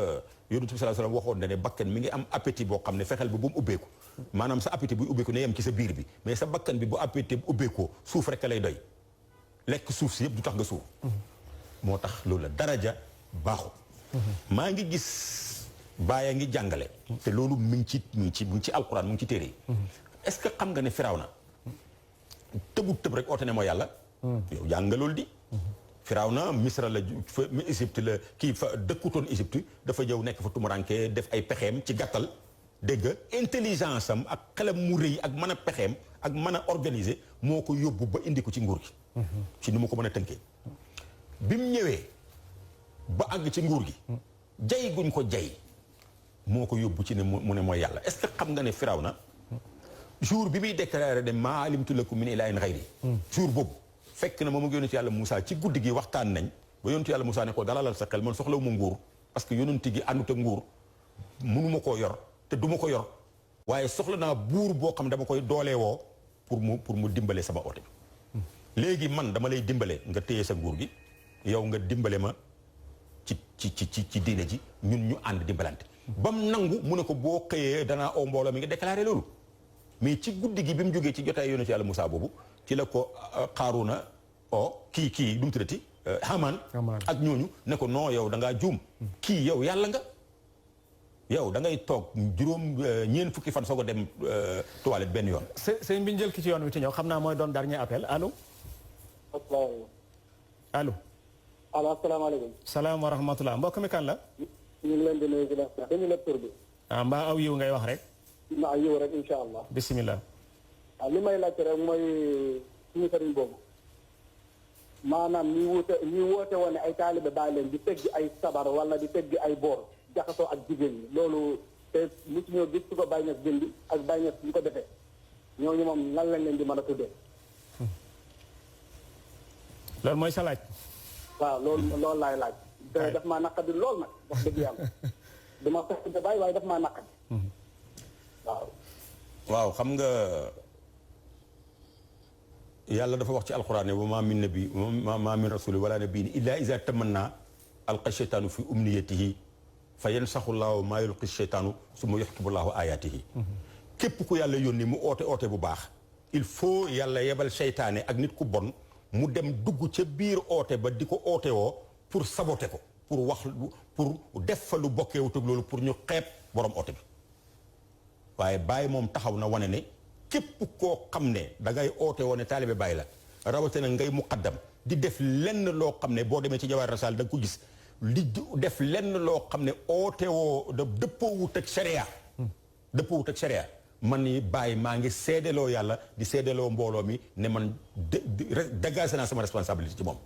Speaker 2: yonent bi sallallahu alayhi wasallam waxoon na ne bakkan mi ngi am appétit boo xam ne fexeel ba bu mu ubbeeku maanaam sa appétit buy ubbeeku ne yem ci sa biir bi mais sa bakkan bi bu appétit bu ubbeekoo suuf rek lay doy lekk suuf si yëpp du tax nga suuf moo tax loolu la daraja baaxul maa ngi gis bàyyi ngi jàngale te loolu mi ngi ci alquran mu ngi ci téere yi est-ce que xam nga ne Firawna tëb rek oote ne mooy yàlla yow jàng nga loolu di Firawna Misra la fa Égypte la kii fa dëkkutoon Égypte dafa ñëw nekk fa tumuranke def ay pexeem ci gàttal dégg nga intelligence am ak xelam mu rëy ak mën a pexeem ak mën a organiser moo ko yóbbu ba indi ko ci nguur gi. ci ni mu ko mën a tënkee. bi mu ñëwee ba àgg ci nguur gi. jay guñ ko jay moo ko yóbbu ci ne mu ne mooy yàlla est-ce que xam nga ne Firawna jour bi muy déclaré ne maa alimtu lakum min ilaahin ghayri jour boobu. fekk na moom ak yonent yàlla Moussa ci guddi gi waxtaan nañ ba yonent yàlla Moussa ne ko dalalal sa xel man soxlawu ma nguur parce que yonent gi àndut ak nguur mënuma koo yor te duma ko yor waaye soxla naa buur boo xam dama koy doolee woo pour mu dimbale sama oote bi léegi man dama lay dimbale nga téye sa nguur gi yow nga dimbale ma ci diine ji ñun ñu ànd dimbalante ba mu nangu mu ne ko boo xëyee danaa oo mbooloo mi nga déclaré loolu mais ci guddi gi bi mu jógee ci jotaay yonent yàlla Moussa boobu ci la ko Xaaruuna kii du mu tuddati Haman ak ñooñu ne ko non yow da ngaa juum kii yow yàlla nga yow da ngay toog ñeent fukki fan soog a dem toilette benn yoon.
Speaker 1: sëñ bi ñu jël ki ci yoon wi ci ñëw xam naa mooy doon dernier appel allo. allo.
Speaker 7: allo asalaamaaleykum.
Speaker 1: salaam wa rahmatulah mbokk mi kan la.
Speaker 7: ñu ngi leen di nuyu di la dañu la tur bi.
Speaker 1: mbaa aw yiw ngay wax rek.
Speaker 7: mbaa yiw rek incha allah.
Speaker 1: bisimilah.
Speaker 7: li may laajte rek mooy suñu sëriñ boobu maanaam ñi woote woon ne ay taalibe bàyyi leen di teggi ay sabar wala di teggi ay boor jaxasoo ak jigéen ñi loolu te mosu ñoo gis su ko Baye Niass dindi ak Baye Niass ñu ko defee ñooñu moom lan lañ leen di mën a tuddee.
Speaker 1: loolu mooy sa laaj.
Speaker 7: waaw loolu laay laaj. te daf maa naqadi lool nag wax dëgg yàlla dama fekk de bàyyi waaye daf maa naqadi. waaw.
Speaker 2: waaw xam nga yàlla dafa wax ci alxuraan ne wa maa min nabi maa min rasuli wala nabiyin illa iza tamanna alqa sheytaanu fi umniyatihi fa yansaxu llaahu maa yulqi sheytaanu summa yuhkimu llaahu ayaatihi képp ku yàlla yónni mu oote bu baax il faut yàlla yebal seytaane ak nit ku bon mu dem dugg ca biir oote ba di ko oote woo pour saboter ko pour def fa lu bokkeewut ak loolu pour ñu xeeb borom oote bi waaye Baye moom taxaw na wane ne képp koo xam ne da ngay oote woon ne taalibe Baye la rawatina ngay muqaddam di def lenn loo xam ne boo demee ci Jawaahir Rasaal da nga ko gis li def lenn loo xam ne oote woo dëppoowut ak sharia man ni Baye maa ngi seedeloo yàlla di seedeloo mbooloo mi ne man dégagé naa sama responsabilité ci moom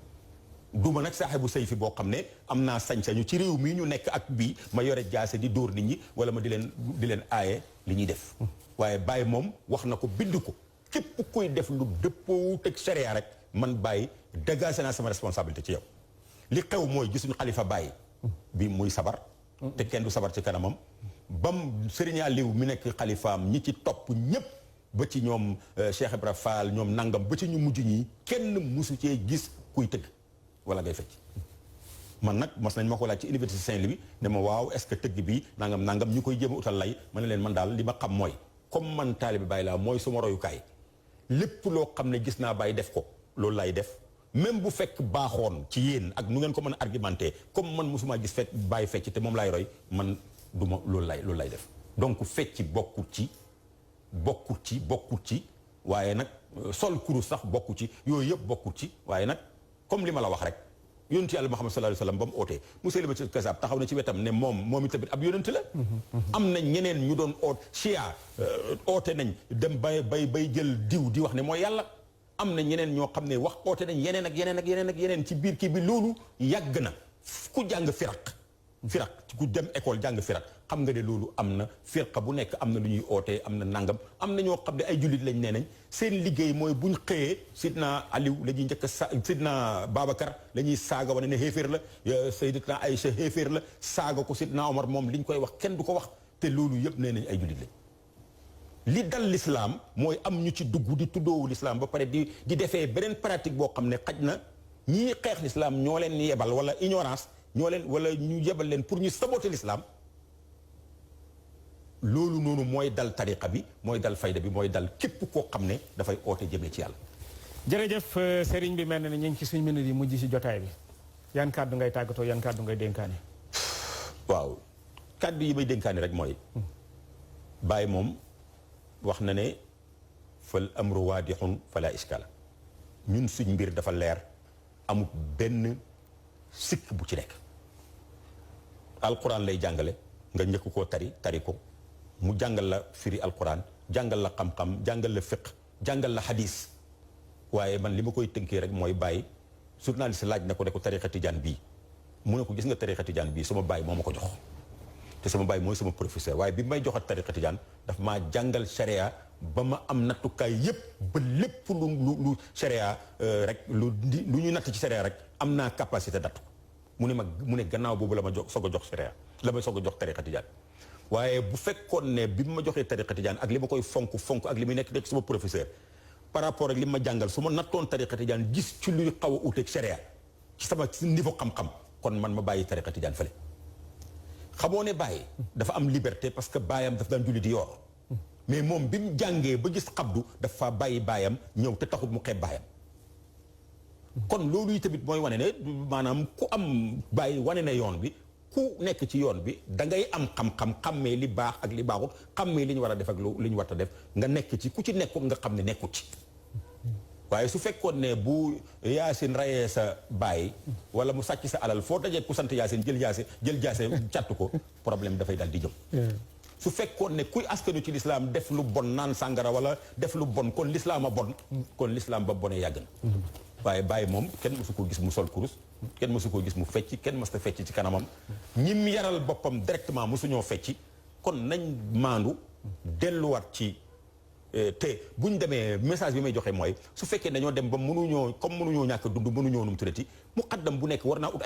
Speaker 2: duma nag saaxibu say fi boo xam ne am naa sañ-sañu ci réew mi ñu nekk ak bii ma yore jaase di dóor nit ñi wala ma di leen aaye li ñuy def waaye Baye moom wax na ko bind ko képp kuy def lu dëppoowut ak sharia rek man Baye dégagé naa sama responsabilité ci yow li xew mooy gisuñu xalifa Baye bi muy sabar te kenn du sabar ci kanamam bam Serigne Aliou mi nekk xalifaam ñi ci topp ñépp ba ci ñoom Cheikh Ibra Fall ñoom nangam ba ci ñu mujj ñi kenn musu cee gis kuy tëgg wala ngay fecc man nag mas nañ ma ko laaj ci université Saint-Louis ne ma waaw est-ce que tëgg bi nangam ñu koy jéem a utal lay ma ne leen man daal li ma xam mooy comme man taalibe Baye laa mooy suma royukaay lépp loo xam ne gis naa Baye def ko loolu lay def même bu fekk baaxoon ci yéen ak nu ngeen ko mën a argumenté comme man mosuma gis fekk Baye fecc te moom laay roy man du ma loolu lay def donc fecc bokkut ci waaye nag sol kurus sax bokkut ci yooyu yëpp bokkut ci waaye nag comme li ma la wax rek yonent yàlla Muhammad sallallahu alayhi wa sallam ba mu ootee Musaylimatu Kazaab taxaw na ci wetam ne moom itamit ab yonent la am na ñeneen ñu doon chia oote nañ dem bay jël diw di wax ne mooy yàlla am na ñeneen ñoo xam ne wax oote nañ yeneen ci biir kii bi loolu yàgg na ku jàng firaq ku dem école jàng firaq xam nga ne loolu am na firqa bu nekk am na lu ñuy ootee am na nangam am na ñoo xam ne ay jullit lañ nee nañ seen liggéey mooy buñ xëyee Sidna Aliou la ñuy njëkk Sidna Babacar la ñuy saaga wane ne xéeféer la Sayyidatuna Aïcha xéeféer la saaga ko Sidna Omar moom liñ koy wax kenn du ko wax te loolu yëpp nee nañ ay jullit lañ li dal l'islam mooy am ñu ci dugg di tuddoowu l'islam ba pare di defee beneen pratique boo xam ne xaj na ñii xeex l'islam ñoo leen yebal wala ignorance ñoo leen wala ñu yebal leen pour ñu saboter l'islam loolu noonu mooy dal tariqa bi mooy dal fayda bi mooy dal képp koo xam ne dafay oote jëmee ci yàlla.
Speaker 1: jërëjëf sëriñ bi mel na ne ñu ngi ci suñu minute yi mujj ci jotaay bi yan kàddu ngay tàggatoo yan kàddu ngay dénkaane.
Speaker 2: waaw kàddu yi may dénkaane rek mooy. Baye moom wax na ne fal amru waadixun fala iskala ñun suñ mbir dafa leer amul benn sikk bu ci nekk. alquran lay jàngale nga njëkk koo tari ko mu jàngal la firi alquran jàngal la xam-xam jàngal la fiqh jàngal la hadis waaye man li ma koy tënkee rek mooy bàyyi journaliste laaj na ko ne ko tariqa tijaan bii mu ne ko gis nga tariqa tijaan bii sama bàyyi moo ma ko jox te sama bàyyi mooy sama professeur waaye bi may joxat tariqa tijaan daf maa jàngal sharia ba ma am nattukaay yépp ba lépp lu sharia rek lu ñu natt ci sharia rek am naa capacité dattu mu ne gannaaw boobu la ma soog a jox sharia la ma soog a jox tariqa tijaan waaye bu fekkoon ne bi ma joxee tariqa tijaan ak li ma koy fonk ak li muy nekk sama professeur par rapport ak li ma jàngal su ma nattoon tariqa tijaan gis ci luy xaw a uteeg sharia ci sama niveau xam-xam kon man ma bàyyi tariqa tijaan fële xamoo ne bàyyi dafa am liberté parce que baayam daf daan julli di yoor mais moom bi mu jàngee ba gis xabdu dafa bàyyi baayam ñëw te taxut mu xeeb baayam kon loolu yi tamit mooy wane ne maanaam ku am bàyyi wane ne yoon bi ku nekk ci yoon bi da ngay am xam-xam xammee li baax ak li baaxut xammee li ñu war a def ak li ñu war a def nga nekk ci ku ci nekkut nga xam ne nekkut ci waaye su fekkoon ne bu yaasin rayee sa bàyyi wala mu sàcc sa alal foo dajee ku sant yaasin jël jaase càtt ko problème dafay dal di jëm su fekkoon ne kuy askanu ci lislaam def lu bon naan sàngara wala def lu bon kon lislaam a bon kon lislaam ba bonee yàgg na waaye bàyyi moom kenn mësu koo gis mu sol kurus kenn mësu koo gis mu fecc kenn mësta fecc ci kanamam ñim yaral boppam directement mësuñoo fecc kon nañ maandu delluwaat ci te bu ñu demee message bi may joxe mooy su fekkee dañoo dem ba mënuñoo ñàkk dund mënuñoo num tuddati muqaddam bu nekk war naa ut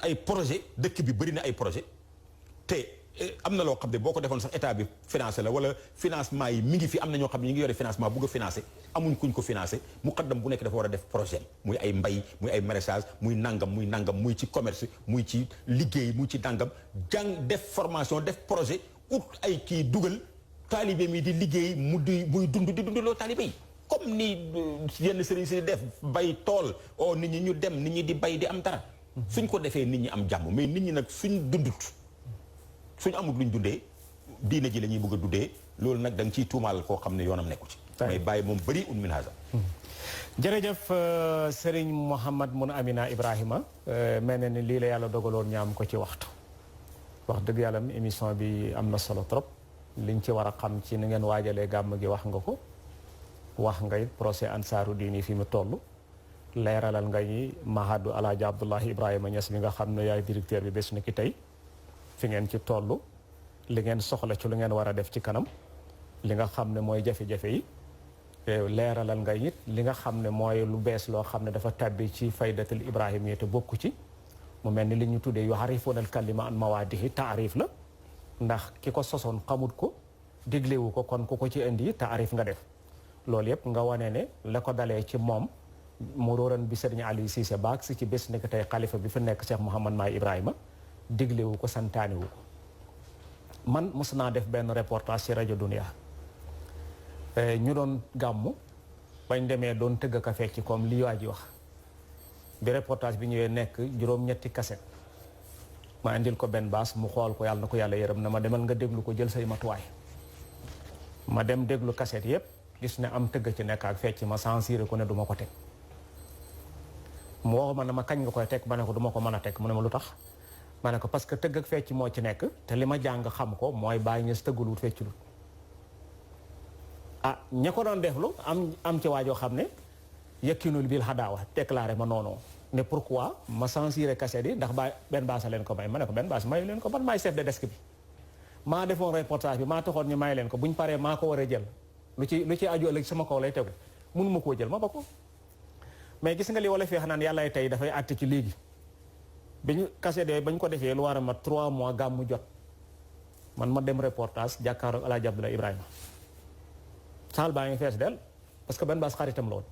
Speaker 2: ay projet dëkk bi bëri na ay projet te am na loo xam ne boo ko defoon sax état bi financé la wala financement yi mi ngi fi am na ñoo xam ne ñu ngi yore financement bugg a financé amuñ kuñ ko financé muqaddam bu nekk dafa war a def projet muy ay mbay muy ay maraîchage muy nangam muy ci commerce muy ci liggéey muy ci nangam def formation def projet ut ay kii dugal taalibe mi di liggéey muy dund di dundaloo taalibe yi comme ni yenn sëriñ si def bay tool nit ñi ñu dem nit ñi di bay di am dara suñ ko defee nit ñi am jàmm mais nit ñi nag suñ dundut suñ amul luñ dundee diina ji la ñuy bëgg a dundee loolu nag da nga ciy tuumaal koo xam ne yoonam nekku ci mais bàyyi moom bëri un min haza
Speaker 1: jërëjëf Serigne Mouhamad Mun Amina Ibrahima mel na ni lii la yàlla dogaloon ñaam ko ci waxtu wax dëgg yàlla émission bi am na solo trop liñ ci war a xam ci ni ngeen waajalee gàmm gi wax nga ko wax nga it procès ansaaru diini fi mu toll leeralal nga ñi Mahadu Alaaji Abdullahi Ibrahima Niass mi nga xam ne yaay directeur bi bés ni ki tey fi ngeen ci toll li ngeen soxla ci lu ngeen war a def ci kanam li nga xam ne mooy jafe-jafe yi leeralal nga it li nga xam ne mooy lu bees loo xam ne dafa tabbi ci faydatul Ibrahim yi te bokku ci mu mel ni li ñu tuddee yu xarifoonal kalima an mawaadihi taarif la ndax ki ko sosoon xamut ko diglewu ko kon ku ko ci indi taarif nga def loolu yëpp nga wane ne la ko dalee ci moom mu róoran bi Sëriñ Aliou Cissé baag si ci bés nekk tey xalifa bi fi nekk Cheikh Mouhamad Maay Ibrahima diglewu ko santaaniwu ko man mos naa def benn reportage ci rajo Dunia ñu doon gàmmu bañ demee doon tëgg ka fecc comme li waa ji wax bi reportage bi ñëwee nekk juróom-ñetti kaset ma indil ko benn baas mu xool ko yàlla na ko yàlla yërëm na ma demal nga déglu ko jël say matuwaay ma dem déglu kaset yépp gis ne am tëgg ci nekk ak fecc ma censuré ko ne du ma ko teg mu wax ma ne ma kañ nga koy teg ma ne ko du ma ko mën a teg mu ne ma lu tax ma ne ko parce que tëgg ak fecc moo ci nekk te li ma jàng xam ko mooy Baay Ñas tëggalut fecculut ña ko doon deflu am ci waajoo xam ne yëkkinul bil xadaawa déclaré ma noonu ne pourquoi ma censuré cassette yi ndax benn baasa leen ko may ma ne ko benn baas mayu leen ko man maay chef de desk bi maa defoon reportage bi maa taxoon ñu may leen ko buñ paree maa ko war a jël lu ci aju ëllëg sama kaw lay tegu mënuma koo jël ma ba ko mais gis nga li wala fee xanaan yàlla tey dafay àtte ci léegi bi ñu cassette yooyu ba ñu ko defee lu war a mat 3 mois gàmmu jot man ma dem reportage jàkkaaroo Alaaji Abdoulaye Ibrahima saal baa ngi fees del parce que benn baas xaritam la woon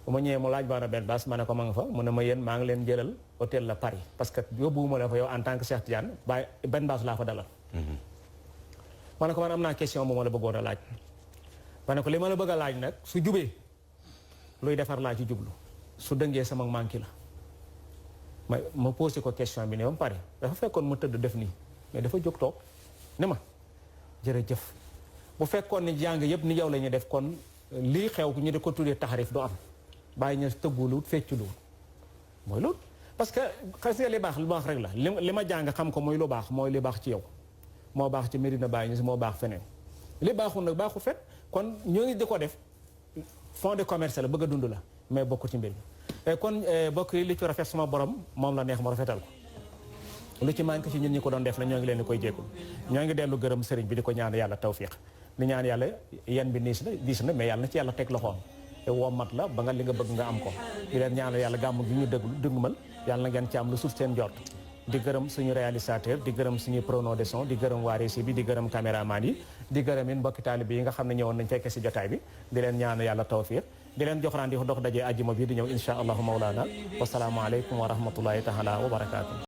Speaker 1: bu ma ñëwee mu laaj baana benn baas ma ne ko ma nga fa mu ne ma yéen maa ngi leen jëlal hôtel la Paris parce que yóbbuwuma la fa yow en tant que Cheikh Tidiane bàyyi benn baas laa fa dalal ma ne ko man am naa question bu ma la bëggoon a laaj ma ne ko li ma la bëgg a laaj nag su jubee luy defar laa ci jublu su dëngee sama manqué la ma posé ko question bi ne ba mu pare dafa fekkoon ma tëdd def nii mais dafa jóg toog ne ma jërëjëf bu fekkoon ni jàng yëpp ni yow la ñuy def kon lii xew ñu di ko tuddee taxarif du am Baye Niass tëgguluwut fecculuwut mooy loolu parce que xas nga li baax rek la li ma jàng xam ko mooy lu baax mooy li baax ci yow moo baax ci Medina Baye Niass moo baax feneen li baaxul nag baaxu fet kon ñoo ngi di ko def fond de commerce la bëgg a dund la mais bokku ci mbir mi kon bokk yi li ci rafet sama borom moom la neex mu rafetal ko lu ci manqué ci ñun ñi ko doon def la ñoo ngi leen di koy jéggul ñoo ngi dellu gërëm sëriñ bi di ko ñaan yàlla tawfiq di ñaan yàlla yan bi diis na mais yàlla na ci yàlla teg loxoom te womat la ba nga li nga bëgg nga am ko di leen ñaanal yàlla gàmm gi ñu dëgmal yàlla na ngeen ci am lu suuf seen jort di gërëm suñu réalisateur di gërëm suñu preneur de son di gërëm waa régie bi di gërëm caméraman yi di gërëm it mbokki taalibe yi nga xam ne ñëwoon nañ fekke si jotaay bi di leen ñaan yàlla tawfiq di leen jox rendez-vous dox daje àjjuma bi di ñëw insha allahu mawlana wasalaamu aleykum wa rahmatullahi taala wa barakaatu